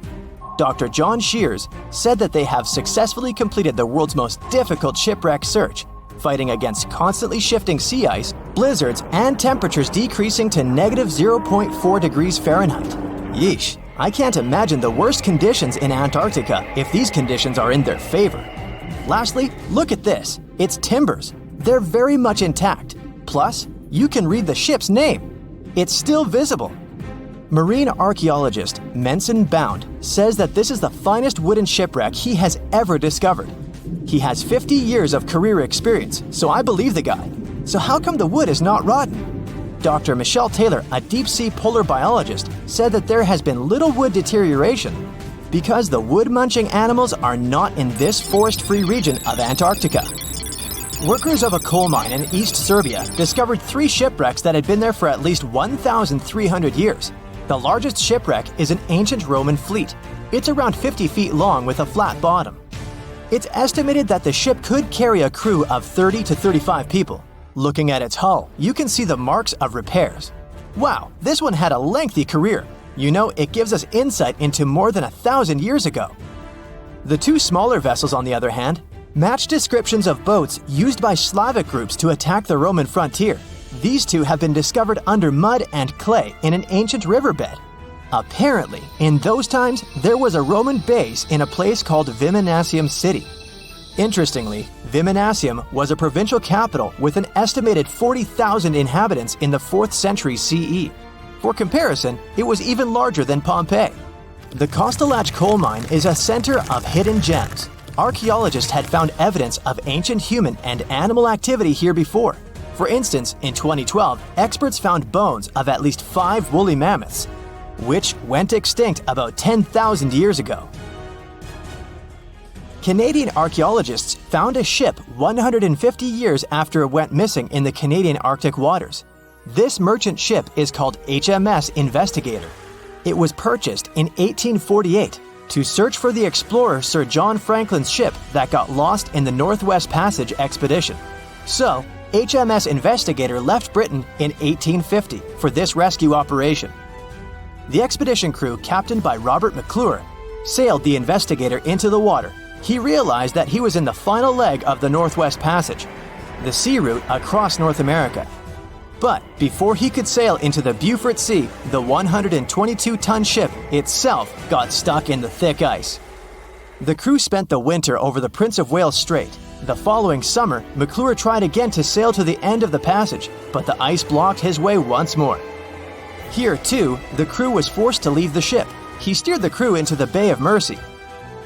Dr. John Shears said that they have successfully completed the world's most difficult shipwreck search, fighting against constantly shifting sea ice, blizzards, and temperatures decreasing to negative 0.4 degrees Fahrenheit. Yeesh, I can't imagine the worst conditions in Antarctica if these conditions are in their favor. Lastly, look at this. It's timbers. They're very much intact. Plus, you can read the ship's name. It's still visible. Marine archaeologist Menson Bound says that this is the finest wooden shipwreck he has ever discovered. He has 50 years of career experience, so I believe the guy. So how come the wood is not rotten? Dr. Michelle Taylor, a deep-sea polar biologist, said that there has been little wood deterioration because the wood-munching animals are not in this forest-free region of Antarctica. Workers of a coal mine in East Serbia discovered 3 shipwrecks that had been there for at least 1,300 years. The largest shipwreck is an ancient Roman fleet. It's around 50 feet long with a flat bottom. It's estimated that the ship could carry a crew of 30 to 35 people. Looking at its hull, you can see the marks of repairs. Wow, this one had a lengthy career. You know, it gives us insight into more than 1,000 years ago. The 2 smaller vessels, on the other hand, match descriptions of boats used by Slavic groups to attack the Roman frontier. These 2 have been discovered under mud and clay in an ancient riverbed. Apparently, in those times, there was a Roman base in a place called Viminacium City. Interestingly, Viminacium was a provincial capital with an estimated 40,000 inhabitants in the 4th century CE. For comparison, it was even larger than Pompeii. The Kostelach coal mine is a center of hidden gems. Archaeologists had found evidence of ancient human and animal activity here before. For instance, in 2012, experts found bones of at least 5 woolly mammoths, which went extinct about 10,000 years ago. Canadian archaeologists found a ship 150 years after it went missing in the Canadian Arctic waters. This merchant ship is called HMS Investigator. It was purchased in 1848 to search for the explorer Sir John Franklin's ship that got lost in the Northwest Passage expedition. So, HMS Investigator left Britain in 1850 for this rescue operation. The expedition crew, captained by Robert McClure, sailed the Investigator into the water. He realized that he was in the final leg of the Northwest Passage, the sea route across North America. But before he could sail into the Beaufort Sea, the 122-ton ship itself got stuck in the thick ice. The crew spent the winter over the Prince of Wales Strait. The following summer, McClure tried again to sail to the end of the passage, but the ice blocked his way once more. Here, too, the crew was forced to leave the ship. He steered the crew into the Bay of Mercy.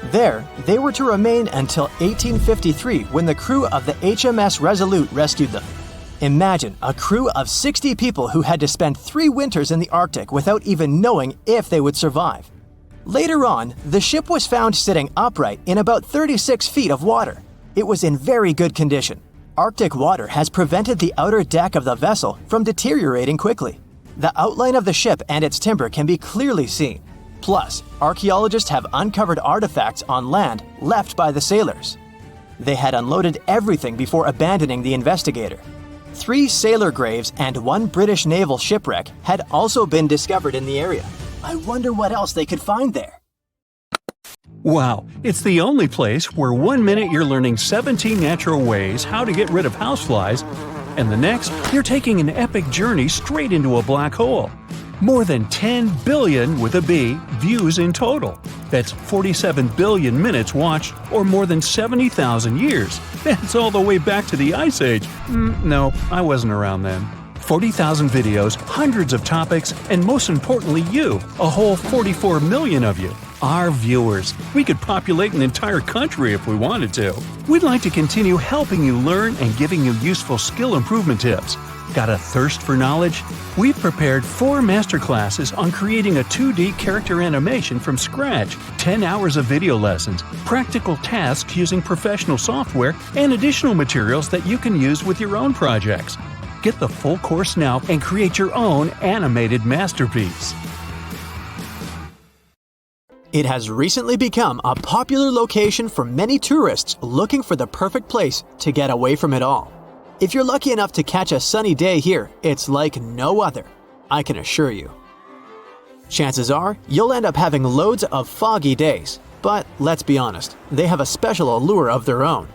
There, they were to remain until 1853 when the crew of the HMS Resolute rescued them. Imagine a crew of 60 people who had to spend 3 winters in the Arctic without even knowing if they would survive. Later on, the ship was found sitting upright in about 36 feet of water. It was in very good condition. Arctic water has prevented the outer deck of the vessel from deteriorating quickly. The outline of the ship and its timber can be clearly seen. Plus, archaeologists have uncovered artifacts on land left by the sailors. They had unloaded everything before abandoning the Investigator. 3 sailor graves and 1 British naval shipwreck had also been discovered in the area. I wonder what else they could find there. Wow, it's the only place where 1 minute you're learning 17 natural ways how to get rid of houseflies, and the next, you're taking an epic journey straight into a black hole. More than 10 billion with a B views in total. That's 47 billion minutes watched, or more than 70,000 years. That's all the way back to the Ice Age. No, I wasn't around then. 40,000 videos, hundreds of topics, and most importantly you, a whole 44 million of you. Our viewers. We could populate an entire country if we wanted to. We'd like to continue helping you learn and giving you useful skill improvement tips. Got a thirst for knowledge? We've prepared 4 masterclasses on creating a 2D character animation from scratch, 10 hours of video lessons, practical tasks using professional software, and additional materials that you can use with your own projects. Get the full course now and create your own animated masterpiece. It has recently become a popular location for many tourists looking for the perfect place to get away from it all. If you're lucky enough to catch a sunny day here, it's like no other, I can assure you. Chances are, you'll end up having loads of foggy days, but let's be honest, they have a special allure of their own.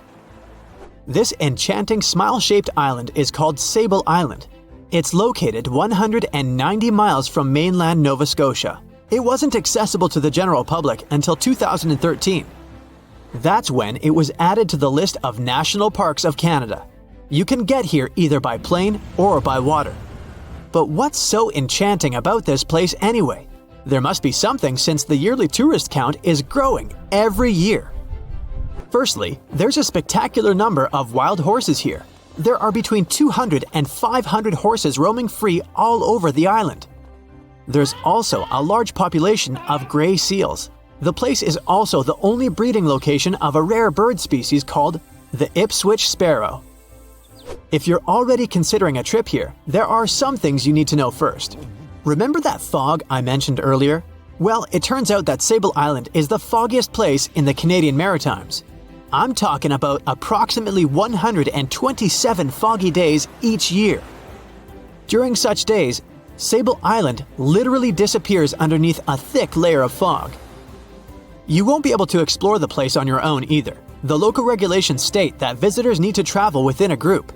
This enchanting smile-shaped island is called Sable Island. It's located 190 miles from mainland Nova Scotia. It wasn't accessible to the general public until 2013. That's when it was added to the list of National Parks of Canada. You can get here either by plane or by water. But what's so enchanting about this place anyway? There must be something since the yearly tourist count is growing every year. Firstly, there's a spectacular number of wild horses here. There are between 200 and 500 horses roaming free all over the island. There's also a large population of gray seals. The place is also the only breeding location of a rare bird species called the Ipswich sparrow. If you're already considering a trip here, there are some things you need to know first. Remember that fog I mentioned earlier? Well, it turns out that Sable Island is the foggiest place in the Canadian Maritimes. I'm talking about approximately 127 foggy days each year. During such days, Sable Island literally disappears underneath a thick layer of fog. You won't be able to explore the place on your own either. The local regulations state that visitors need to travel within a group,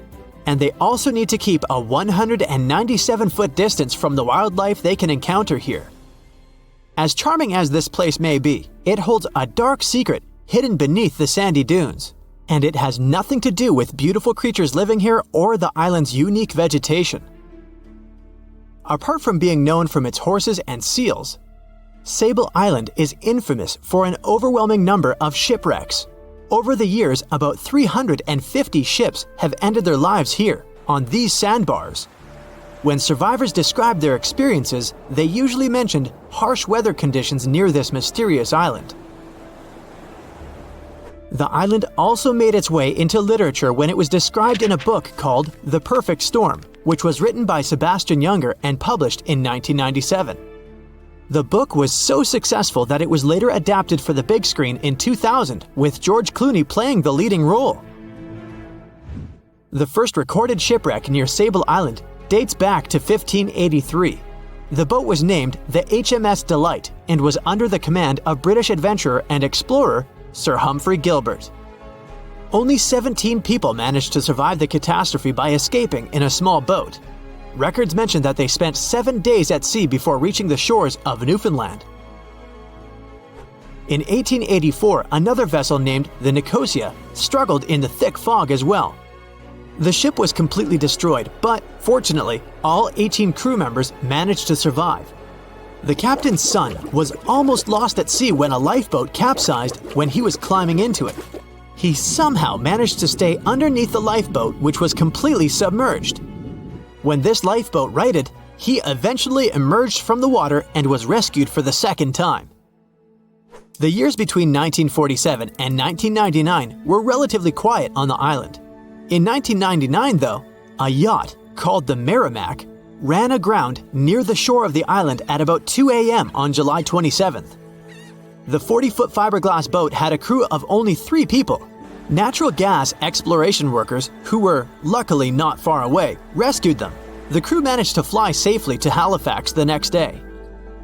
and they also need to keep a 197-foot distance from the wildlife they can encounter here. As charming as this place may be, it holds a dark secret hidden beneath the sandy dunes, and it has nothing to do with beautiful creatures living here or the island's unique vegetation. Apart from being known from its horses and seals, Sable Island is infamous for an overwhelming number of shipwrecks. Over the years, about 350 ships have ended their lives here, on these sandbars. When survivors described their experiences, they usually mentioned harsh weather conditions near this mysterious island. The island also made its way into literature when it was described in a book called The Perfect Storm, which was written by Sebastian Junger and published in 1997. The book was so successful that it was later adapted for the big screen in 2000, with George Clooney playing the leading role. The first recorded shipwreck near Sable Island dates back to 1583. The boat was named the HMS Delight and was under the command of British adventurer and explorer Sir Humphrey Gilbert. Only 17 people managed to survive the catastrophe by escaping in a small boat. Records mention that they spent 7 days at sea before reaching the shores of Newfoundland. In 1884, another vessel named the Nicosia struggled in the thick fog as well. The ship was completely destroyed, but fortunately, all 18 crew members managed to survive. The captain's son was almost lost at sea when a lifeboat capsized when he was climbing into it. He somehow managed to stay underneath the lifeboat, which was completely submerged. When this lifeboat righted, he eventually emerged from the water and was rescued for the second time. The years between 1947 and 1999 were relatively quiet on the island. In 1999, though, a yacht called the Merrimack ran aground near the shore of the island at about 2 a.m. on July 27th. The 40-foot fiberglass boat had a crew of only 3 people. Natural gas exploration workers, who were luckily not far away, rescued them. The crew managed to fly safely to Halifax the next day.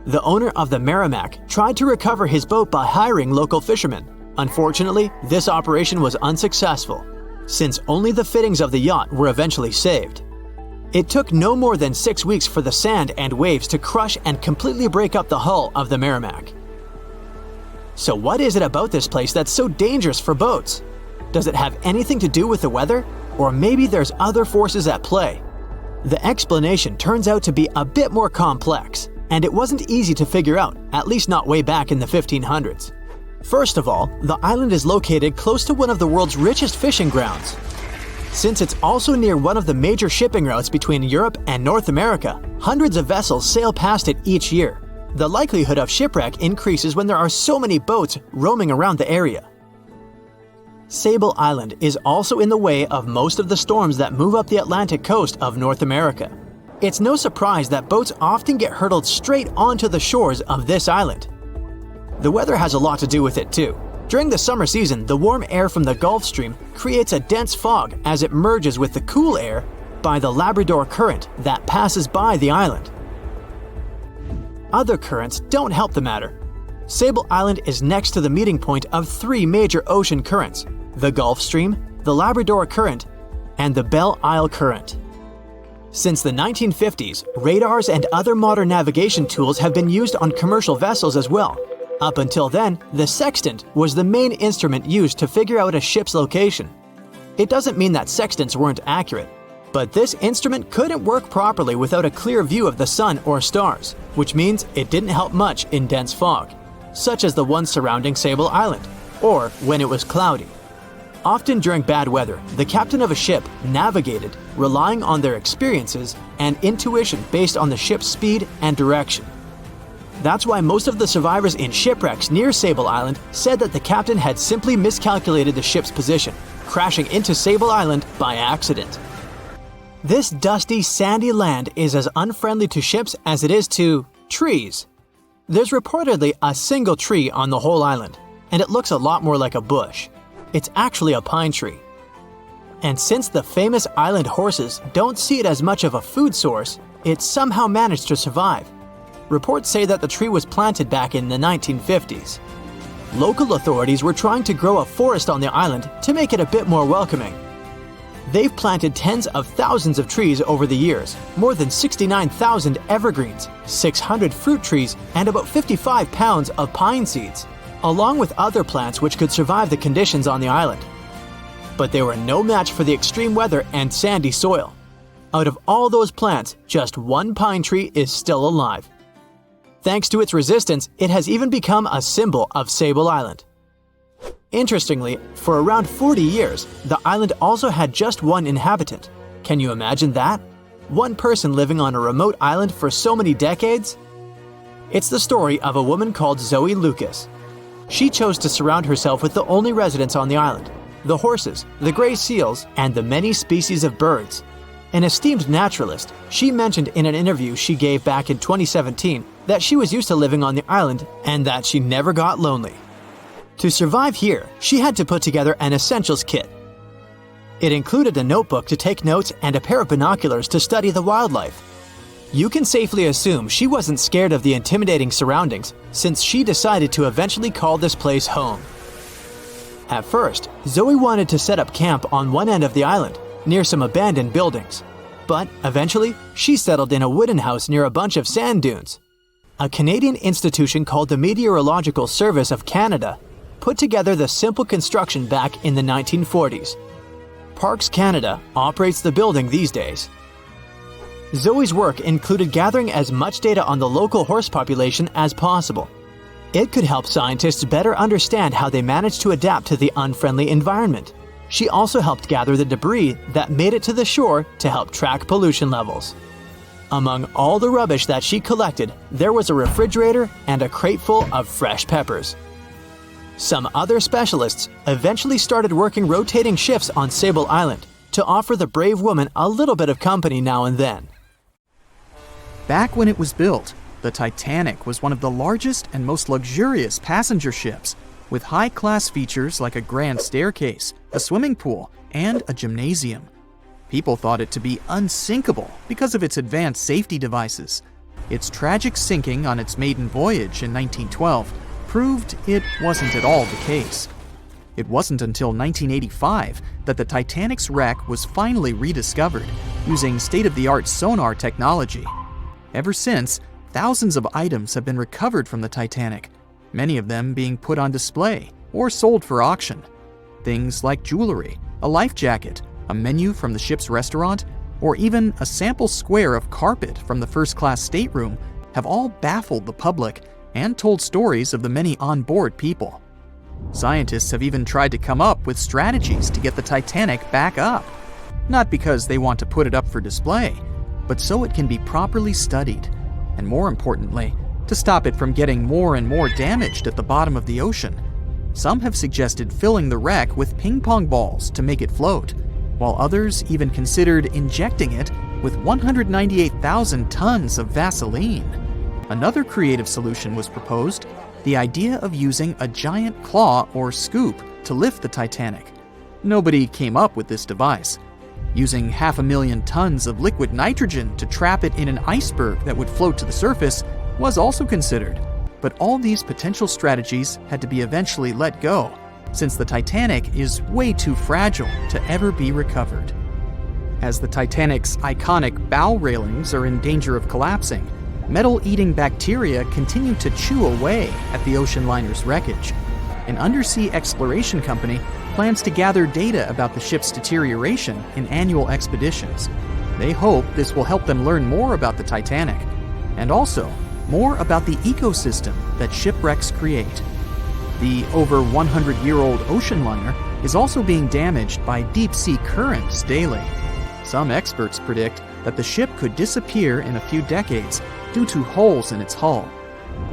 The owner of the Merrimack tried to recover his boat by hiring local fishermen. Unfortunately, this operation was unsuccessful, since only the fittings of the yacht were eventually saved. It took no more than 6 weeks for the sand and waves to crush and completely break up the hull of the Merrimack. So what is it about this place that's so dangerous for boats? Does it have anything to do with the weather? Or maybe there's other forces at play? The explanation turns out to be a bit more complex, and it wasn't easy to figure out, at least not way back in the 1500s. First of all, the island is located close to one of the world's richest fishing grounds. Since it's also near one of the major shipping routes between Europe and North America, hundreds of vessels sail past it each year. The likelihood of shipwreck increases when there are so many boats roaming around the area. Sable Island is also in the way of most of the storms that move up the Atlantic coast of North America. It's no surprise that boats often get hurtled straight onto the shores of this island. The weather has a lot to do with it too. During the summer season, the warm air from the Gulf Stream creates a dense fog as it merges with the cool air by the Labrador Current that passes by the island. Other currents don't help the matter. Sable Island is next to the meeting point of 3 major ocean currents: the Gulf Stream, the Labrador Current, and the Belle Isle Current. Since the 1950s, radars and other modern navigation tools have been used on commercial vessels as well. Up until then, the sextant was the main instrument used to figure out a ship's location. It doesn't mean that sextants weren't accurate, but this instrument couldn't work properly without a clear view of the sun or stars, which means it didn't help much in dense fog, such as the one surrounding Sable Island, or when it was cloudy. Often during bad weather, the captain of a ship navigated, relying on their experiences and intuition based on the ship's speed and direction. That's why most of the survivors in shipwrecks near Sable Island said that the captain had simply miscalculated the ship's position, crashing into Sable Island by accident. This dusty, sandy land is as unfriendly to ships as it is to trees. There's reportedly a single tree on the whole island, and it looks a lot more like a bush. It's actually a pine tree. And since the famous island horses don't see it as much of a food source, it somehow managed to survive. Reports say that the tree was planted back in the 1950s. Local authorities were trying to grow a forest on the island to make it a bit more welcoming. They've planted tens of thousands of trees over the years, more than 69,000 evergreens, 600 fruit trees, and about 55 pounds of pine seeds, along with other plants which could survive the conditions on the island. But they were no match for the extreme weather and sandy soil. Out of all those plants, just one pine tree is still alive. Thanks to its resistance, it has even become a symbol of Sable Island. Interestingly, for around 40 years, the island also had just one inhabitant. Can you imagine that? One person living on a remote island for so many decades? It's the story of a woman called Zoe Lucas. She chose to surround herself with the only residents on the island: the horses, the gray seals, and the many species of birds. An esteemed naturalist, she mentioned in an interview she gave back in 2017 that she was used to living on the island and that she never got lonely. To survive here, she had to put together an essentials kit. It included a notebook to take notes and a pair of binoculars to study the wildlife. You can safely assume she wasn't scared of the intimidating surroundings, since she decided to eventually call this place home. At first, Zoe wanted to set up camp on one end of the island, near some abandoned buildings. But eventually, she settled in a wooden house near a bunch of sand dunes. A Canadian institution called the Meteorological Service of Canada put together the simple construction back in the 1940s. Parks Canada operates the building these days. Zoe's work included gathering as much data on the local horse population as possible. It could help scientists better understand how they managed to adapt to the unfriendly environment. She also helped gather the debris that made it to the shore to help track pollution levels. Among all the rubbish that she collected, there was a refrigerator and a crate full of fresh peppers. Some other specialists eventually started working rotating shifts on Sable Island to offer the brave woman a little bit of company now and then. Back when it was built, the Titanic was one of the largest and most luxurious passenger ships, with high-class features like a grand staircase, a swimming pool, and a gymnasium. People thought it to be unsinkable because of its advanced safety devices. Its tragic sinking on its maiden voyage in 1912 proved it wasn't at all the case. It wasn't until 1985 that the Titanic's wreck was finally rediscovered using state-of-the-art sonar technology. Ever since, thousands of items have been recovered from the Titanic, many of them being put on display or sold for auction. Things like jewelry, a life jacket, a menu from the ship's restaurant, or even a sample square of carpet from the first-class stateroom have all baffled the public and told stories of the many on-board people. Scientists have even tried to come up with strategies to get the Titanic back up. Not because they want to put it up for display, but so it can be properly studied, and more importantly, to stop it from getting more and more damaged at the bottom of the ocean. Some have suggested filling the wreck with ping pong balls to make it float, while others even considered injecting it with 198,000 tons of Vaseline. Another creative solution was proposed, the idea of using a giant claw or scoop to lift the Titanic. Nobody came up with this device. Using 500,000 tons of liquid nitrogen to trap it in an iceberg that would float to the surface was also considered, but all these potential strategies had to be eventually let go, since the Titanic is way too fragile to ever be recovered. As the Titanic's iconic bow railings are in danger of collapsing, metal-eating bacteria continue to chew away at the ocean liner's wreckage. An undersea exploration company plans to gather data about the ship's deterioration in annual expeditions. They hope this will help them learn more about the Titanic, and also more about the ecosystem that shipwrecks create. The over 100-year-old ocean liner is also being damaged by deep-sea currents daily. Some experts predict that the ship could disappear in a few decades due to holes in its hull.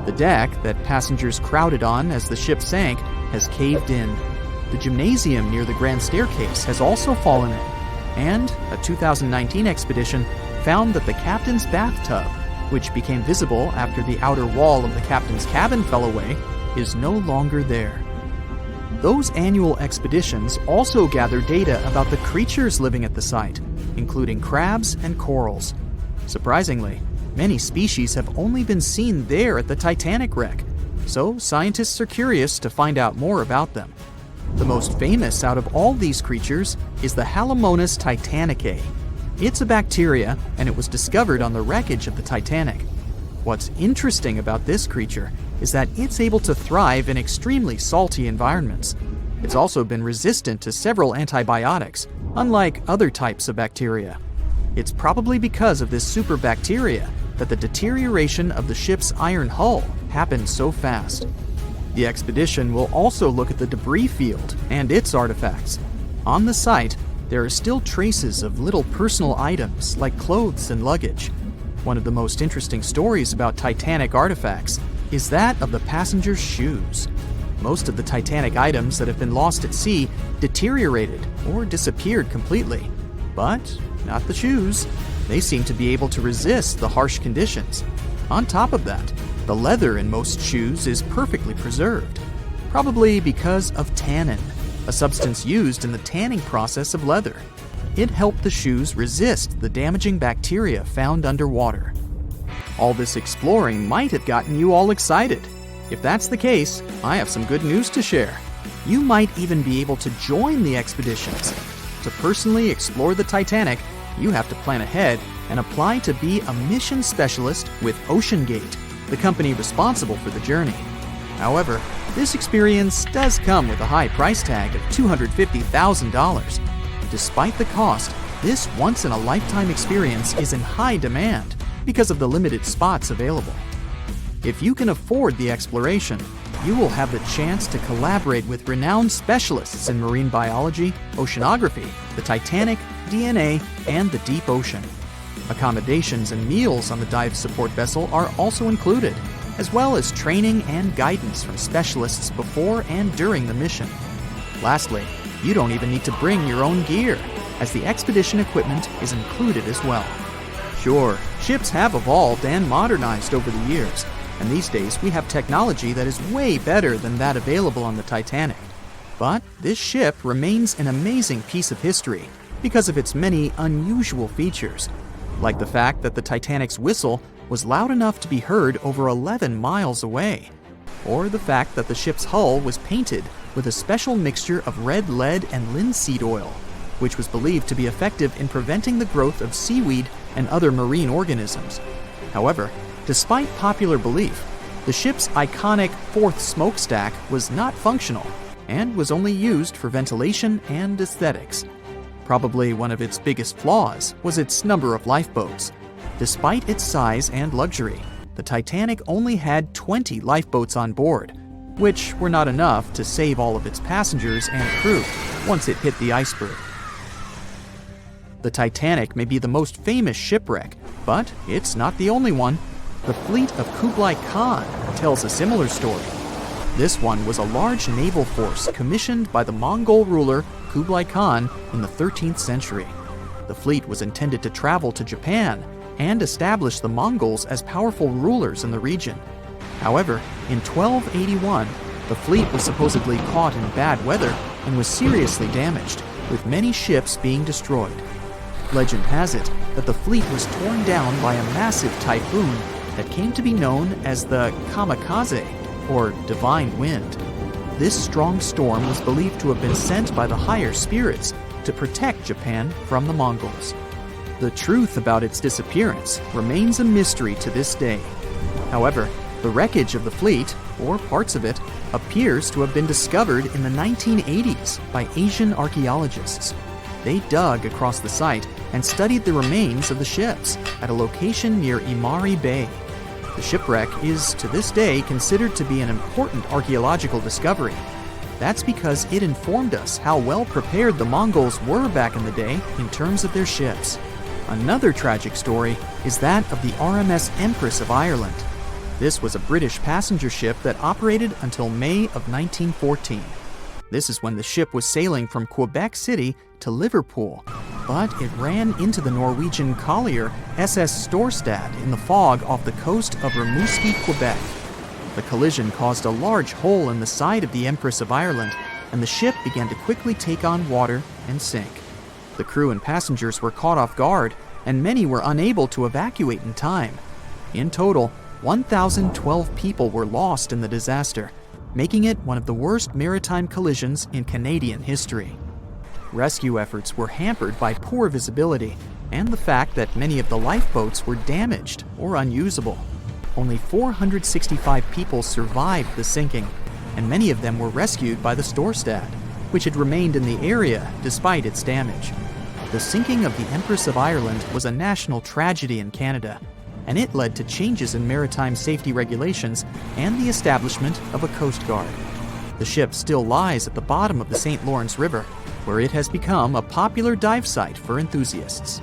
The deck that passengers crowded on as the ship sank has caved in. The gymnasium near the grand staircase has also fallen in, and a 2019 expedition found that the captain's bathtub, which became visible after the outer wall of the captain's cabin fell away, is no longer there. Those annual expeditions also gather data about the creatures living at the site, including crabs and corals. Surprisingly, many species have only been seen there at the Titanic wreck, so scientists are curious to find out more about them. The most famous out of all these creatures is the Halomonas titanicae. It's a bacteria, and it was discovered on the wreckage of the Titanic. What's interesting about this creature is that it's able to thrive in extremely salty environments. It's also been resistant to several antibiotics, unlike other types of bacteria. It's probably because of this superbacteria that the deterioration of the ship's iron hull happened so fast. The expedition will also look at the debris field and its artifacts. On the site, there are still traces of little personal items like clothes and luggage. One of the most interesting stories about Titanic artifacts is that of the passengers' shoes. Most of the Titanic items that have been lost at sea deteriorated or disappeared completely. But not the shoes. They seem to be able to resist the harsh conditions. On top of that, the leather in most shoes is perfectly preserved, probably because of tannin, a substance used in the tanning process of leather. It helped the shoes resist the damaging bacteria found underwater. All this exploring might have gotten you all excited. If that's the case, I have some good news to share. You might even be able to join the expeditions. To personally explore the Titanic, you have to plan ahead and apply to be a mission specialist with OceanGate, the company responsible for the journey. However, this experience does come with a high price tag of $250,000. Despite the cost, this once-in-a-lifetime experience is in high demand because of the limited spots available. If you can afford the exploration, you will have the chance to collaborate with renowned specialists in marine biology, oceanography, the Titanic, DNA, and the deep ocean. Accommodations and meals on the dive support vessel are also included, as well as training and guidance from specialists before and during the mission. Lastly, you don't even need to bring your own gear, as the expedition equipment is included as well. Sure, ships have evolved and modernized over the years, and these days we have technology that is way better than that available on the Titanic. But this ship remains an amazing piece of history because of its many unusual features, like the fact that the Titanic's whistle was loud enough to be heard over 11 miles away, or the fact that the ship's hull was painted with a special mixture of red lead and linseed oil, which was believed to be effective in preventing the growth of seaweed and other marine organisms. However, despite popular belief, the ship's iconic fourth smokestack was not functional and was only used for ventilation and aesthetics. Probably one of its biggest flaws was its number of lifeboats. Despite its size and luxury, the Titanic only had 20 lifeboats on board, which were not enough to save all of its passengers and crew once it hit the iceberg. The Titanic may be the most famous shipwreck, but it's not the only one. The fleet of Kublai Khan tells a similar story. This one was a large naval force commissioned by the Mongol ruler Kublai Khan in the 13th century. The fleet was intended to travel to Japan and establish the Mongols as powerful rulers in the region. However, in 1281, the fleet was supposedly caught in bad weather and was seriously damaged, with many ships being destroyed. Legend has it that the fleet was torn down by a massive typhoon that came to be known as the kamikaze, or divine wind. This strong storm was believed to have been sent by the higher spirits to protect Japan from the Mongols. The truth about its disappearance remains a mystery to this day. However, the wreckage of the fleet, or parts of it, appears to have been discovered in the 1980s by Asian archaeologists. They dug across the site and studied the remains of the ships at a location near Imari Bay. The shipwreck is, to this day, considered to be an important archaeological discovery. That's because it informed us how well prepared the Mongols were back in the day in terms of their ships. Another tragic story is that of the RMS Empress of Ireland. This was a British passenger ship that operated until May of 1914. This is when the ship was sailing from Quebec City to Liverpool, but it ran into the Norwegian collier SS Storstad in the fog off the coast of Rimouski, Quebec. The collision caused a large hole in the side of the Empress of Ireland, and the ship began to quickly take on water and sink. The crew and passengers were caught off guard, and many were unable to evacuate in time. In total, 1,012 people were lost in the disaster, making it one of the worst maritime collisions in Canadian history. Rescue efforts were hampered by poor visibility and the fact that many of the lifeboats were damaged or unusable. Only 465 people survived the sinking, and many of them were rescued by the Storstad, which had remained in the area despite its damage. The sinking of the Empress of Ireland was a national tragedy in Canada, and it led to changes in maritime safety regulations and the establishment of a Coast Guard. The ship still lies at the bottom of the St. Lawrence River, where it has become a popular dive site for enthusiasts.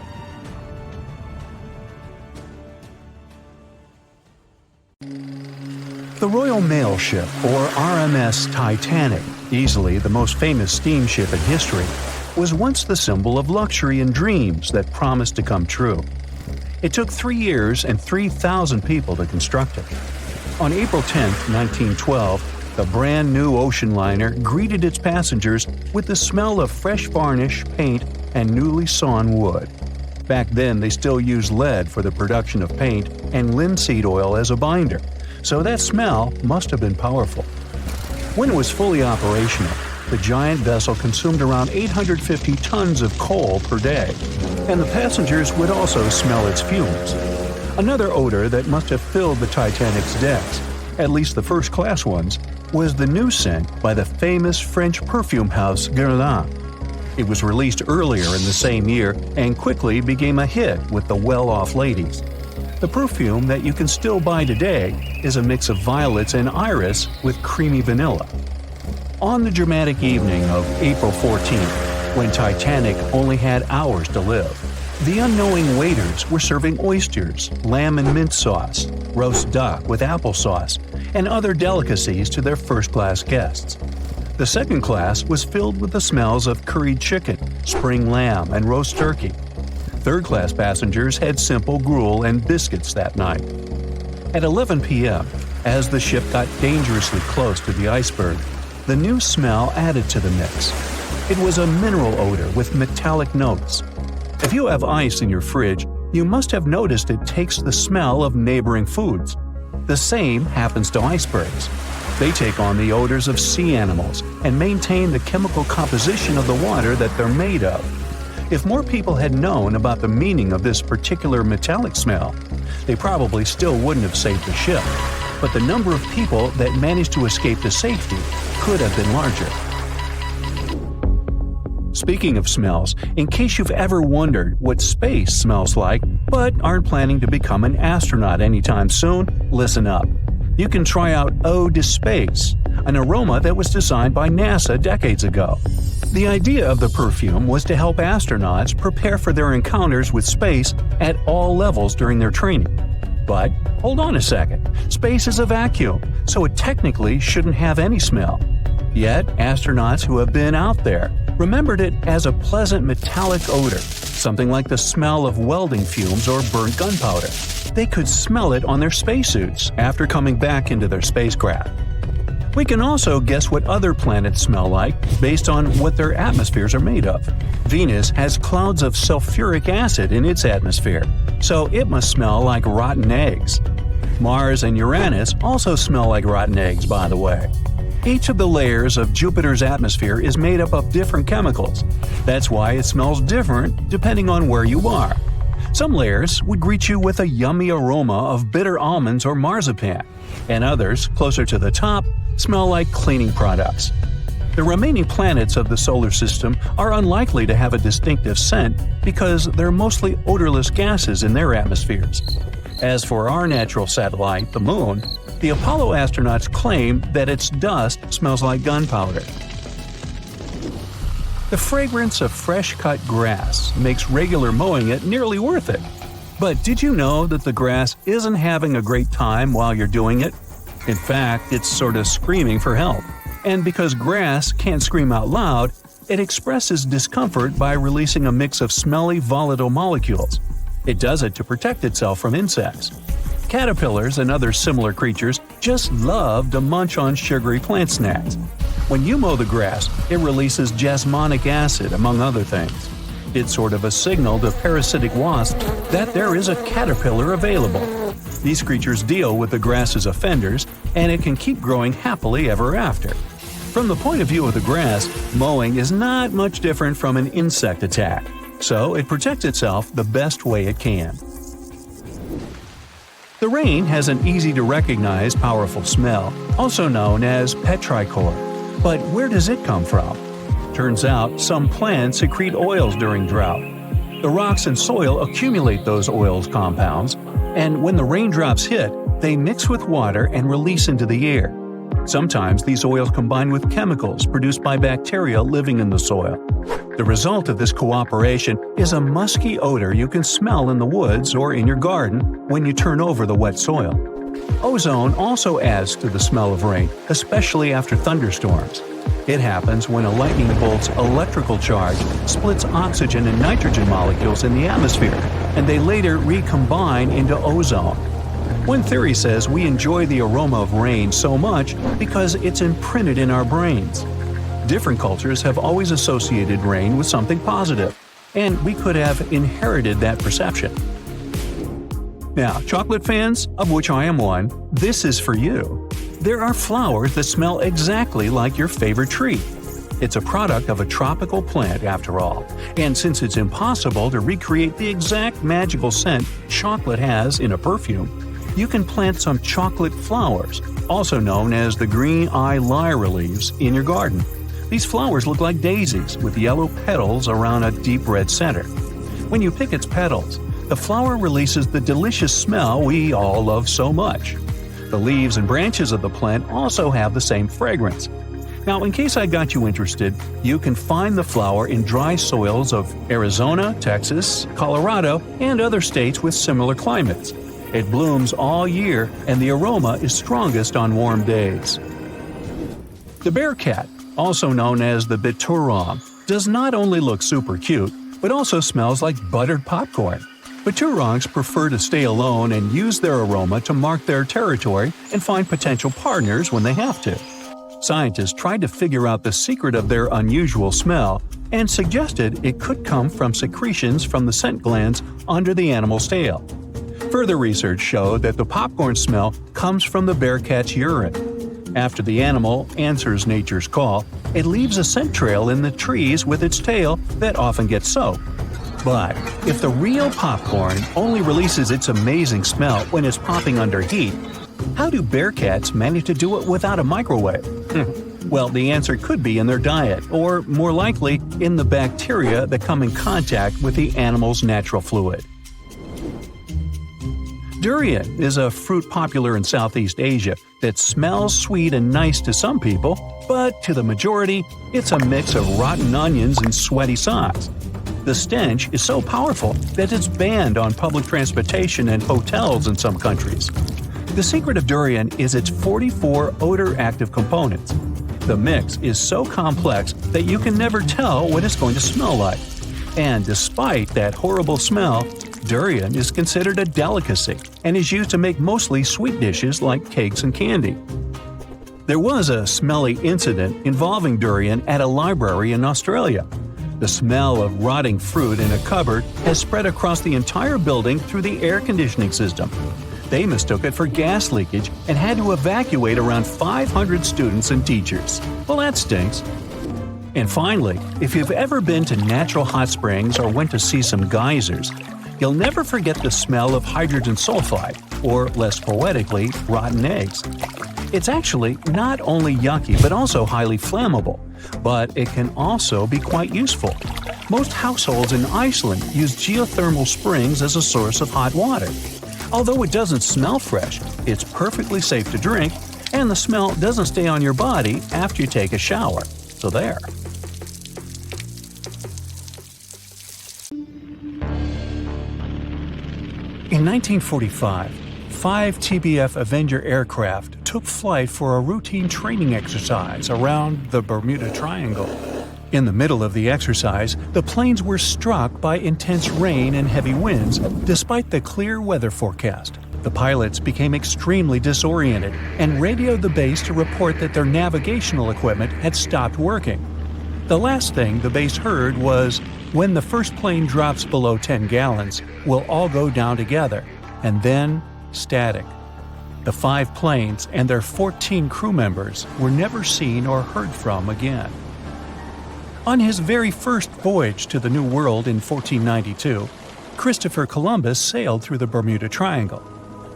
The Royal Mail Ship, or RMS Titanic, easily the most famous steamship in history, was once the symbol of luxury and dreams that promised to come true. It took 3 years and 3,000 people to construct it. On April 10, 1912, the brand new ocean liner greeted its passengers with the smell of fresh varnish, paint, and newly sawn wood. Back then, they still used lead for the production of paint and linseed oil as a binder, so that smell must have been powerful. When it was fully operational, the giant vessel consumed around 850 tons of coal per day, and the passengers would also smell its fumes. Another odor that must have filled the Titanic's decks, at least the first-class ones, was the new scent by the famous French perfume house Guerlain. It was released earlier in the same year and quickly became a hit with the well-off ladies. The perfume that you can still buy today is a mix of violets and iris with creamy vanilla. On the dramatic evening of April 14th, when Titanic only had hours to live, The unknowing waiters were serving oysters, lamb and mint sauce, roast duck with applesauce, and other delicacies to their first-class guests. The second class was filled with the smells of curried chicken, spring lamb, and roast turkey. Third-class passengers had simple gruel and biscuits that night. At 11 p.m., as the ship got dangerously close to the iceberg, the new smell added to the mix. It was a mineral odor with metallic notes. If you have ice in your fridge, you must have noticed it takes the smell of neighboring foods. The same happens to icebergs. They take on the odors of sea animals and maintain the chemical composition of the water that they're made of. If more people had known about the meaning of this particular metallic smell, they probably still wouldn't have saved the ship, but the number of people that managed to escape to safety could have been larger. Speaking of smells, in case you've ever wondered what space smells like but aren't planning to become an astronaut anytime soon, listen up. You can try out Ode to Space, an aroma that was designed by NASA decades ago. The idea of the perfume was to help astronauts prepare for their encounters with space at all levels during their training. But hold on a second, space is a vacuum, so it technically shouldn't have any smell. Yet, astronauts who have been out there remembered it as a pleasant metallic odor, something like the smell of welding fumes or burnt gunpowder. They could smell it on their spacesuits after coming back into their spacecraft. We can also guess what other planets smell like based on what their atmospheres are made of. Venus has clouds of sulfuric acid in its atmosphere, so it must smell like rotten eggs. Mars and Uranus also smell like rotten eggs, by the way. Each of the layers of Jupiter's atmosphere is made up of different chemicals. That's why it smells different depending on where you are. Some layers would greet you with a yummy aroma of bitter almonds or marzipan, and others, closer to the top, smell like cleaning products. The remaining planets of the solar system are unlikely to have a distinctive scent because they're mostly odorless gases in their atmospheres. As for our natural satellite, the Moon, the Apollo astronauts claim that its dust smells like gunpowder. The fragrance of fresh-cut grass makes regular mowing it nearly worth it. But did you know that the grass isn't having a great time while you're doing it? In fact, it's sort of screaming for help. And because grass can't scream out loud, it expresses discomfort by releasing a mix of smelly, volatile molecules. It does it to protect itself from insects. Caterpillars and other similar creatures just love to munch on sugary plant snacks. When you mow the grass, it releases jasmonic acid, among other things. It's sort of a signal to parasitic wasps that there is a caterpillar available. These creatures deal with the grass's offenders, and it can keep growing happily ever after. From the point of view of the grass, mowing is not much different from an insect attack, so it protects itself the best way it can. The rain has an easy-to-recognize powerful smell, also known as petrichor. But where does it come from? Turns out some plants secrete oils during drought. The rocks and soil accumulate those oils compounds, and when the raindrops hit, they mix with water and release into the air. Sometimes these oils combine with chemicals produced by bacteria living in the soil. The result of this cooperation is a musky odor you can smell in the woods or in your garden when you turn over the wet soil. Ozone also adds to the smell of rain, especially after thunderstorms. It happens when a lightning bolt's electrical charge splits oxygen and nitrogen molecules in the atmosphere, and they later recombine into ozone. One theory says we enjoy the aroma of rain so much because it's imprinted in our brains. Different cultures have always associated rain with something positive, and we could have inherited that perception. Now, chocolate fans, of which I am one, this is for you. There are flowers that smell exactly like your favorite tree. It's a product of a tropical plant, after all, and since it's impossible to recreate the exact magical scent chocolate has in a perfume, you can plant some chocolate flowers, also known as the green eye lyra leaves, in your garden. These flowers look like daisies with yellow petals around a deep red center. When you pick its petals, the flower releases the delicious smell we all love so much. The leaves and branches of the plant also have the same fragrance. Now, in case I got you interested, you can find the flower in dry soils of Arizona, Texas, Colorado, and other states with similar climates. It blooms all year, and the aroma is strongest on warm days. The bear cat, also known as the biturong, does not only look super cute, but also smells like buttered popcorn. Biturongs prefer to stay alone and use their aroma to mark their territory and find potential partners when they have to. Scientists tried to figure out the secret of their unusual smell and suggested it could come from secretions from the scent glands under the animal's tail. Further research showed that the popcorn smell comes from the bear cat's urine. After the animal answers nature's call, it leaves a scent trail in the trees with its tail that often gets soaked. But if the real popcorn only releases its amazing smell when it's popping under heat, how do bear cats manage to do it without a microwave? Well, the answer could be in their diet, or more likely, in the bacteria that come in contact with the animal's natural fluid. Durian is a fruit popular in Southeast Asia that smells sweet and nice to some people, but to the majority, it's a mix of rotten onions and sweaty socks. The stench is so powerful that it's banned on public transportation and hotels in some countries. The secret of durian is its 44 odor-active components. The mix is so complex that you can never tell what it's going to smell like. And despite that horrible smell, durian is considered a delicacy and is used to make mostly sweet dishes like cakes and candy. There was a smelly incident involving durian at a library in Australia. The smell of rotting fruit in a cupboard has spread across the entire building through the air conditioning system. They mistook it for gas leakage and had to evacuate around 500 students and teachers. Well, that stinks. And finally, if you've ever been to natural hot springs or went to see some geysers, you'll never forget the smell of hydrogen sulfide, or less poetically, rotten eggs. It's actually not only yucky but also highly flammable, but it can also be quite useful. Most households in Iceland use geothermal springs as a source of hot water. Although it doesn't smell fresh, it's perfectly safe to drink, and the smell doesn't stay on your body after you take a shower. So there. In 1945, 5 TBF Avenger aircraft took flight for a routine training exercise around the Bermuda Triangle. In the middle of the exercise, the planes were struck by intense rain and heavy winds, despite the clear weather forecast. The pilots became extremely disoriented and radioed the base to report that their navigational equipment had stopped working. The last thing the base heard was, "When the first plane drops below 10 gallons, we'll all go down together," and then static. The 5 planes and their 14 crew members were never seen or heard from again. On his very first voyage to the New World in 1492, Christopher Columbus sailed through the Bermuda Triangle.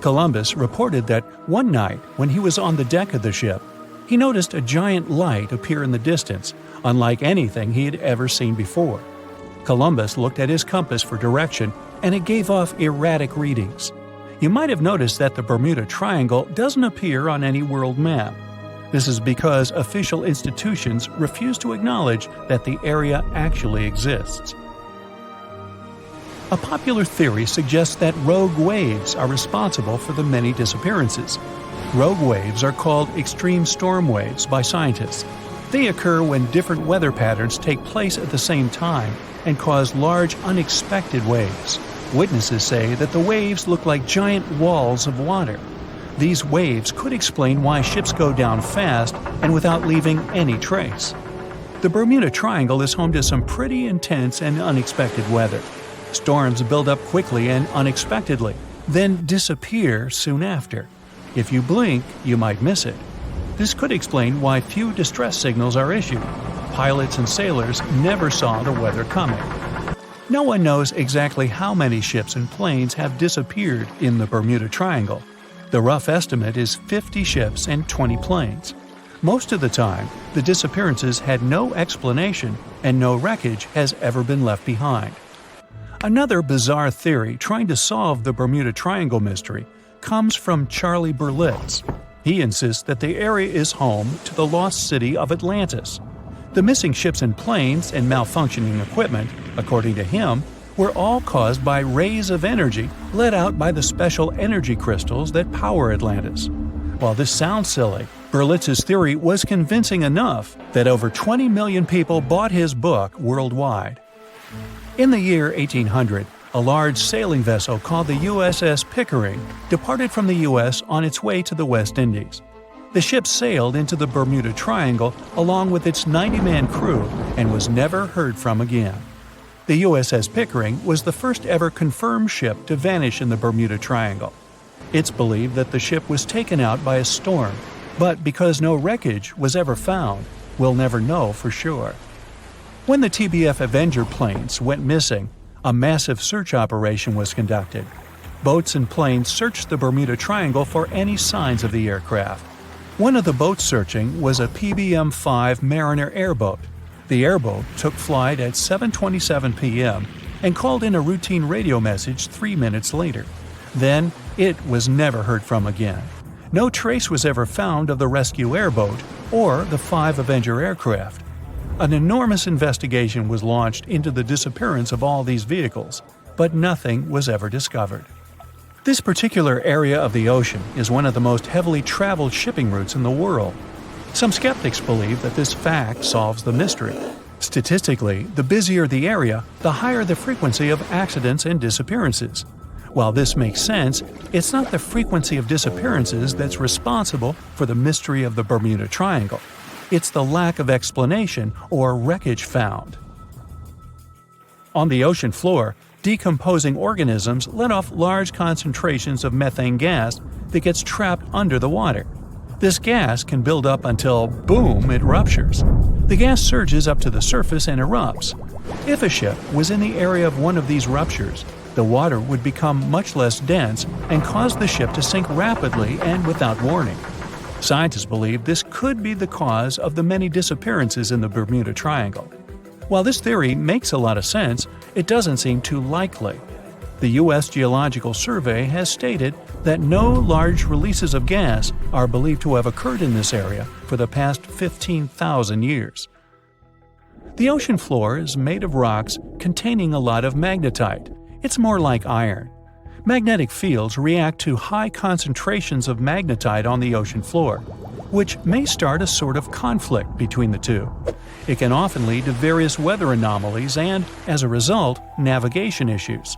Columbus reported that one night when he was on the deck of the ship, he noticed a giant light appear in the distance, unlike anything he had ever seen before. Columbus looked at his compass for direction, and it gave off erratic readings. You might have noticed that the Bermuda Triangle doesn't appear on any world map. This is because official institutions refuse to acknowledge that the area actually exists. A popular theory suggests that rogue waves are responsible for the many disappearances. Rogue waves are called extreme storm waves by scientists. They occur when different weather patterns take place at the same time and cause large, unexpected waves. Witnesses say that the waves look like giant walls of water. These waves could explain why ships go down fast and without leaving any trace. The Bermuda Triangle is home to some pretty intense and unexpected weather. Storms build up quickly and unexpectedly, then disappear soon after. If you blink, you might miss it. This could explain why few distress signals are issued. Pilots and sailors never saw the weather coming. No one knows exactly how many ships and planes have disappeared in the Bermuda Triangle. The rough estimate is 50 ships and 20 planes. Most of the time, the disappearances had no explanation and no wreckage has ever been left behind. Another bizarre theory trying to solve the Bermuda Triangle mystery comes from Charlie Berlitz. He insists that the area is home to the lost city of Atlantis. The missing ships and planes and malfunctioning equipment, according to him, were all caused by rays of energy let out by the special energy crystals that power Atlantis. While this sounds silly, Berlitz's theory was convincing enough that over 20 million people bought his book worldwide. In the year 1800, a large sailing vessel called the USS Pickering departed from the U.S. on its way to the West Indies. The ship sailed into the Bermuda Triangle along with its 90-man crew and was never heard from again. The USS Pickering was the first ever confirmed ship to vanish in the Bermuda Triangle. It's believed that the ship was taken out by a storm, but because no wreckage was ever found, we'll never know for sure. When the TBF Avenger planes went missing, a massive search operation was conducted. Boats and planes searched the Bermuda Triangle for any signs of the aircraft. One of the boats searching was a PBM-5 Mariner airboat. The airboat took flight at 7:27 p.m. and called in a routine radio message 3 minutes later. Then, it was never heard from again. No trace was ever found of the rescue airboat or the 5 Avenger aircraft. An enormous investigation was launched into the disappearance of all these vehicles, but nothing was ever discovered. This particular area of the ocean is one of the most heavily traveled shipping routes in the world. Some skeptics believe that this fact solves the mystery. Statistically, the busier the area, the higher the frequency of accidents and disappearances. While this makes sense, it's not the frequency of disappearances that's responsible for the mystery of the Bermuda Triangle. It's the lack of explanation or wreckage found. On the ocean floor, decomposing organisms let off large concentrations of methane gas that gets trapped under the water. This gas can build up until, boom, it ruptures. The gas surges up to the surface and erupts. If a ship was in the area of one of these ruptures, the water would become much less dense and cause the ship to sink rapidly and without warning. Scientists believe this could be the cause of the many disappearances in the Bermuda Triangle. While this theory makes a lot of sense, it doesn't seem too likely. The U.S. Geological Survey has stated that no large releases of gas are believed to have occurred in this area for the past 15,000 years. The ocean floor is made of rocks containing a lot of magnetite. It's more like iron. Magnetic fields react to high concentrations of magnetite on the ocean floor, which may start a sort of conflict between the two. It can often lead to various weather anomalies and, as a result, navigation issues.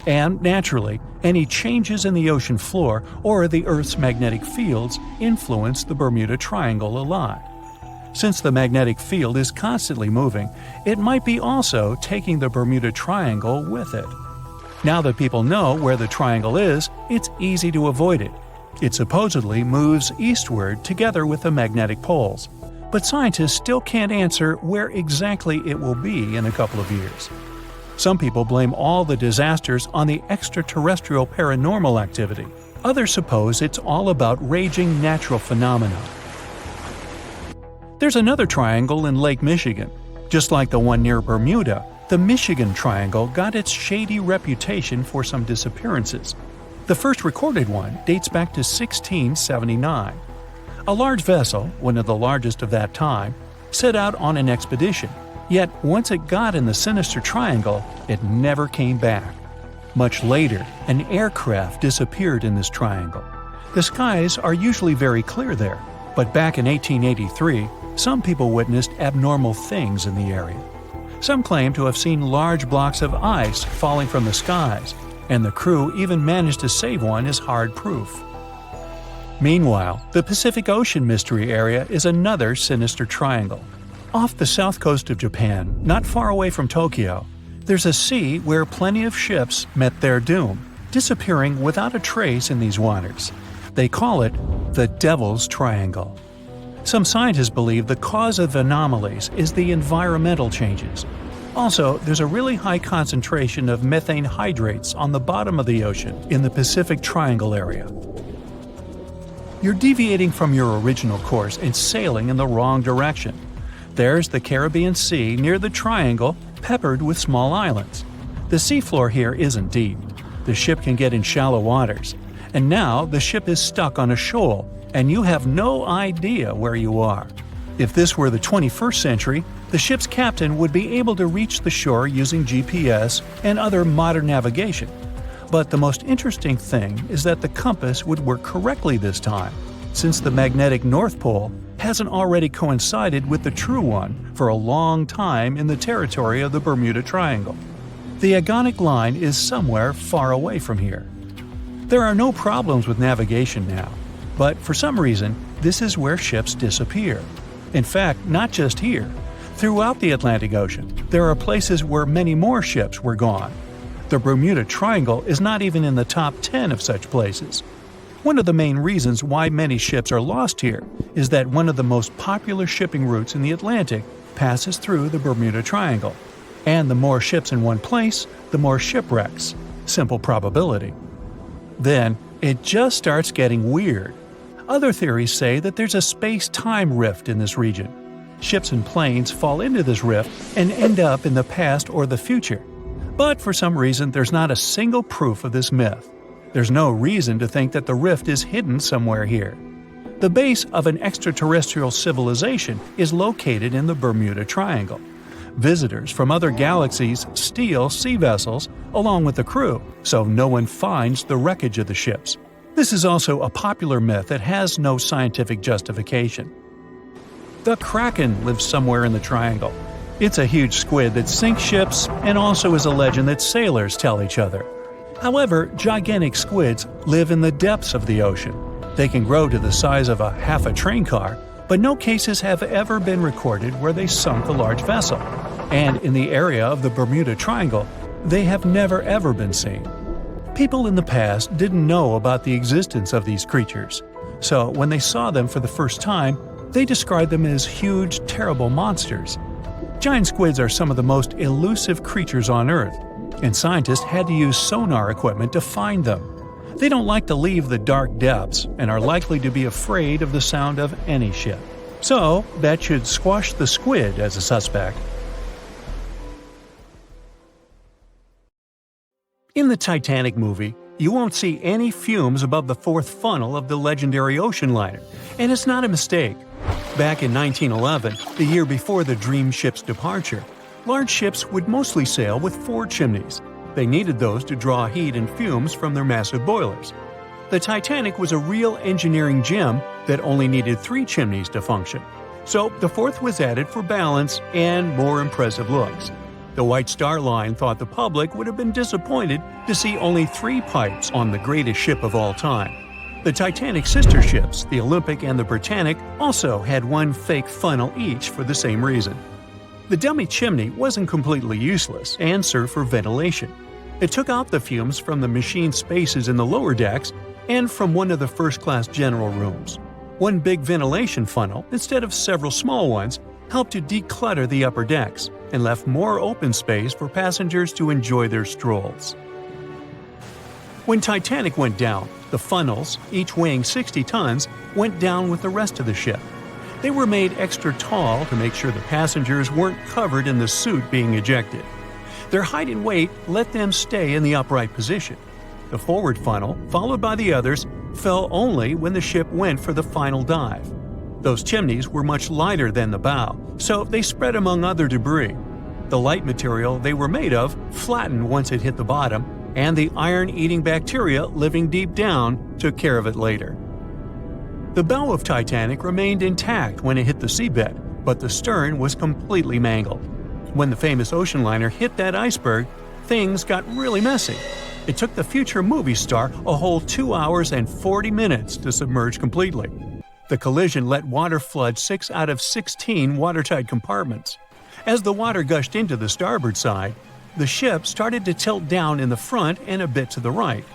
And, naturally, any changes in the ocean floor or the Earth's magnetic fields influence the Bermuda Triangle a lot. Since the magnetic field is constantly moving, it might be also taking the Bermuda Triangle with it. Now that people know where the triangle is, it's easy to avoid it. It supposedly moves eastward together with the magnetic poles. But scientists still can't answer where exactly it will be in a couple of years. Some people blame all the disasters on the extraterrestrial paranormal activity. Others suppose it's all about raging natural phenomena. There's another triangle in Lake Michigan. Just like the one near Bermuda, the Michigan Triangle got its shady reputation for some disappearances. The first recorded one dates back to 1679. A large vessel, one of the largest of that time, set out on an expedition. Yet once it got in the sinister triangle, it never came back. Much later, an aircraft disappeared in this triangle. The skies are usually very clear there, but back in 1883, some people witnessed abnormal things in the area. Some claim to have seen large blocks of ice falling from the skies, and the crew even managed to save one as hard proof. Meanwhile, the Pacific Ocean Mystery Area is another sinister triangle. Off the south coast of Japan, not far away from Tokyo, there's a sea where plenty of ships met their doom, disappearing without a trace in these waters. They call it the Devil's Triangle. Some scientists believe the cause of anomalies is the environmental changes. Also, there's a really high concentration of methane hydrates on the bottom of the ocean in the Pacific Triangle area. You're deviating from your original course and sailing in the wrong direction. There's the Caribbean Sea near the triangle, peppered with small islands. The seafloor here isn't deep. The ship can get in shallow waters. And now the ship is stuck on a shoal, and you have no idea where you are. If this were the 21st century, the ship's captain would be able to reach the shore using GPS and other modern navigation. But the most interesting thing is that the compass would work correctly this time, since the magnetic North Pole hasn't already coincided with the true one for a long time in the territory of the Bermuda Triangle. The agonic line is somewhere far away from here. There are no problems with navigation now, but for some reason, this is where ships disappear. In fact, not just here. Throughout the Atlantic Ocean, there are places where many more ships were gone. The Bermuda Triangle is not even in the top 10 of such places. One of the main reasons why many ships are lost here is that one of the most popular shipping routes in the Atlantic passes through the Bermuda Triangle. And the more ships in one place, the more shipwrecks. Simple probability. Then, it just starts getting weird. Other theories say that there's a space-time rift in this region. Ships and planes fall into this rift and end up in the past or the future. But for some reason, there's not a single proof of this myth. There's no reason to think that the rift is hidden somewhere here. The base of an extraterrestrial civilization is located in the Bermuda Triangle. Visitors from other galaxies steal sea vessels along with the crew, so no one finds the wreckage of the ships. This is also a popular myth that has no scientific justification. The Kraken lives somewhere in the triangle. It's a huge squid that sinks ships and also is a legend that sailors tell each other. However, gigantic squids live in the depths of the ocean. They can grow to the size of half a train car, but no cases have ever been recorded where they sunk a large vessel. And in the area of the Bermuda Triangle, they have never ever been seen. People in the past didn't know about the existence of these creatures, so when they saw them for the first time, they described them as huge, terrible monsters. Giant squids are some of the most elusive creatures on Earth, and scientists had to use sonar equipment to find them. They don't like to leave the dark depths and are likely to be afraid of the sound of any ship. So, that should squash the squid as a suspect. In the Titanic movie, you won't see any fumes above the fourth funnel of the legendary ocean liner, and it's not a mistake. Back in 1911, the year before the Dream ship's departure, large ships would mostly sail with 4 chimneys. They needed those to draw heat and fumes from their massive boilers. The Titanic was a real engineering gem that only needed 3 chimneys to function. So the 4th was added for balance and more impressive looks. The White Star Line thought the public would have been disappointed to see only 3 pipes on the greatest ship of all time. The Titanic's sister ships, the Olympic and the Britannic, also had 1 fake funnel each for the same reason. The dummy chimney wasn't completely useless and served for ventilation. It took out the fumes from the machine spaces in the lower decks and from one of the first-class general rooms. 1 big ventilation funnel, instead of several small ones, helped to declutter the upper decks and left more open space for passengers to enjoy their strolls. When Titanic went down, the funnels, each weighing 60 tons, went down with the rest of the ship. They were made extra tall to make sure the passengers weren't covered in the suit being ejected. Their height and weight let them stay in the upright position. The forward funnel, followed by the others, fell only when the ship went for the final dive. Those chimneys were much lighter than the bow, so they spread among other debris. The light material they were made of flattened once it hit the bottom, and the iron-eating bacteria living deep down took care of it later. The bow of Titanic remained intact when it hit the seabed, but the stern was completely mangled. When the famous ocean liner hit that iceberg, things got really messy. It took the future movie star a whole 2 hours and 40 minutes to submerge completely. The collision let water flood 6 out of 16 watertight compartments. As the water gushed into the starboard side, the ship started to tilt down in the front and a bit to the right.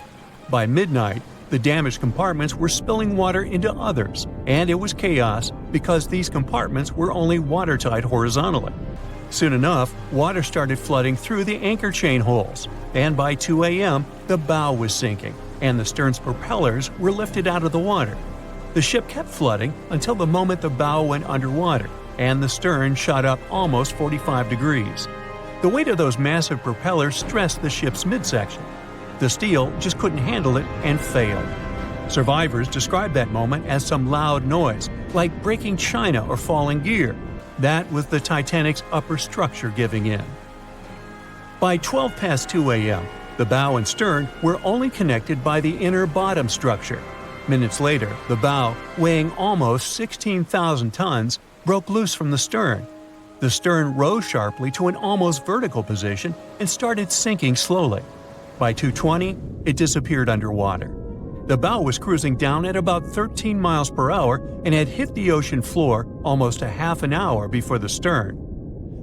By midnight, the damaged compartments were spilling water into others, and it was chaos because these compartments were only watertight horizontally. Soon enough, water started flooding through the anchor chain holes, and by 2 a.m., the bow was sinking, and the stern's propellers were lifted out of the water. The ship kept flooding until the moment the bow went underwater, and the stern shot up almost 45 degrees. The weight of those massive propellers stressed the ship's midsection. The steel just couldn't handle it and failed. Survivors described that moment as some loud noise, like breaking china or falling gear. That was the Titanic's upper structure giving in. By 12 past 2 a.m., the bow and stern were only connected by the inner bottom structure. Minutes later, the bow, weighing almost 16,000 tons, broke loose from the stern. The stern rose sharply to an almost vertical position and started sinking slowly. By 2:20, it disappeared underwater. The bow was cruising down at about 13 miles per hour and had hit the ocean floor almost a half an hour before the stern.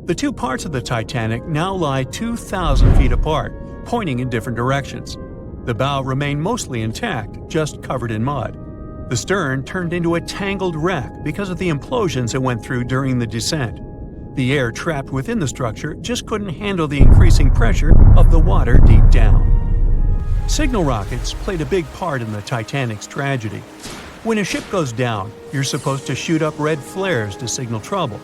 The two parts of the Titanic now lie 2,000 feet apart, pointing in different directions. The bow remained mostly intact, just covered in mud. The stern turned into a tangled wreck because of the implosions it went through during the descent. The air trapped within the structure just couldn't handle the increasing pressure of the water deep down. Signal rockets played a big part in the Titanic's tragedy. When a ship goes down, you're supposed to shoot up red flares to signal trouble.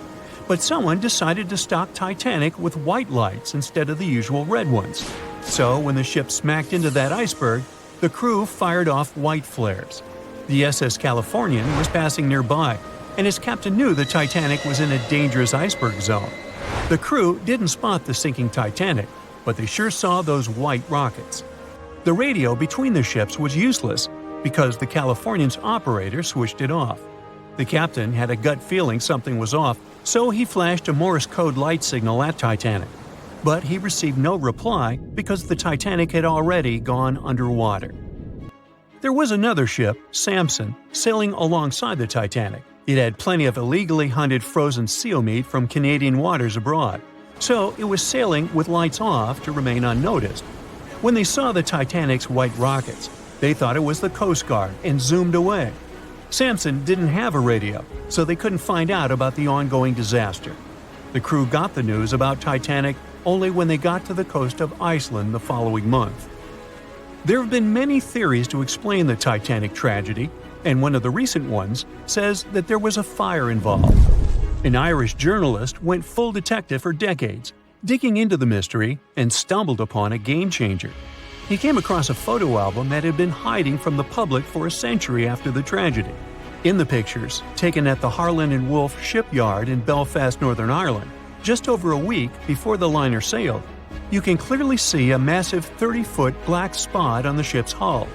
But someone decided to stock Titanic with white lights instead of the usual red ones. So when the ship smacked into that iceberg, the crew fired off white flares. The SS Californian was passing nearby, and his captain knew the Titanic was in a dangerous iceberg zone. The crew didn't spot the sinking Titanic, but they sure saw those white rockets. The radio between the ships was useless because the Californian's operator switched it off. The captain had a gut feeling something was off, so he flashed a Morse code light signal at Titanic. But he received no reply because the Titanic had already gone underwater. There was another ship, Samson, sailing alongside the Titanic. It had plenty of illegally hunted frozen seal meat from Canadian waters abroad, so it was sailing with lights off to remain unnoticed. When they saw the Titanic's white rockets, they thought it was the Coast Guard and zoomed away. Samson didn't have a radio, so they couldn't find out about the ongoing disaster. The crew got the news about Titanic only when they got to the coast of Iceland the following month. There have been many theories to explain the Titanic tragedy, and one of the recent ones says that there was a fire involved. An Irish journalist went full detective for decades, digging into the mystery, and stumbled upon a game-changer. He came across a photo album that had been hiding from the public for a century after the tragedy. In the pictures, taken at the Harland and Wolff shipyard in Belfast, Northern Ireland, just over a week before the liner sailed, you can clearly see a massive 30-foot black spot on the ship's hull.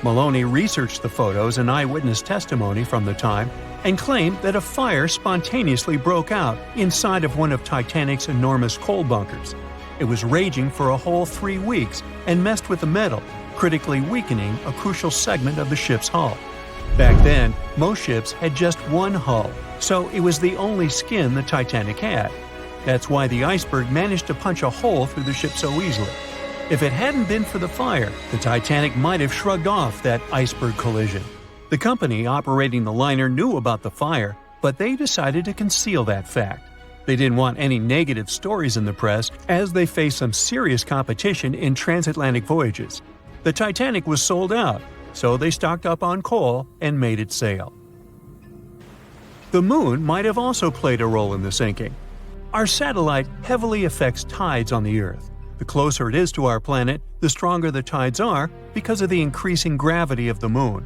Maloney researched the photos and eyewitness testimony from the time and claimed that a fire spontaneously broke out inside of one of Titanic's enormous coal bunkers. It was raging for a whole 3 weeks and messed with the metal, critically weakening a crucial segment of the ship's hull. Back then, most ships had just one hull, so it was the only skin the Titanic had. That's why the iceberg managed to punch a hole through the ship so easily. If it hadn't been for the fire, the Titanic might have shrugged off that iceberg collision. The company operating the liner knew about the fire, but they decided to conceal that fact. They didn't want any negative stories in the press as they faced some serious competition in transatlantic voyages. The Titanic was sold out, so they stocked up on coal and made it sail. The moon might have also played a role in the sinking. Our satellite heavily affects tides on the Earth. The closer it is to our planet, the stronger the tides are because of the increasing gravity of the moon.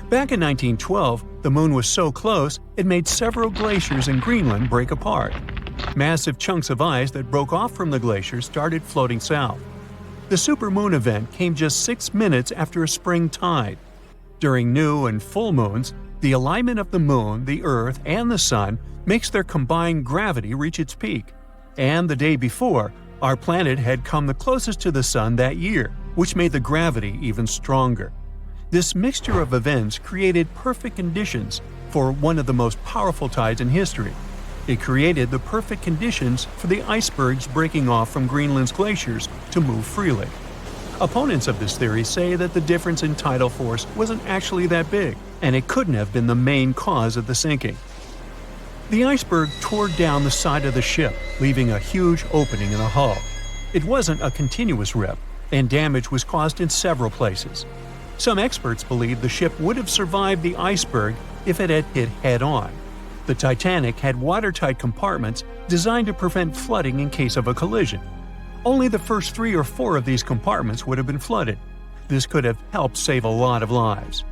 Back in 1912, the moon was so close it made several glaciers in Greenland break apart. Massive chunks of ice that broke off from the glaciers started floating south. The supermoon event came just 6 minutes after a spring tide. During new and full moons, the alignment of the moon, the Earth, and the Sun makes their combined gravity reach its peak. And the day before, our planet had come the closest to the Sun that year, which made the gravity even stronger. This mixture of events created perfect conditions for one of the most powerful tides in history. It created the perfect conditions for the icebergs breaking off from Greenland's glaciers to move freely. Opponents of this theory say that the difference in tidal force wasn't actually that big, and it couldn't have been the main cause of the sinking. The iceberg tore down the side of the ship, leaving a huge opening in the hull. It wasn't a continuous rip, and damage was caused in several places. Some experts believe the ship would have survived the iceberg if it had hit head-on. The Titanic had watertight compartments designed to prevent flooding in case of a collision. Only the first 3 or 4 of these compartments would have been flooded. This could have helped save a lot of lives.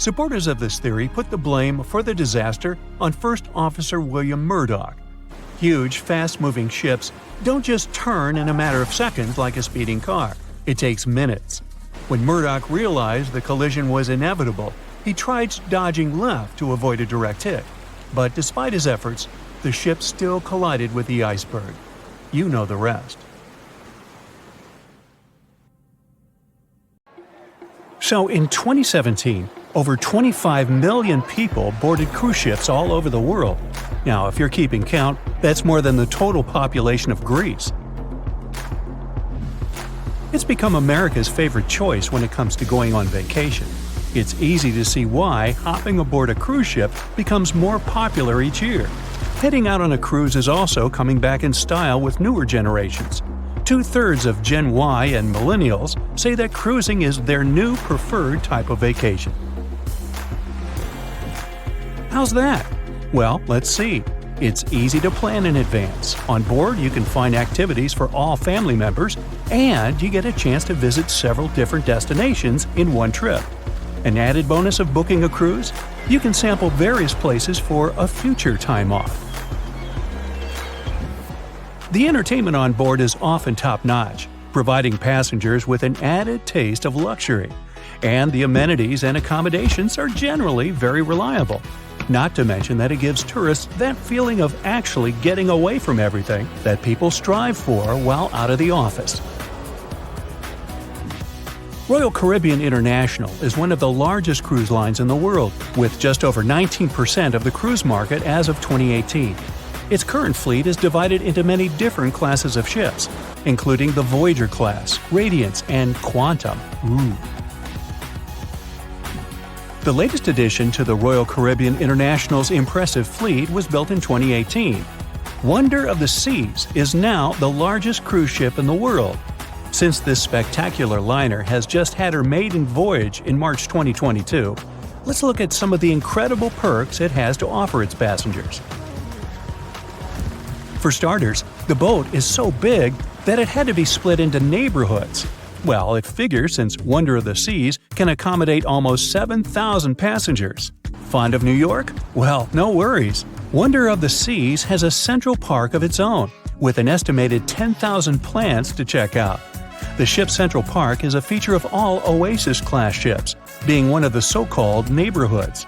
Supporters of this theory put the blame for the disaster on First Officer William Murdoch. Huge, fast-moving ships don't just turn in a matter of seconds like a speeding car. It takes minutes. When Murdoch realized the collision was inevitable, he tried dodging left to avoid a direct hit. But despite his efforts, the ship still collided with the iceberg. You know the rest. So in 2017, over 25 million people boarded cruise ships all over the world. Now, if you're keeping count, that's more than the total population of Greece. It's become America's favorite choice when it comes to going on vacation. It's easy to see why hopping aboard a cruise ship becomes more popular each year. Heading out on a cruise is also coming back in style with newer generations. 2/3 of Gen Y and millennials say that cruising is their new preferred type of vacation. How's that? Well, let's see. It's easy to plan in advance. On board, you can find activities for all family members, and you get a chance to visit several different destinations in one trip. An added bonus of booking a cruise? You can sample various places for a future time off. The entertainment on board is often top-notch, providing passengers with an added taste of luxury. And the amenities and accommodations are generally very reliable. Not to mention that it gives tourists that feeling of actually getting away from everything that people strive for while out of the office. Royal Caribbean International is one of the largest cruise lines in the world, with just over 19% of the cruise market as of 2018. Its current fleet is divided into many different classes of ships, including the Voyager class, Radiance, and Quantum. The latest addition to the Royal Caribbean International's impressive fleet was built in 2018. Wonder of the Seas is now the largest cruise ship in the world. Since this spectacular liner has just had her maiden voyage in March 2022, let's look at some of the incredible perks it has to offer its passengers. For starters, the boat is so big that it had to be split into neighborhoods. Well, it figures since Wonder of the Seas can accommodate almost 7,000 passengers. Fond of New York? Well, no worries. Wonder of the Seas has a central park of its own, with an estimated 10,000 plants to check out. The ship's central park is a feature of all Oasis-class ships, being one of the so-called neighborhoods.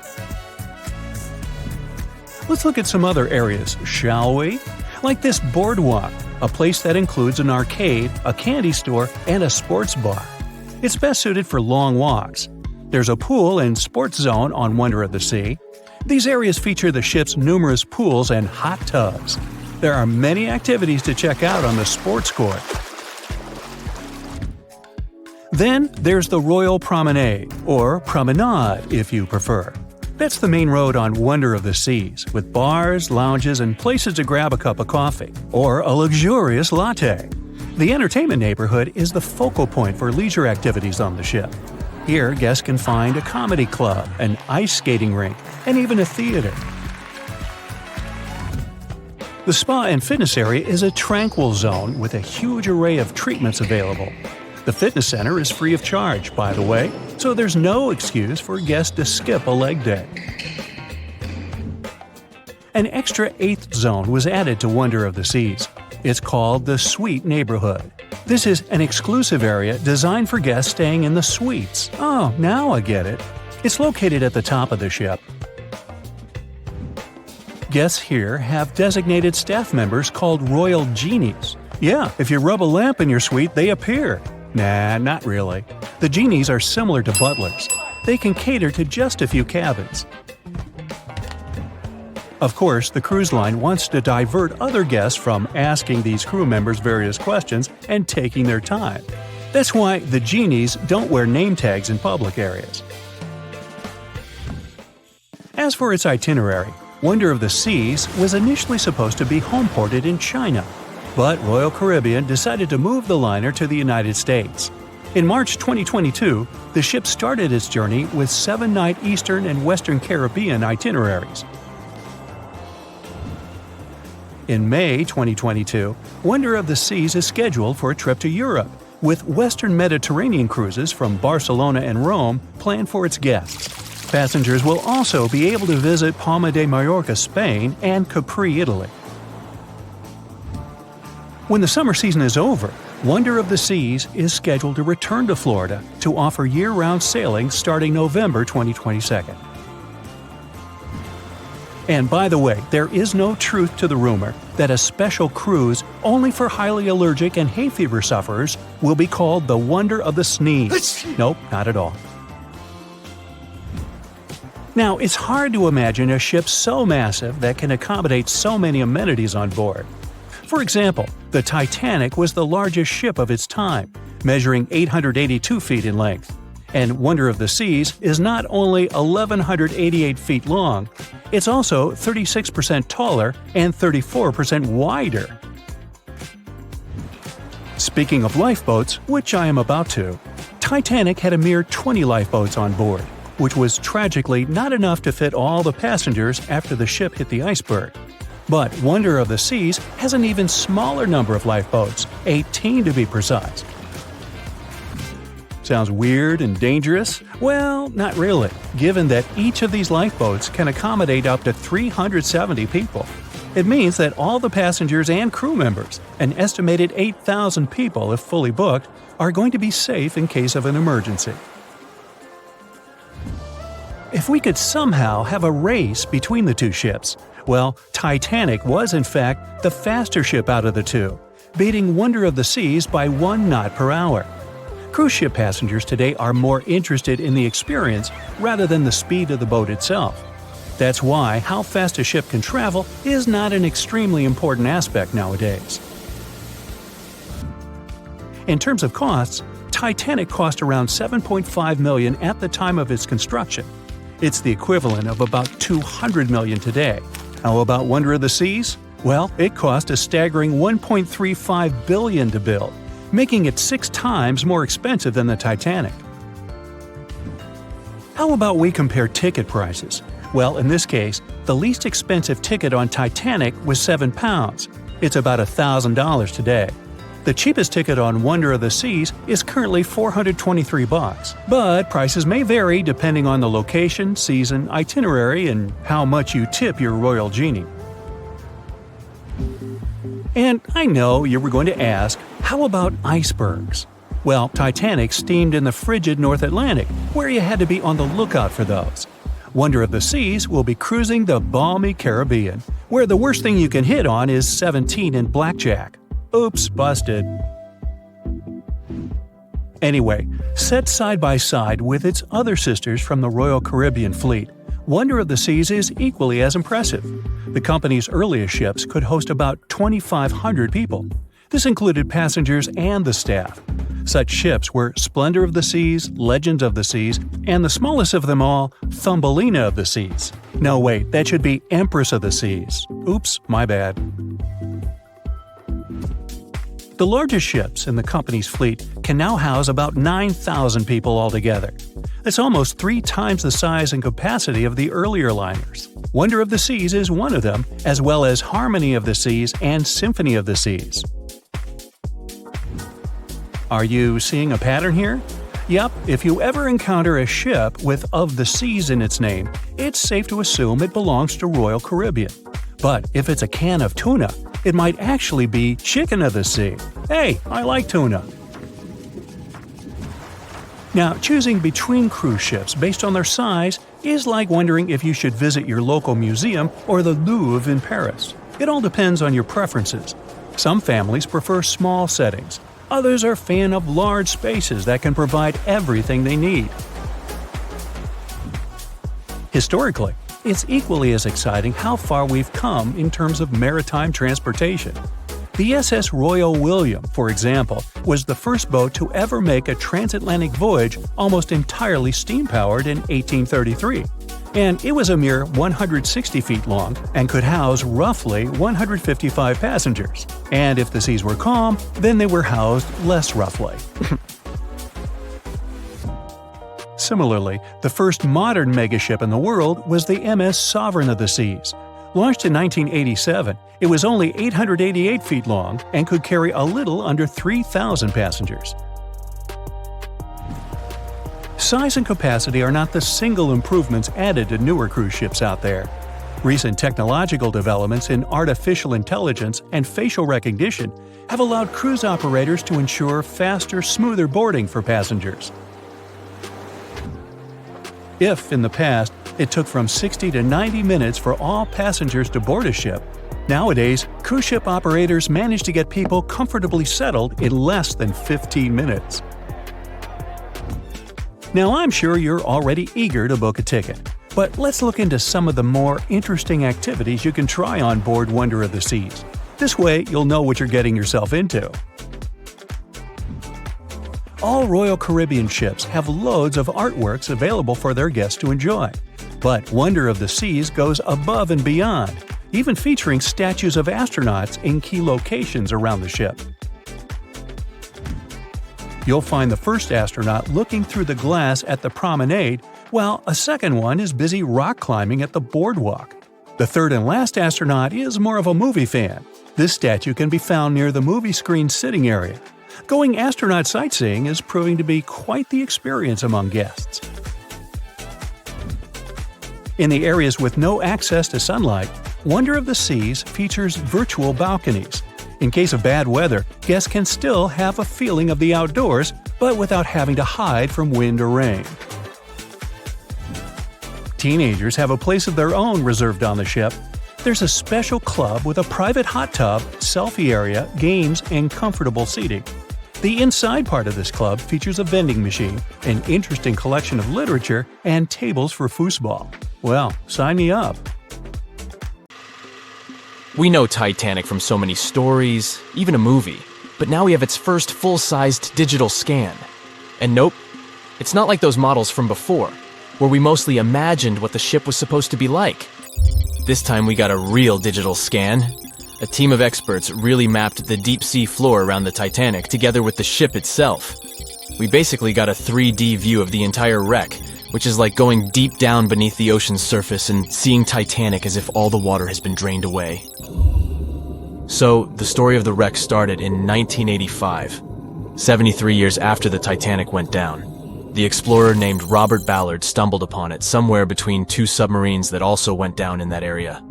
Let's look at some other areas, shall we? Like this boardwalk, a place that includes an arcade, a candy store, and a sports bar. It's best suited for long walks. There's a pool and sports zone on Wonder of the Sea. These areas feature the ship's numerous pools and hot tubs. There are many activities to check out on the sports court. Then there's the Royal Promenade, or Promenade if you prefer. That's the main road on Wonder of the Seas, with bars, lounges, and places to grab a cup of coffee, or a luxurious latte. The entertainment neighborhood is the focal point for leisure activities on the ship. Here, guests can find a comedy club, an ice skating rink, and even a theater. The spa and fitness area is a tranquil zone with a huge array of treatments available. The fitness center is free of charge, by the way, so there's no excuse for guests to skip a leg day. An extra eighth zone was added to Wonder of the Seas. It's called the Suite Neighborhood. This is an exclusive area designed for guests staying in the suites. Oh, now I get it. It's located at the top of the ship. Guests here have designated staff members called Royal Genies. Yeah, if you rub a lamp in your suite, they appear. Nah, not really. The genies are similar to butlers. They can cater to just a few cabins. Of course, the cruise line wants to divert other guests from asking these crew members various questions and taking their time. That's why the genies don't wear name tags in public areas. As for its itinerary, Wonder of the Seas was initially supposed to be homeported in China, but Royal Caribbean decided to move the liner to the United States. In March 2022, the ship started its journey with 7-night Eastern and Western Caribbean itineraries. In May 2022, Wonder of the Seas is scheduled for a trip to Europe, with Western Mediterranean cruises from Barcelona and Rome planned for its guests. Passengers will also be able to visit Palma de Mallorca, Spain, and Capri, Italy. When the summer season is over, Wonder of the Seas is scheduled to return to Florida to offer year-round sailing starting November 2022. And by the way, there is no truth to the rumor that a special cruise only for highly allergic and hay fever sufferers will be called the Wonder of the Sneeze. Nope, not at all. Now, it's hard to imagine a ship so massive that can accommodate so many amenities on board. For example, the Titanic was the largest ship of its time, measuring 882 feet in length. And Wonder of the Seas is not only 1,188 feet long, it's also 36% taller and 34% wider. Speaking of lifeboats, which I am about to, Titanic had a mere 20 lifeboats on board, which was tragically not enough to fit all the passengers after the ship hit the iceberg. But Wonder of the Seas has an even smaller number of lifeboats, 18 to be precise. Sounds weird and dangerous? Well, not really, given that each of these lifeboats can accommodate up to 370 people. It means that all the passengers and crew members, an estimated 8,000 people if fully booked, are going to be safe in case of an emergency. If we could somehow have a race between the two ships, well, Titanic was in fact the faster ship out of the two, beating Wonder of the Seas by 1 knot per hour. Cruise ship passengers today are more interested in the experience rather than the speed of the boat itself. That's why how fast a ship can travel is not an extremely important aspect nowadays. In terms of costs, Titanic cost around $7.5 million at the time of its construction. It's the equivalent of about $200 million today. How about Wonder of the Seas? Well, it cost a staggering $1.35 billion to build, making it 6 times more expensive than the Titanic. How about we compare ticket prices? Well, in this case, the least expensive ticket on Titanic was £7. It's about $1,000 today. The cheapest ticket on Wonder of the Seas is currently $423, but prices may vary depending on the location, season, itinerary, and how much you tip your royal genie. And I know you were going to ask, how about icebergs? Well, Titanic steamed in the frigid North Atlantic, where you had to be on the lookout for those. Wonder of the Seas will be cruising the balmy Caribbean, where the worst thing you can hit on is 17 in blackjack. Oops, busted. Anyway, set side by side with its other sisters from the Royal Caribbean Fleet, Wonder of the Seas is equally as impressive. The company's earliest ships could host about 2,500 people. This included passengers and the staff. Such ships were Splendor of the Seas, Legends of the Seas, and the smallest of them all, Thumbelina of the Seas. No, wait, that should be Empress of the Seas. Oops, my bad. The largest ships in the company's fleet can now house about 9,000 people altogether. That's almost 3 times the size and capacity of the earlier liners. Wonder of the Seas is one of them, as well as Harmony of the Seas and Symphony of the Seas. Are you seeing a pattern here? Yep, if you ever encounter a ship with Of the Seas in its name, it's safe to assume it belongs to Royal Caribbean. But if it's a can of tuna, it might actually be Chicken of the Sea. Hey, I like tuna. Now, choosing between cruise ships based on their size is like wondering if you should visit your local museum or the Louvre in Paris. It all depends on your preferences. Some families prefer small settings. Others are fan of large spaces that can provide everything they need. Historically, it's equally as exciting how far we've come in terms of maritime transportation. The SS Royal William, for example, was the first boat to ever make a transatlantic voyage almost entirely steam-powered in 1833. And it was a mere 160 feet long and could house roughly 155 passengers. And if the seas were calm, then they were housed less roughly. Similarly, the first modern megaship in the world was the MS Sovereign of the Seas. Launched in 1987, it was only 888 feet long and could carry a little under 3,000 passengers. size and capacity are not the single improvements added to newer cruise ships out there. Recent technological developments in artificial intelligence and facial recognition have allowed cruise operators to ensure faster, smoother boarding for passengers. If, in the past, it took from 60 to 90 minutes for all passengers to board a ship, nowadays, cruise ship operators manage to get people comfortably settled in less than 15 minutes. Now, I'm sure you're already eager to book a ticket, but let's look into some of the more interesting activities you can try on board Wonder of the Seas. This way, you'll know what you're getting yourself into. All Royal Caribbean ships have loads of artworks available for their guests to enjoy. But Wonder of the Seas goes above and beyond, even featuring statues of astronauts in key locations around the ship. You'll find the first astronaut looking through the glass at the promenade, while a second one is busy rock climbing at the boardwalk. The third and last astronaut is more of a movie fan. This statue can be found near the movie screen sitting area. Going astronaut sightseeing is proving to be quite the experience among guests. In the areas with no access to sunlight, Wonder of the Seas features virtual balconies. In case of bad weather, guests can still have a feeling of the outdoors, but without having to hide from wind or rain. Teenagers have a place of their own reserved on the ship. There's a special club with a private hot tub, selfie area, games, and comfortable seating. The inside part of this club features a vending machine, an interesting collection of literature, and tables for foosball. Well, sign me up. We know Titanic from so many stories, even a movie, but now we have its first full-sized digital scan. And nope, it's not like those models from before, where we mostly imagined what the ship was supposed to be like. This time we got a real digital scan. A team of experts really mapped the deep-sea floor around the Titanic together with the ship itself. We basically got a 3D view of the entire wreck, which is like going deep down beneath the ocean's surface and seeing Titanic as if all the water has been drained away. So, the story of the wreck started in 1985, 73 years after the Titanic went down. The explorer named Robert Ballard stumbled upon it somewhere between two submarines that also went down in that area.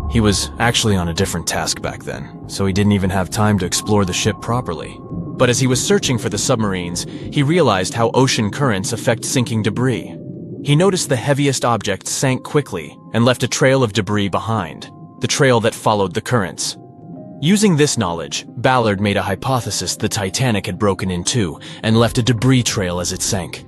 He was actually on a different task back then, so he didn't even have time to explore the ship properly. But as he was searching for the submarines, he realized how ocean currents affect sinking debris. He noticed the heaviest object sank quickly and left a trail of debris behind, the trail that followed the currents. Using this knowledge, Ballard made a hypothesis the Titanic had broken in two and left a debris trail as it sank.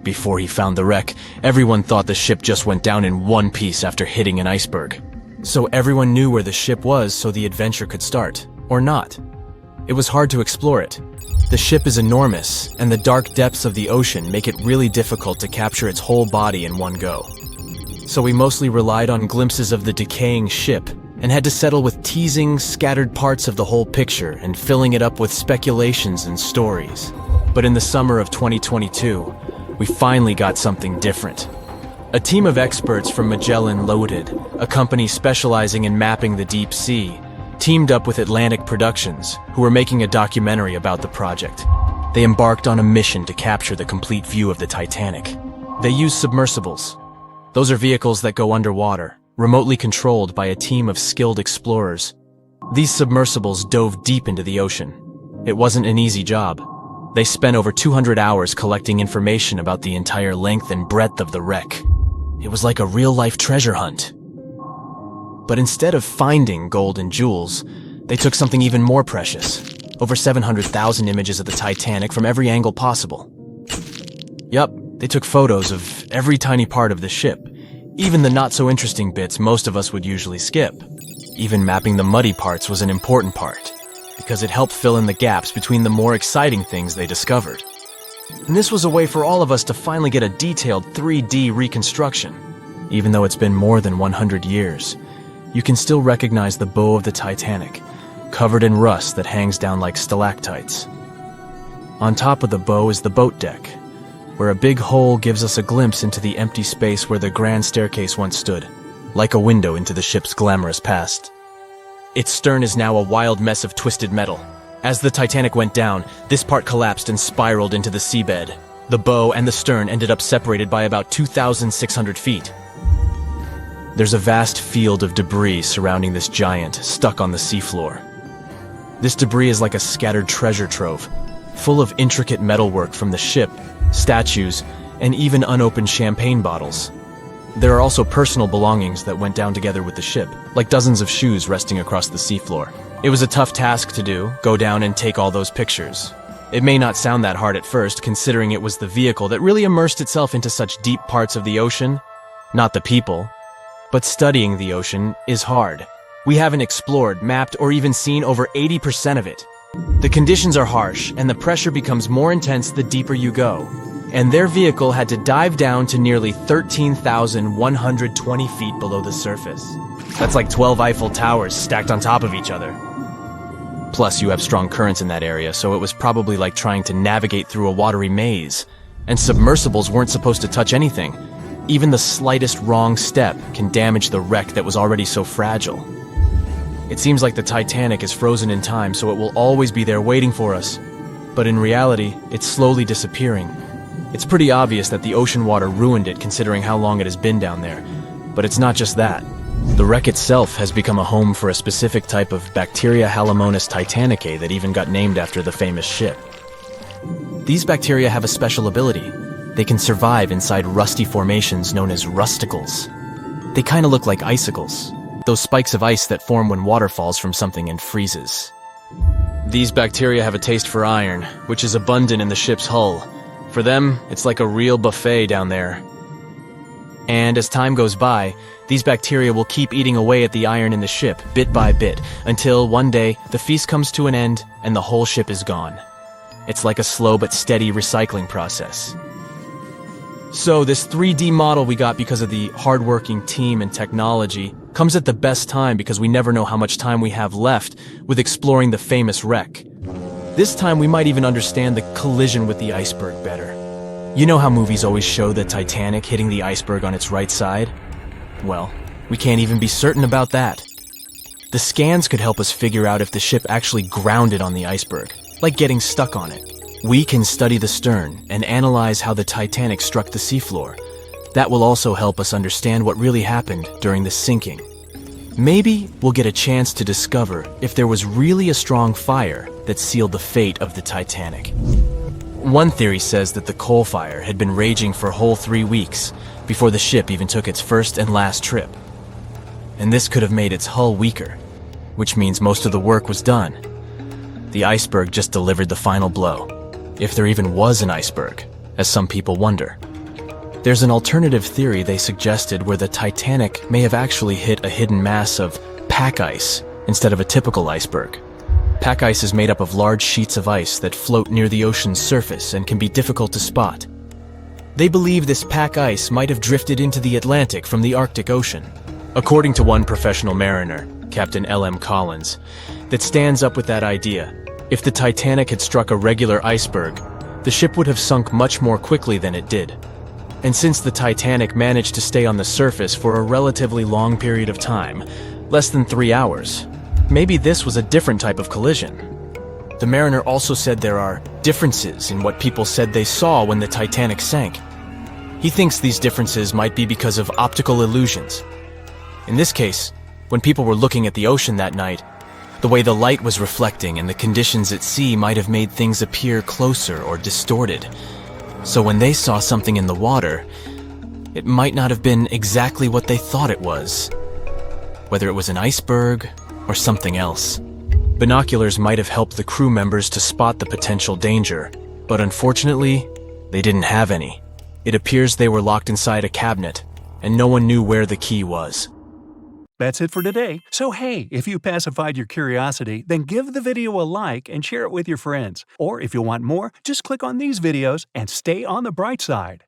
Before he found the wreck, everyone thought the ship just went down in one piece after hitting an iceberg. So everyone knew where the ship was so the adventure could start, or not. It was hard to explore it. The ship is enormous, and the dark depths of the ocean make it really difficult to capture its whole body in one go. So we mostly relied on glimpses of the decaying ship, and had to settle with teasing scattered parts of the whole picture and filling it up with speculations and stories. But in the summer of 2022, we finally got something different. A team of experts from Magellan Loaded, a company specializing in mapping the deep sea, teamed up with Atlantic Productions, who were making a documentary about the project. They embarked on a mission to capture the complete view of the Titanic. They used submersibles. Those are vehicles that go underwater, remotely controlled by a team of skilled explorers. These submersibles dove deep into the ocean. It wasn't an easy job. They spent over 200 hours collecting information about the entire length and breadth of the wreck. It was like a real-life treasure hunt. But instead of finding gold and jewels, they took something even more precious. Over 700,000 images of the Titanic from every angle possible. Yup, they took photos of every tiny part of the ship, even the not-so-interesting bits most of us would usually skip. Even mapping the muddy parts was an important part, because it helped fill in the gaps between the more exciting things they discovered. And this was a way for all of us to finally get a detailed 3D reconstruction. Even though it's been more than 100 years, you can still recognize the bow of the Titanic, covered in rust that hangs down like stalactites. On top of the bow is the boat deck, where a big hole gives us a glimpse into the empty space where the grand staircase once stood, like a window into the ship's glamorous past. Its stern is now a wild mess of twisted metal. As the Titanic went down, this part collapsed and spiraled into the seabed. The bow and the stern ended up separated by about 2,600 feet. There's a vast field of debris surrounding this giant, stuck on the seafloor. This debris is like a scattered treasure trove, full of intricate metalwork from the ship, statues, and even unopened champagne bottles. There are also personal belongings that went down together with the ship, like dozens of shoes resting across the seafloor. It was a tough task to do, go down and take all those pictures. It may not sound that hard at first, considering it was the vehicle that really immersed itself into such deep parts of the ocean, not the people. But studying the ocean is hard. We haven't explored, mapped, or even seen over 80% of it. The conditions are harsh, and the pressure becomes more intense the deeper you go. And their vehicle had to dive down to nearly 13,120 feet below the surface. That's like 12 Eiffel Towers stacked on top of each other. Plus, you have strong currents in that area, so it was probably like trying to navigate through a watery maze. And submersibles weren't supposed to touch anything. Even the slightest wrong step can damage the wreck that was already so fragile. It seems like the Titanic is frozen in time, so it will always be there waiting for us. But in reality, it's slowly disappearing. It's pretty obvious that the ocean water ruined it considering how long it has been down there. But it's not just that. The wreck itself has become a home for a specific type of bacteria Halomonas titanicae that even got named after the famous ship. These bacteria have a special ability. They can survive inside rusty formations known as rusticles. They kind of look like icicles, those spikes of ice that form when water falls from something and freezes. These bacteria have a taste for iron, which is abundant in the ship's hull. For them, it's like a real buffet down there. And as time goes by, these bacteria will keep eating away at the iron in the ship, bit by bit, until one day the feast comes to an end and the whole ship is gone. It's like a slow but steady recycling process. So this 3D model we got because of the hardworking team and technology comes at the best time because we never know how much time we have left with exploring the famous wreck. This time we might even understand the collision with the iceberg better. You know how movies always show the Titanic hitting the iceberg on its right side? Well, we can't even be certain about that. The scans could help us figure out if the ship actually grounded on the iceberg, like getting stuck on it. We can study the stern and analyze how the Titanic struck the seafloor. That will also help us understand what really happened during the sinking. Maybe we'll get a chance to discover if there was really a strong fire that sealed the fate of the Titanic. One theory says that the coal fire had been raging for a whole 3 weeks before the ship even took its first and last trip. And this could have made its hull weaker, which means most of the work was done. The iceberg just delivered the final blow, if there even was an iceberg, as some people wonder. There's an alternative theory they suggested where the Titanic may have actually hit a hidden mass of pack ice instead of a typical iceberg. Pack ice is made up of large sheets of ice that float near the ocean's surface and can be difficult to spot. They believe this pack ice might have drifted into the Atlantic from the Arctic Ocean. According to one professional mariner, Captain L.M. Collins, that stands up with that idea. If the Titanic had struck a regular iceberg, the ship would have sunk much more quickly than it did. And since the Titanic managed to stay on the surface for a relatively long period of time, less than 3 hours, maybe this was a different type of collision. The mariner also said there are differences in what people said they saw when the Titanic sank. He thinks these differences might be because of optical illusions. In this case, when people were looking at the ocean that night, the way the light was reflecting and the conditions at sea might have made things appear closer or distorted. So when they saw something in the water, it might not have been exactly what they thought it was. Whether it was an iceberg or something else. Binoculars might have helped the crew members to spot the potential danger, but unfortunately, they didn't have any. It appears they were locked inside a cabinet, and no one knew where the key was. That's it for today. So hey, if you pacified your curiosity, then give the video a like and share it with your friends. Or if you want more, just click on these videos and stay on the bright side.